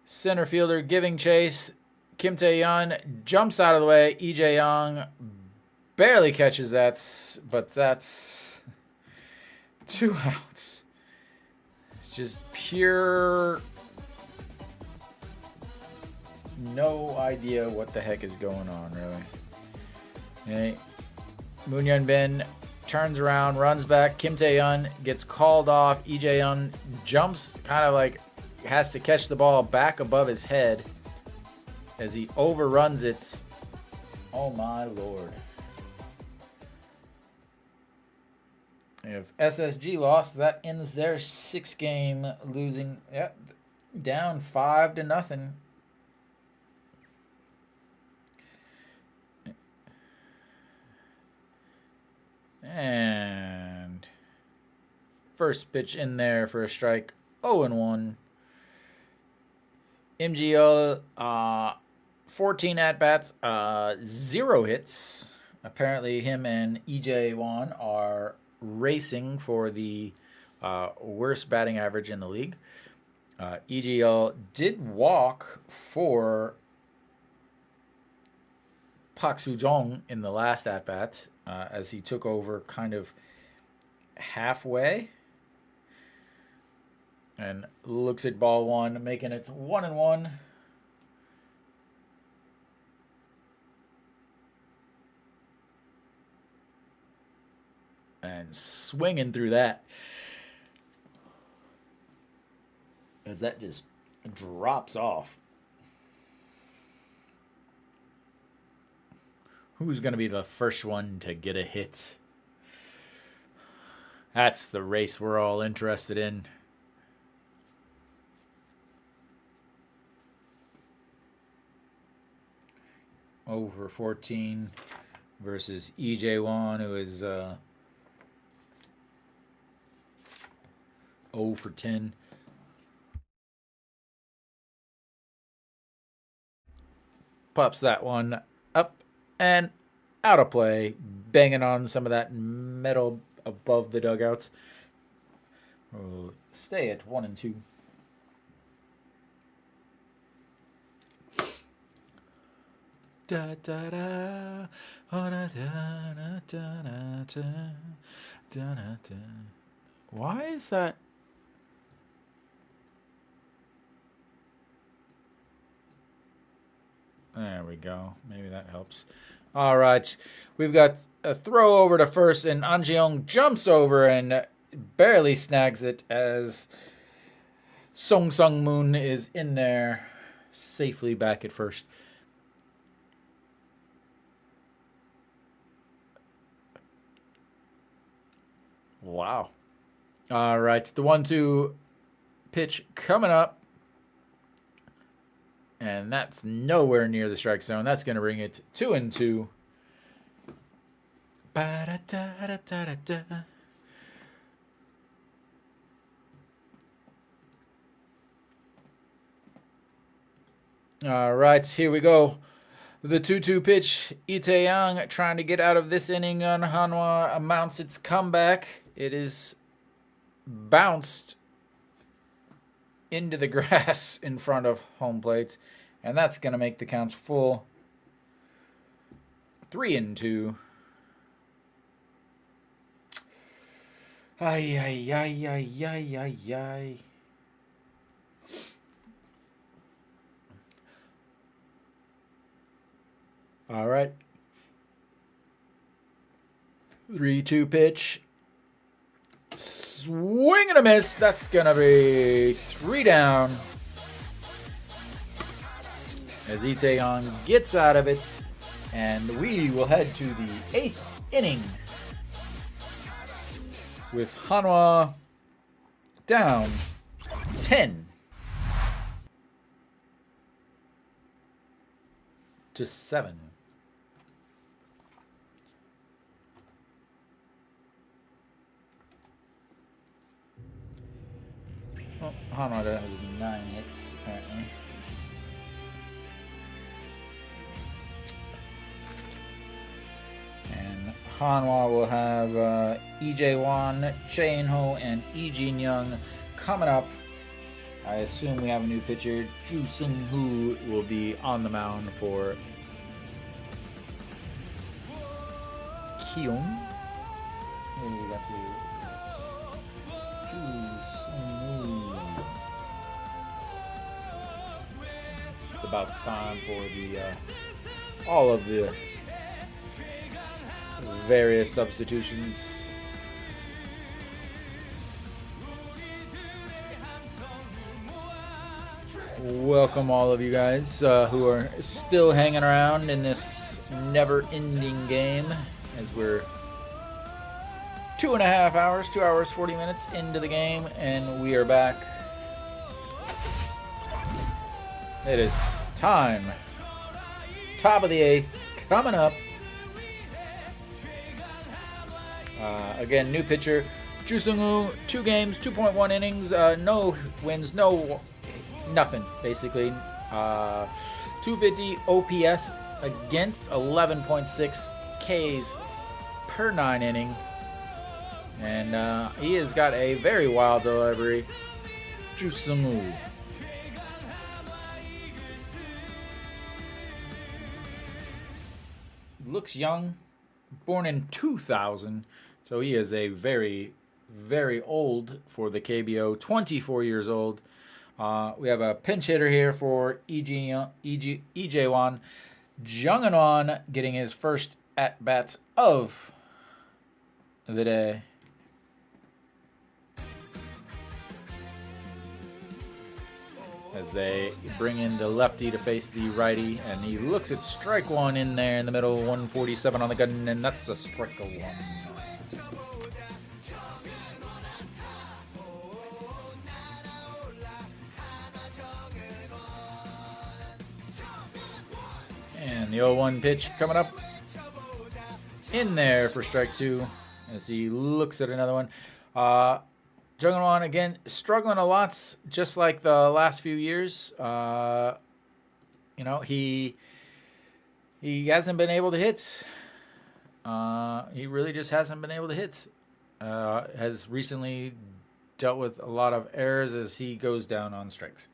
Center fielder giving chase. Kim Tae-yeon jumps out of the way. EJ Young barely catches that, but that's 2 outs. Just pure no idea what the heck is going on, really. Okay. Moon Hyun Bin turns around, runs back. Kim Tae-yeon gets called off. EJ Young jumps, kind of like has to catch the ball back above his head as he overruns it. Oh my lord. If SSG lost, that ends their 6-game losing. Yep, down 5-0. And first pitch in there for a strike. 0-1. MGL, 14 at-bats, 0 hits. Apparently him and EJ Won are racing for the worst batting average in the league. EGL did walk for Park Soo-jong in the last at-bat as he took over kind of halfway. And looks at ball one, making it 1-1. And swinging through that. As that just drops off. Who's going to be the first one to get a hit? That's the race we're all interested in. Over 14 versus EJ Won, who is 0 for 10. Pops that one up and out of play, banging on some of that metal above the dugouts. We'll stay at 1-2. Da, da, da, oh, da, da, da, da, da, da, da, da. Why is that? There we go. Maybe that helps. All right. We've got a throw over to first, and An Ji-young jumps over and barely snags it as Song Sung-moon is in there safely back at first. Wow. All right. The 1-2 pitch coming up. And that's nowhere near the strike zone. That's going to bring it 2-2. Ba-da-da-da-da-da. All right, here we go. The 2-2 pitch. Lee Tae-young trying to get out of this inning on Hanwha mounts its comeback. It is bounced into the grass in front of home plate, and that's going to make the count full. 3-2. Ay, ay, ay, ay, ay, ay, ay. All right. 3-2 pitch. Swing and a miss. That's going to be 3 down. As Lee Tae-young gets out of it. And we will head to the 8th inning. With Hanwha down 10-7. Well, Hanwha has 9 hits apparently. And Hanwha will have Lee Jae-won, Chae In-ho, and Lee Jin-young coming up. I assume we have a new pitcher. Ju Seung-hoo will be on the mound for Kiwoom. Maybe we got to Ju Seung-hoo. It's about time for the all of the various substitutions. Welcome all of you guys who are still hanging around in this never-ending game as we're 2.5 hours, 2 hours, 40 minutes into the game, and we are back. It is time. Top of the 8th coming up. Again, new pitcher, Ju Seung-hoo, 2 games, 2.1 innings, no wins, nothing, basically. 250 OPS against, 11.6 Ks per 9 inning. And he has got a very wild delivery, Ju Seung-hoo. Looks young, born in 2000. So he is a very, very old for the KBO, 24 years old. We have a pinch hitter here for Lee Jae-won. Jung In-won getting his first at-bats of the day. As they bring in the lefty to face the righty, and he looks at strike 1 in there in the middle, 147 on the gun, and that's a strike 1. And the 0-1 pitch coming up in there for strike 2 as he looks at another one. Jung In-won again struggling a lot, just like the last few years. He hasn't been able to hit. He really just hasn't been able to hit. Has recently dealt with a lot of errors as he goes down on strikes.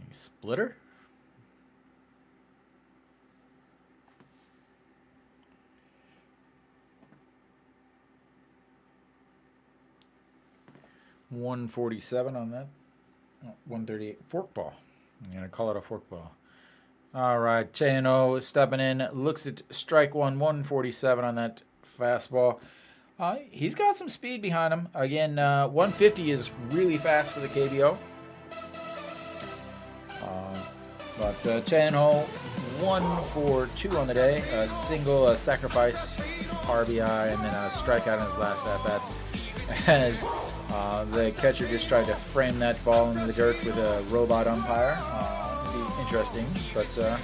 Splitter. .147 on that. 138 forkball. I'm gonna call it a forkball. All right, Chae In-ho stepping in, looks at strike 1, 147 on that fastball. He's got some speed behind him. Again, 150 is really fast for the KBO. But Chae In-ho, 1 for 2 on the day. A single, a sacrifice, RBI, and then a strikeout in his last at-bats. As the catcher just tried to frame that ball into the dirt with a robot umpire. It'd be interesting, but yeah.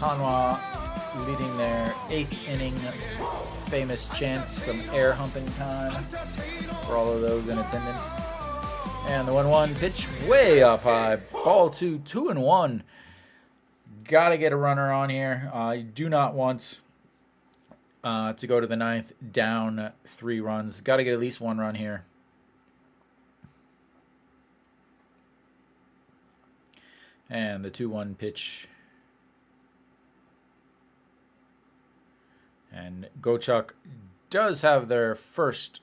Hanwha leading their 8th inning. Famous chants, some air humping time for all of those in attendance. And the 1-1 pitch way up high. Ball 2-2-1. Got to get a runner on here. You do not want to go to the 9th down 3 runs. Got to get at least 1 run here. And the 2-1 pitch. And Gocheok does have their first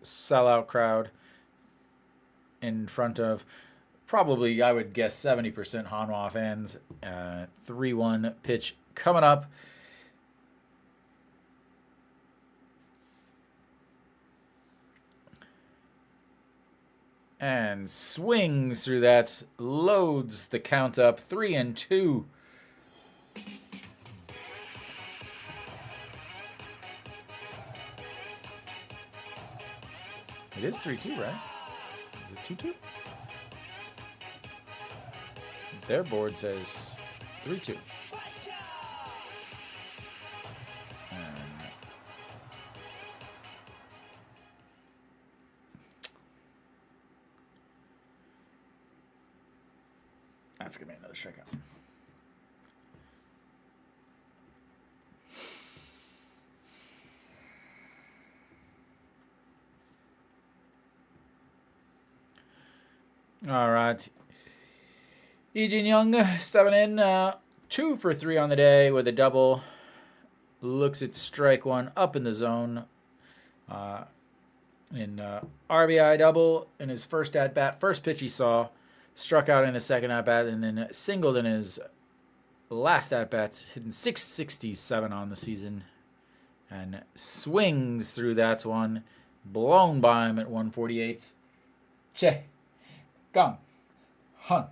sellout crowd in front of probably, I would guess, 70% Hanwha fans. 3-1 pitch coming up. And swings through that, loads the count up, 3-2. It is 3-2, right? Is it 2-2? Their board says 3-2. That's going to be another strikeout. All right. Lee Jin-young stepping in, 2 for 3 on the day with a double. Looks at strike 1 up in the zone. RBI double in his first at bat. First pitch he saw. Struck out in his second at bat, and then singled in his last at bat, hitting 667 on the season, and swings through that one, blown by him at 148. Che, Gang, Hun,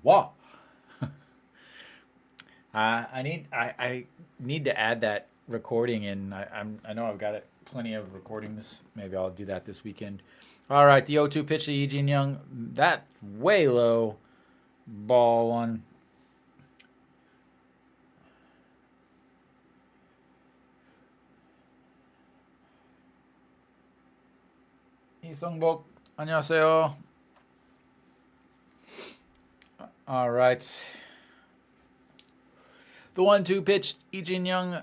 Wa. I need to add that recording in. I know I've got it plenty of recordings. Maybe I'll do that this weekend. All right, the 0-2 pitch to Lee Jin-young. That way low. Ball 1. 이성복, 안녕하세요. All right. The 1-2 pitch, Lee Jin-young.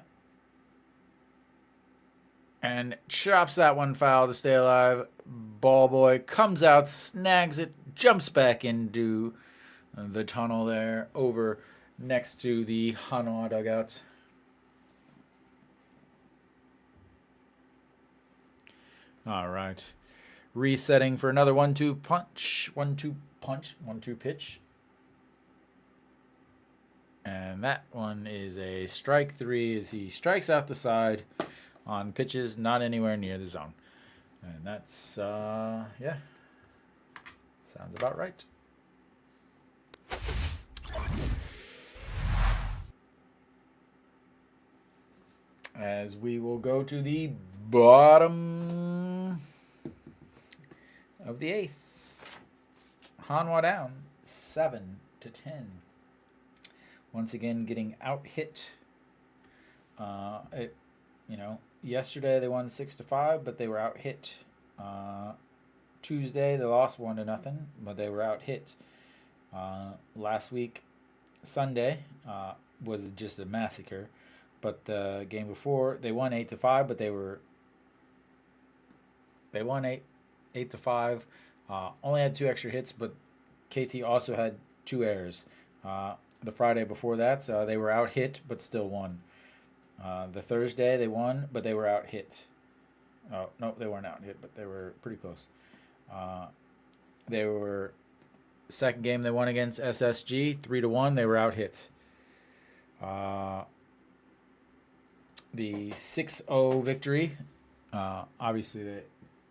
And chops that one foul to stay alive. Ball boy comes out, snags it, jumps back into the tunnel there, over next to the Hanwha dugouts. All right. Resetting for another 1-2 punch. 1-2 punch. 1-2 pitch. And that one is a strike 3 as he strikes out the side on pitches not anywhere near the zone. And that's, yeah, sounds about right. As we will go to the bottom of the 8th. Hanwha down 7-10. Once again, getting out hit. Yesterday they won 6-5, but they were out hit. Tuesday they lost 1-0, but they were out hit. Last week, Sunday, was just a massacre. But the game before they won 8-5, but they won 8-5. Only had 2 extra hits, but KT also had 2 errors. The Friday before that, they were out hit, but still won. The Thursday they won, but they were out hit. Oh, no, they weren't out hit, but they were pretty close. They were second game they won against SSG 3-1. They were out hit. The 6-0 victory. Obviously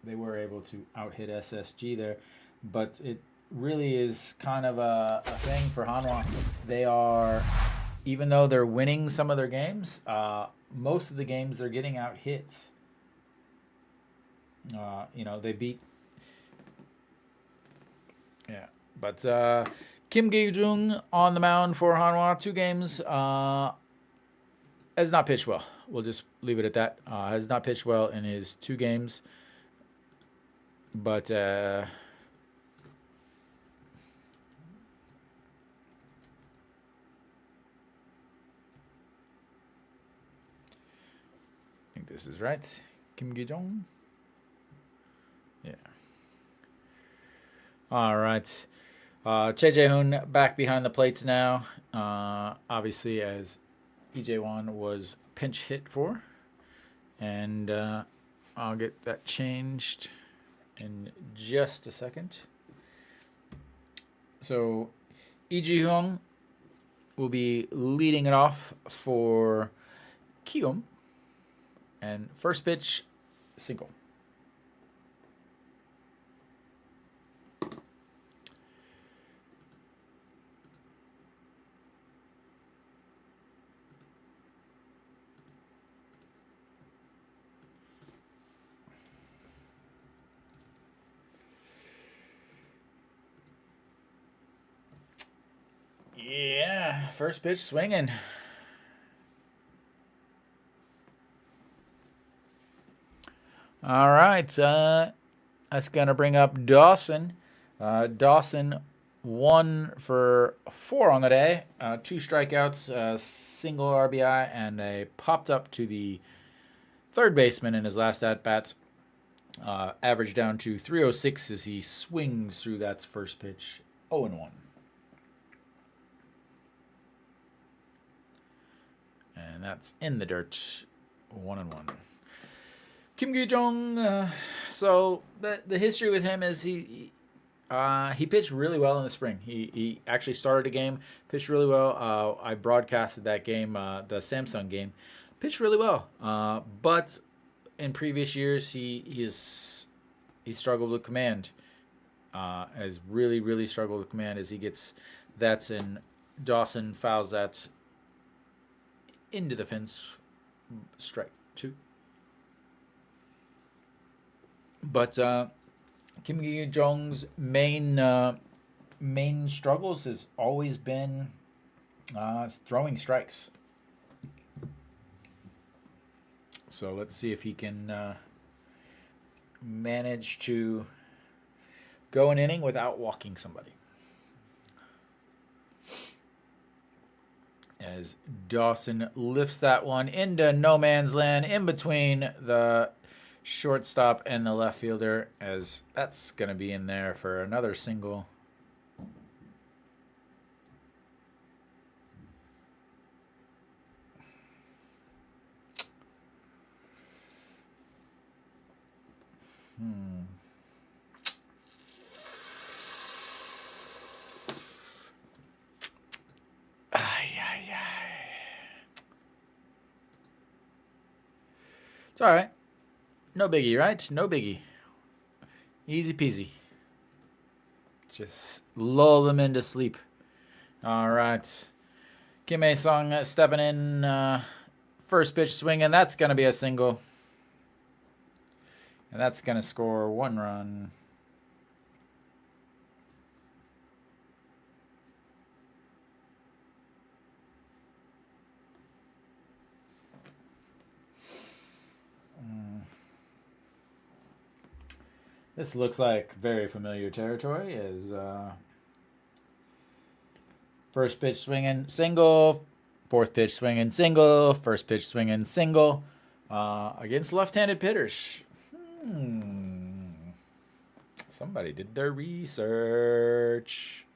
they were able to out hit SSG there, but it really is kind of a thing for Hanwha. They are, even though they're winning some of their games, most of the games they're getting out hit. They beat. Yeah, but Kim Gi-jung on the mound for Hanwha. 2 games. Has not pitched well. We'll just leave it at that. Has not pitched well in his 2 games. But I think this is right. Kim Gi-jung. Yeah. All right. Che Jae-hoon back behind the plates now. Obviously, as Lee Jae-won was pinch hit for. And I'll get that changed in just a second. So, Lee Ji-hoon will be leading it off for Kiwoom. And first pitch, single. Yeah, first pitch swinging. All right, that's going to bring up Dawson. Dawson 1 for 4 on the day. 2 strikeouts, single RBI, and a popped up to the third baseman in his last at-bats. Average down to 306 as he swings through that first pitch. 0-1. And that's in the dirt. 1-1. Kim Gi-jung. So the history with him is he pitched really well in the spring. He actually started a game, pitched really well. I broadcasted that game, the Samsung game. Pitched really well. But in previous years, he struggled with command. Has really struggled with command as he gets that's in Dawson fouls that into the fence. Strike 2. But Kim Gi-jung's main struggles has always been throwing strikes. So let's see if he can manage to go an inning without walking somebody. As Dawson lifts that one into no man's land in between the shortstop and the left fielder, as that's going to be in there for another single. It's all right. No biggie, right? No biggie. Easy peasy. Just lull them into sleep. All right. Kim A-sung stepping in. First pitch swinging. That's going to be a single. And that's going to score 1 run. This looks like very familiar territory as first pitch swinging, single, fourth pitch swinging, single, first pitch swinging, single against left-handed hitters. Somebody did their research.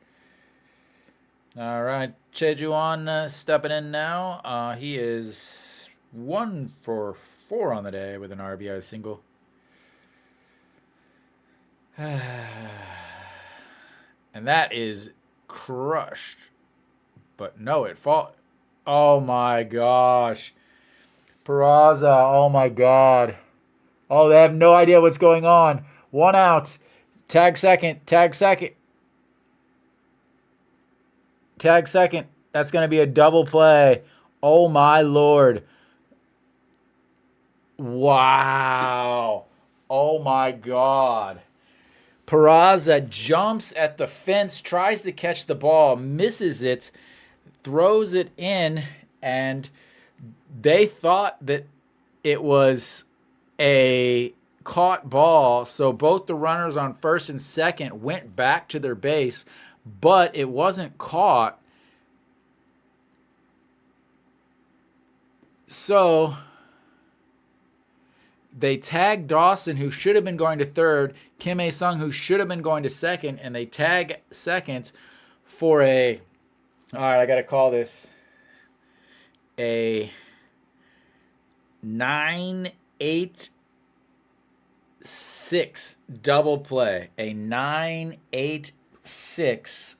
All right, Chejuan stepping in now. He is 1 for 4 on the day with an RBI single. And that is crushed. But no, it fall. Oh my gosh. Peraza, oh my god. Oh, they have no idea what's going on. 1 out. Tag second. Tag second. Tag second. That's going to be a double play. Oh my lord. Wow. Oh my god. Peraza jumps at the fence, tries to catch the ball, misses it, throws it in, and they thought that it was a caught ball. So both the runners on first and second went back to their base, but it wasn't caught. So they tagged Dawson, who should have been going to third, Kim A-sung, who should have been going to second, and they tag second for a, all right, I got to call this a 9-8-6 double play. A 9-8-6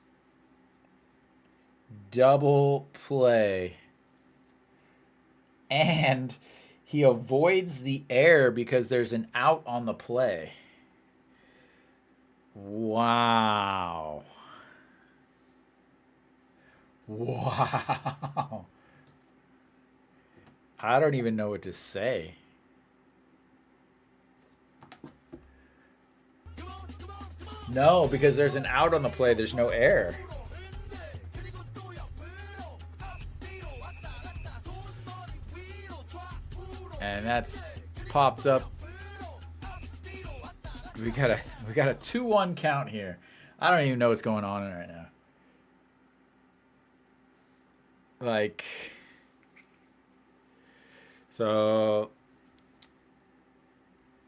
double play. And he avoids the air because there's an out on the play. Wow. Wow. I don't even know what to say. No, because there's an out on the play. There's no air. And that's popped up. We got a 2-1 count here. I don't even know what's going on right now. Like, so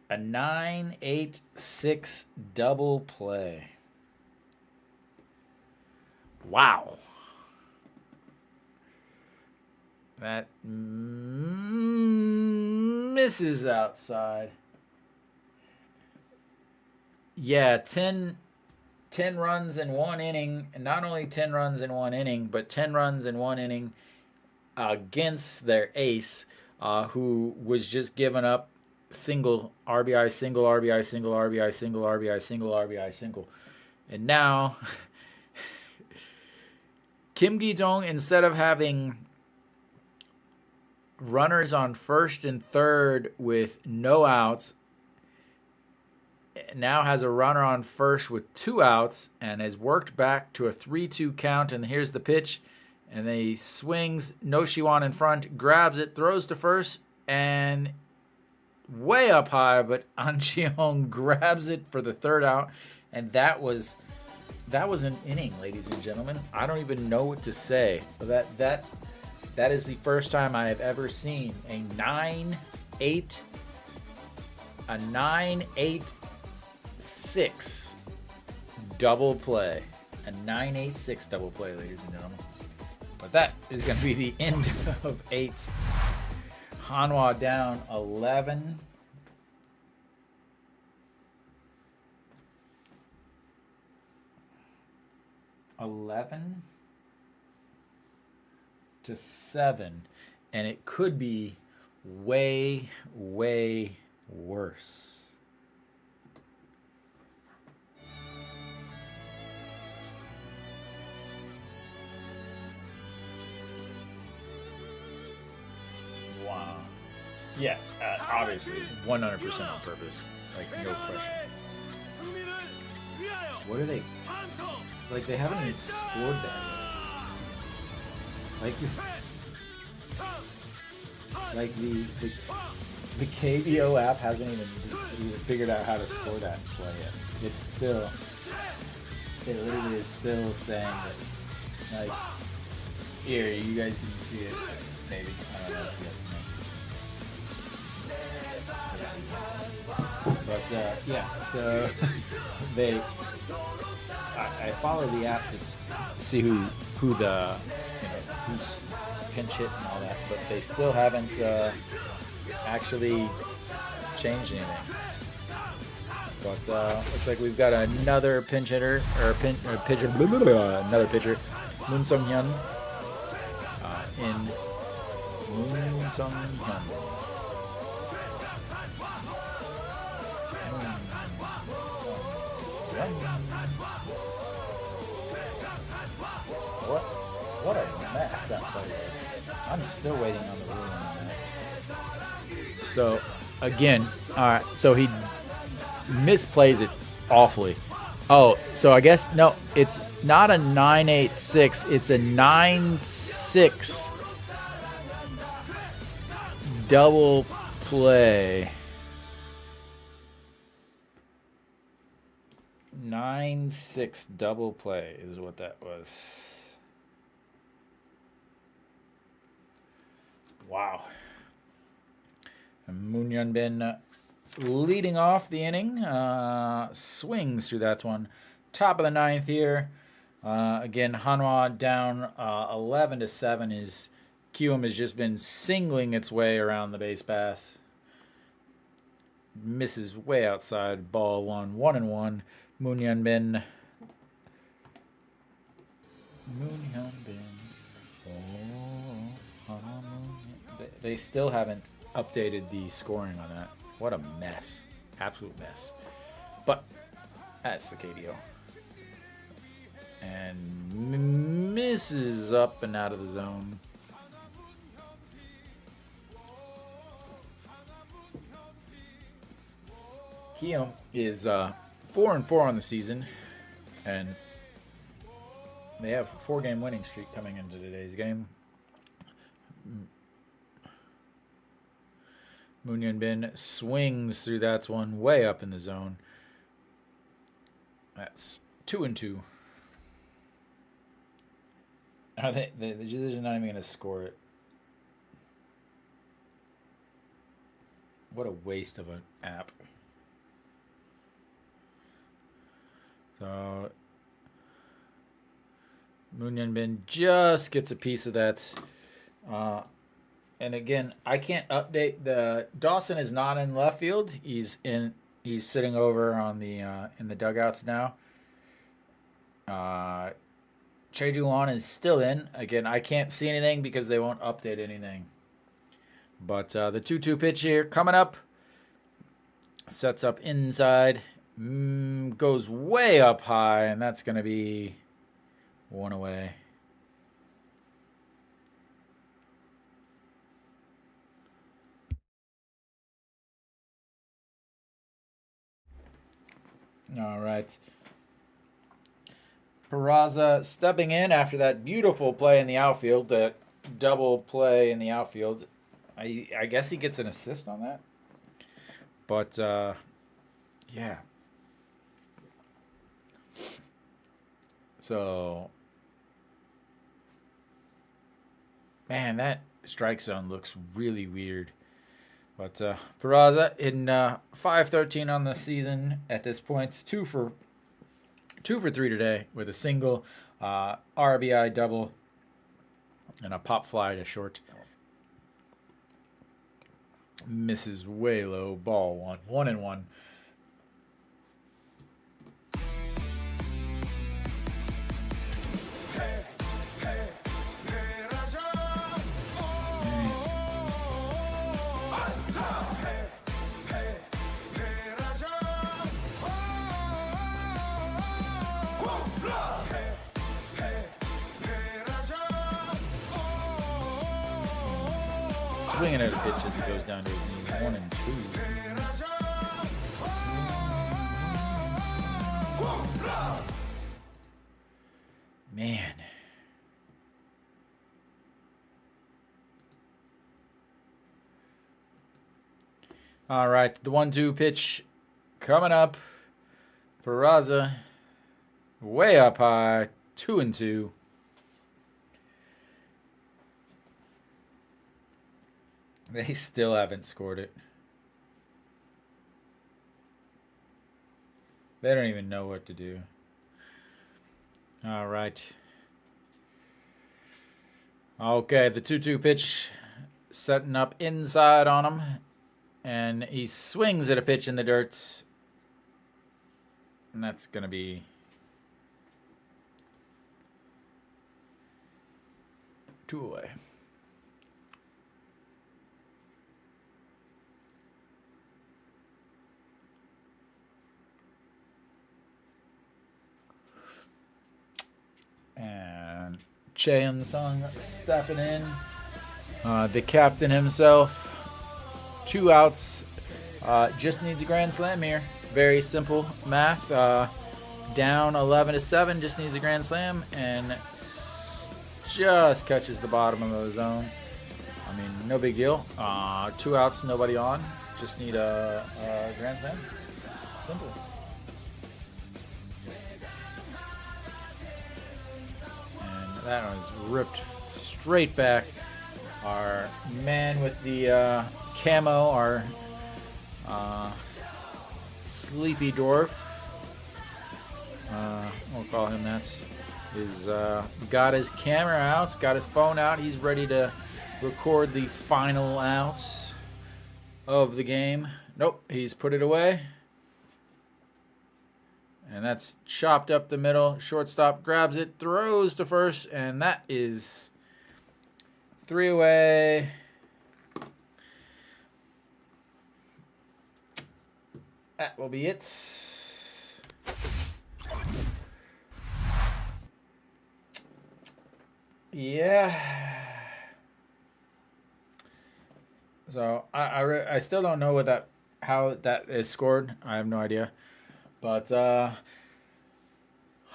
a 9-8-6 double play. Wow. That misses outside. Yeah, 10 runs in one inning. And not only 10 runs in one inning, but 10 runs in one inning against their ace, who was just giving up single RBI, single RBI, single RBI, single RBI, single RBI, single. And now, Kim Gi-dong, instead of having runners on first and third with no outs, now has a runner on first with 2 outs and has worked back to a 3-2 count. And here's the pitch. And then he swings, no Shiwan in front, grabs it, throws to first, and way up high, but An Ji-hong grabs it for the 3rd out. And that was an inning, ladies and gentlemen. I don't even know what to say. That is the first time I have ever seen a 9-8-6 double play. A 9-8-6 double play, ladies and gentlemen. But that is going to be the end of 8. Hanwha down 11. To 7, and it could be way, way worse. Wow. Yeah, obviously, 100% on purpose. Like, no question. What are they? Like, they haven't even scored that yet. Like the KBO app hasn't even figured out how to score that play yet. It literally is still saying that, like, here, you guys can see it, maybe. I don't know if you guys can. But yeah, so I follow the app to see who the who's pinch hit and all that, but they still haven't actually changed anything. But looks like we've got another pinch hitter another pitcher, Moon Sung Hyun. In Moon Sung Hyun. What a mess that play is. I'm still waiting on the ruling on that. So, again, all right, so he misplays it awfully. Oh, so I guess no, it's not a 986. It's a 9-6 double play. 9-6 double play is what that was. Wow. And Moon Yunbin leading off the inning, swings through that one. Top of the ninth here. Again, Hanwha down 11-7. Kiwoom has just been singling its way around the base pass. Misses way outside. Ball 1, 1-1. Moon Yunbin. They still haven't updated the scoring on that. What a mess. Absolute mess. But that's the KBO. And misses up and out of the zone. Kiwoom is 4-4 on the season, and they have a 4-game winning streak coming into today's game. Moon Yunbin swings through that one way up in the zone. That's 2-2. They're not even going to score it. What a waste of an app. So Moon Yunbin just gets a piece of that. And again, I can't update the Dawson is not in left field. He's sitting over on the in the dugouts now. Choi-Ju-Won is still in. Again, I can't see anything because they won't update anything. But the 2-2 pitch here coming up. Sets up inside. Goes way up high, and that's going to be one away. All right. Peraza stepping in after that beautiful play in the outfield, that double play in the outfield. I guess he gets an assist on that. But, yeah. So, man, that strike zone looks really weird. But Peraza in 5-13 on the season at this point. 2 for 3 today with a single, RBI double, and a pop fly to short. Misses way low. Ball 1-1. Swinging at a pitch as he goes down to his knee. 1-2. Man. All right, the 1-2 pitch coming up. Peraza way up high. 2-2. They still haven't scored it. They don't even know what to do. All right. Okay, the 2-2 pitch setting up inside on him. And he swings at a pitch in the dirt. And that's going to be 2 away. And Che on the song stepping in. The captain himself. 2 outs. Just needs a grand slam here. Very simple math. down 11-7, just needs a grand slam, and just catches the bottom of the zone. I mean, no big deal. 2 outs, nobody on. Just need a grand slam. Simple. And that was ripped straight back. Our man with the camo, our sleepy dwarf, we'll call him that, is got his camera out, got his phone out. He's ready to record the final outs of the game. Nope, he's put it away. And that's chopped up the middle. Shortstop grabs it, throws to first, and that is 3 away. That will be it. Yeah. So I still don't know how that is scored. I have no idea. But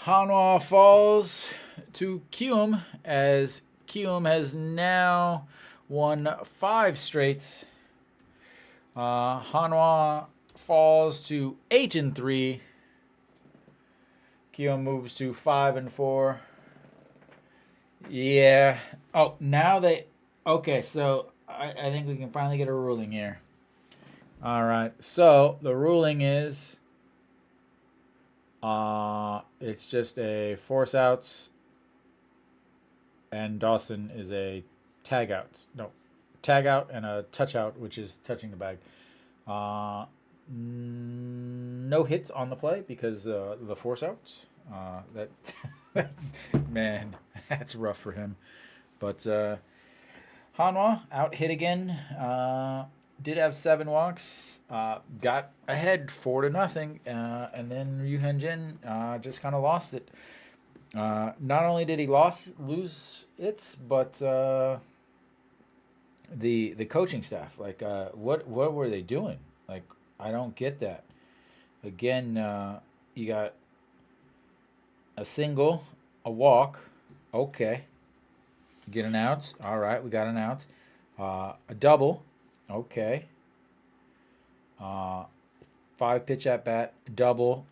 Hanwha falls to Kiwoom, as Kiwoom has now won 5 straight. Hanwha falls to 8-3. Kiwoom moves to 5-4. Yeah. Oh, now they. Okay, so I think we can finally get a ruling here. All right. So the ruling is, it's just a force outs, and Dawson is a tag out. No, tag out and a touch out, which is touching the bag. No hits on the play because the force outs. That's, man, that's rough for him. But Hanwha out hit again. Did have 7 walks. Got ahead 4-0. And then Ryu Hyun-jin just kind of lost it. Not only did he lose it, but the coaching staff, like, what were they doing? Like, I don't get that. Again, you got a single, a walk, okay. Get an out, all right, we got an out. A double, okay. 5 pitch at bat, double,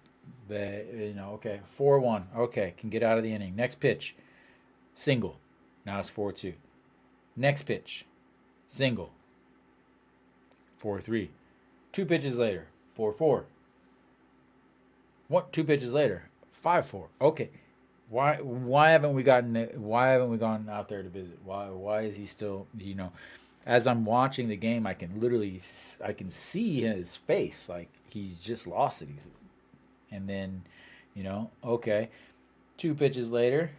okay. 4-1, okay, can get out of the inning. Next pitch, single, now it's 4-2. Next pitch, single, 4-3. 2 pitches later, 4-4. 2 pitches later, 5-4. Okay, why haven't we gone out there to visit? Why is he still, as I'm watching the game, I can see his face, like he's just lost it. And then, okay, 2 pitches later,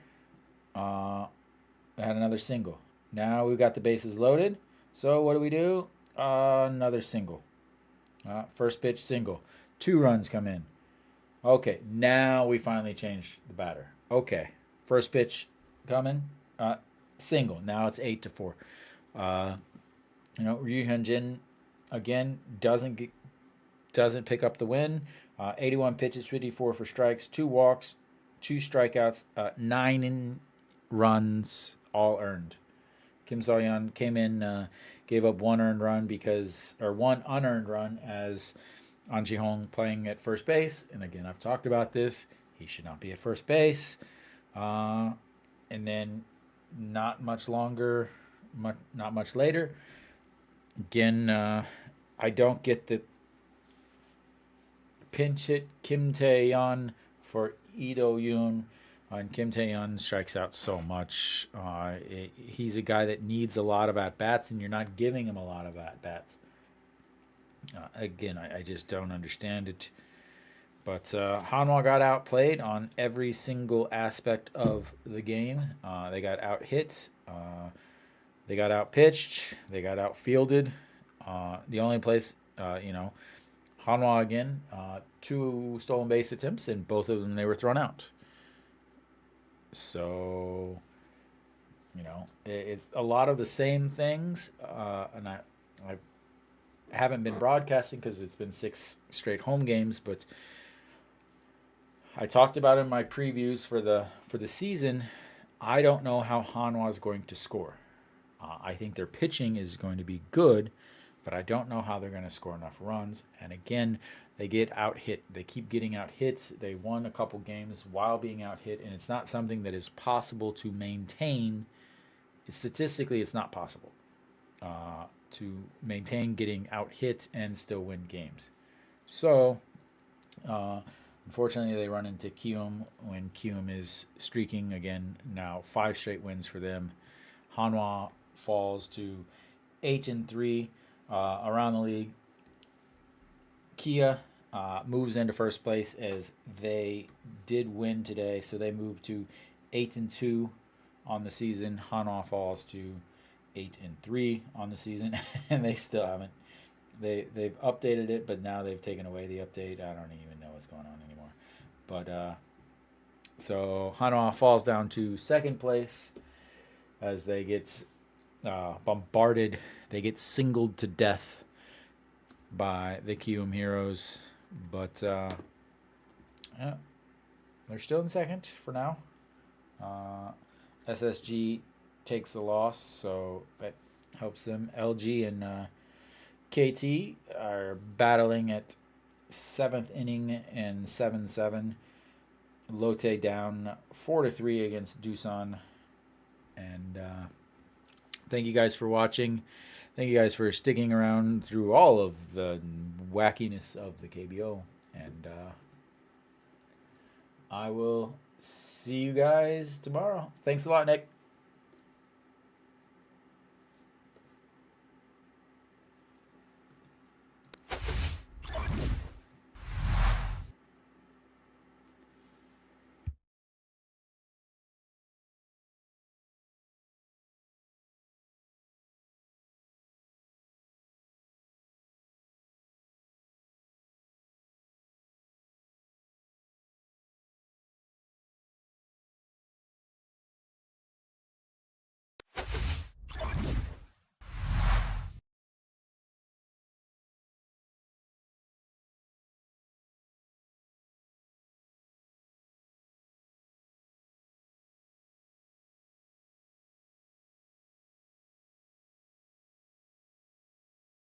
had another single. Now we've got the bases loaded. So what do? Another single. First pitch single. 2 runs come in. Okay, now we finally changed the batter. Okay, first pitch coming, single. Now it's 8-4. Ryu Hyun-jin again doesn't pick up the win. 81 pitches, 54 for strikes, 2 walks, 2 strikeouts, 9 runs, all earned. Kim So-yeon came in, gave up 1 unearned run as An Ji-hong playing at first base. And again, I've talked about this. He should not be at first base. And then not much later, again, I don't get the pinch hit Kim Tae-yeon for Lee Do-yoon. And Kim Tae-yeon strikes out so much. He's a guy that needs a lot of at-bats, and you're not giving him a lot of at-bats. Again, I just don't understand it. But Hanwha got outplayed on every single aspect of the game. They got out-hit. They got out-pitched. They got out-fielded. The only place, Hanwha again, 2 stolen base attempts, and both of them they were thrown out. So, it's a lot of the same things. And I haven't been broadcasting because it's been 6 straight home games, but I talked about in my previews for the season. I don't know how Hanwha is going to score. I think their pitching is going to be good, but I don't know how they're going to score enough runs. And again, they get out hit. They keep getting out hits. They won a couple games while being out hit, and it's not something that is possible to maintain. Statistically, it's not possible to maintain getting out hit and still win games. So, unfortunately, they run into Kiwoom when Kiwoom is streaking again. Now 5 straight wins for them. Hanwha falls to 8-3 around the league. Kia moves into first place as they did win today, so they move to 8-2 on the season. Hanwha falls to 8-3 on the season, and they still haven't. They've updated it, but now they've taken away the update. I don't even know what's going on anymore. But so Hanwha falls down to second place as they get bombarded. They get singled to death by the Kiwoom Heroes, but yeah, they're still in second for now. SSG takes the loss, so that helps them. LG and KT are battling at 7th inning and 7-7. Lotte down 4-3 against Doosan. And thank you guys for watching. Thank you guys for sticking around through all of the wackiness of the KBO. And I will see you guys tomorrow. Thanks a lot, Nick.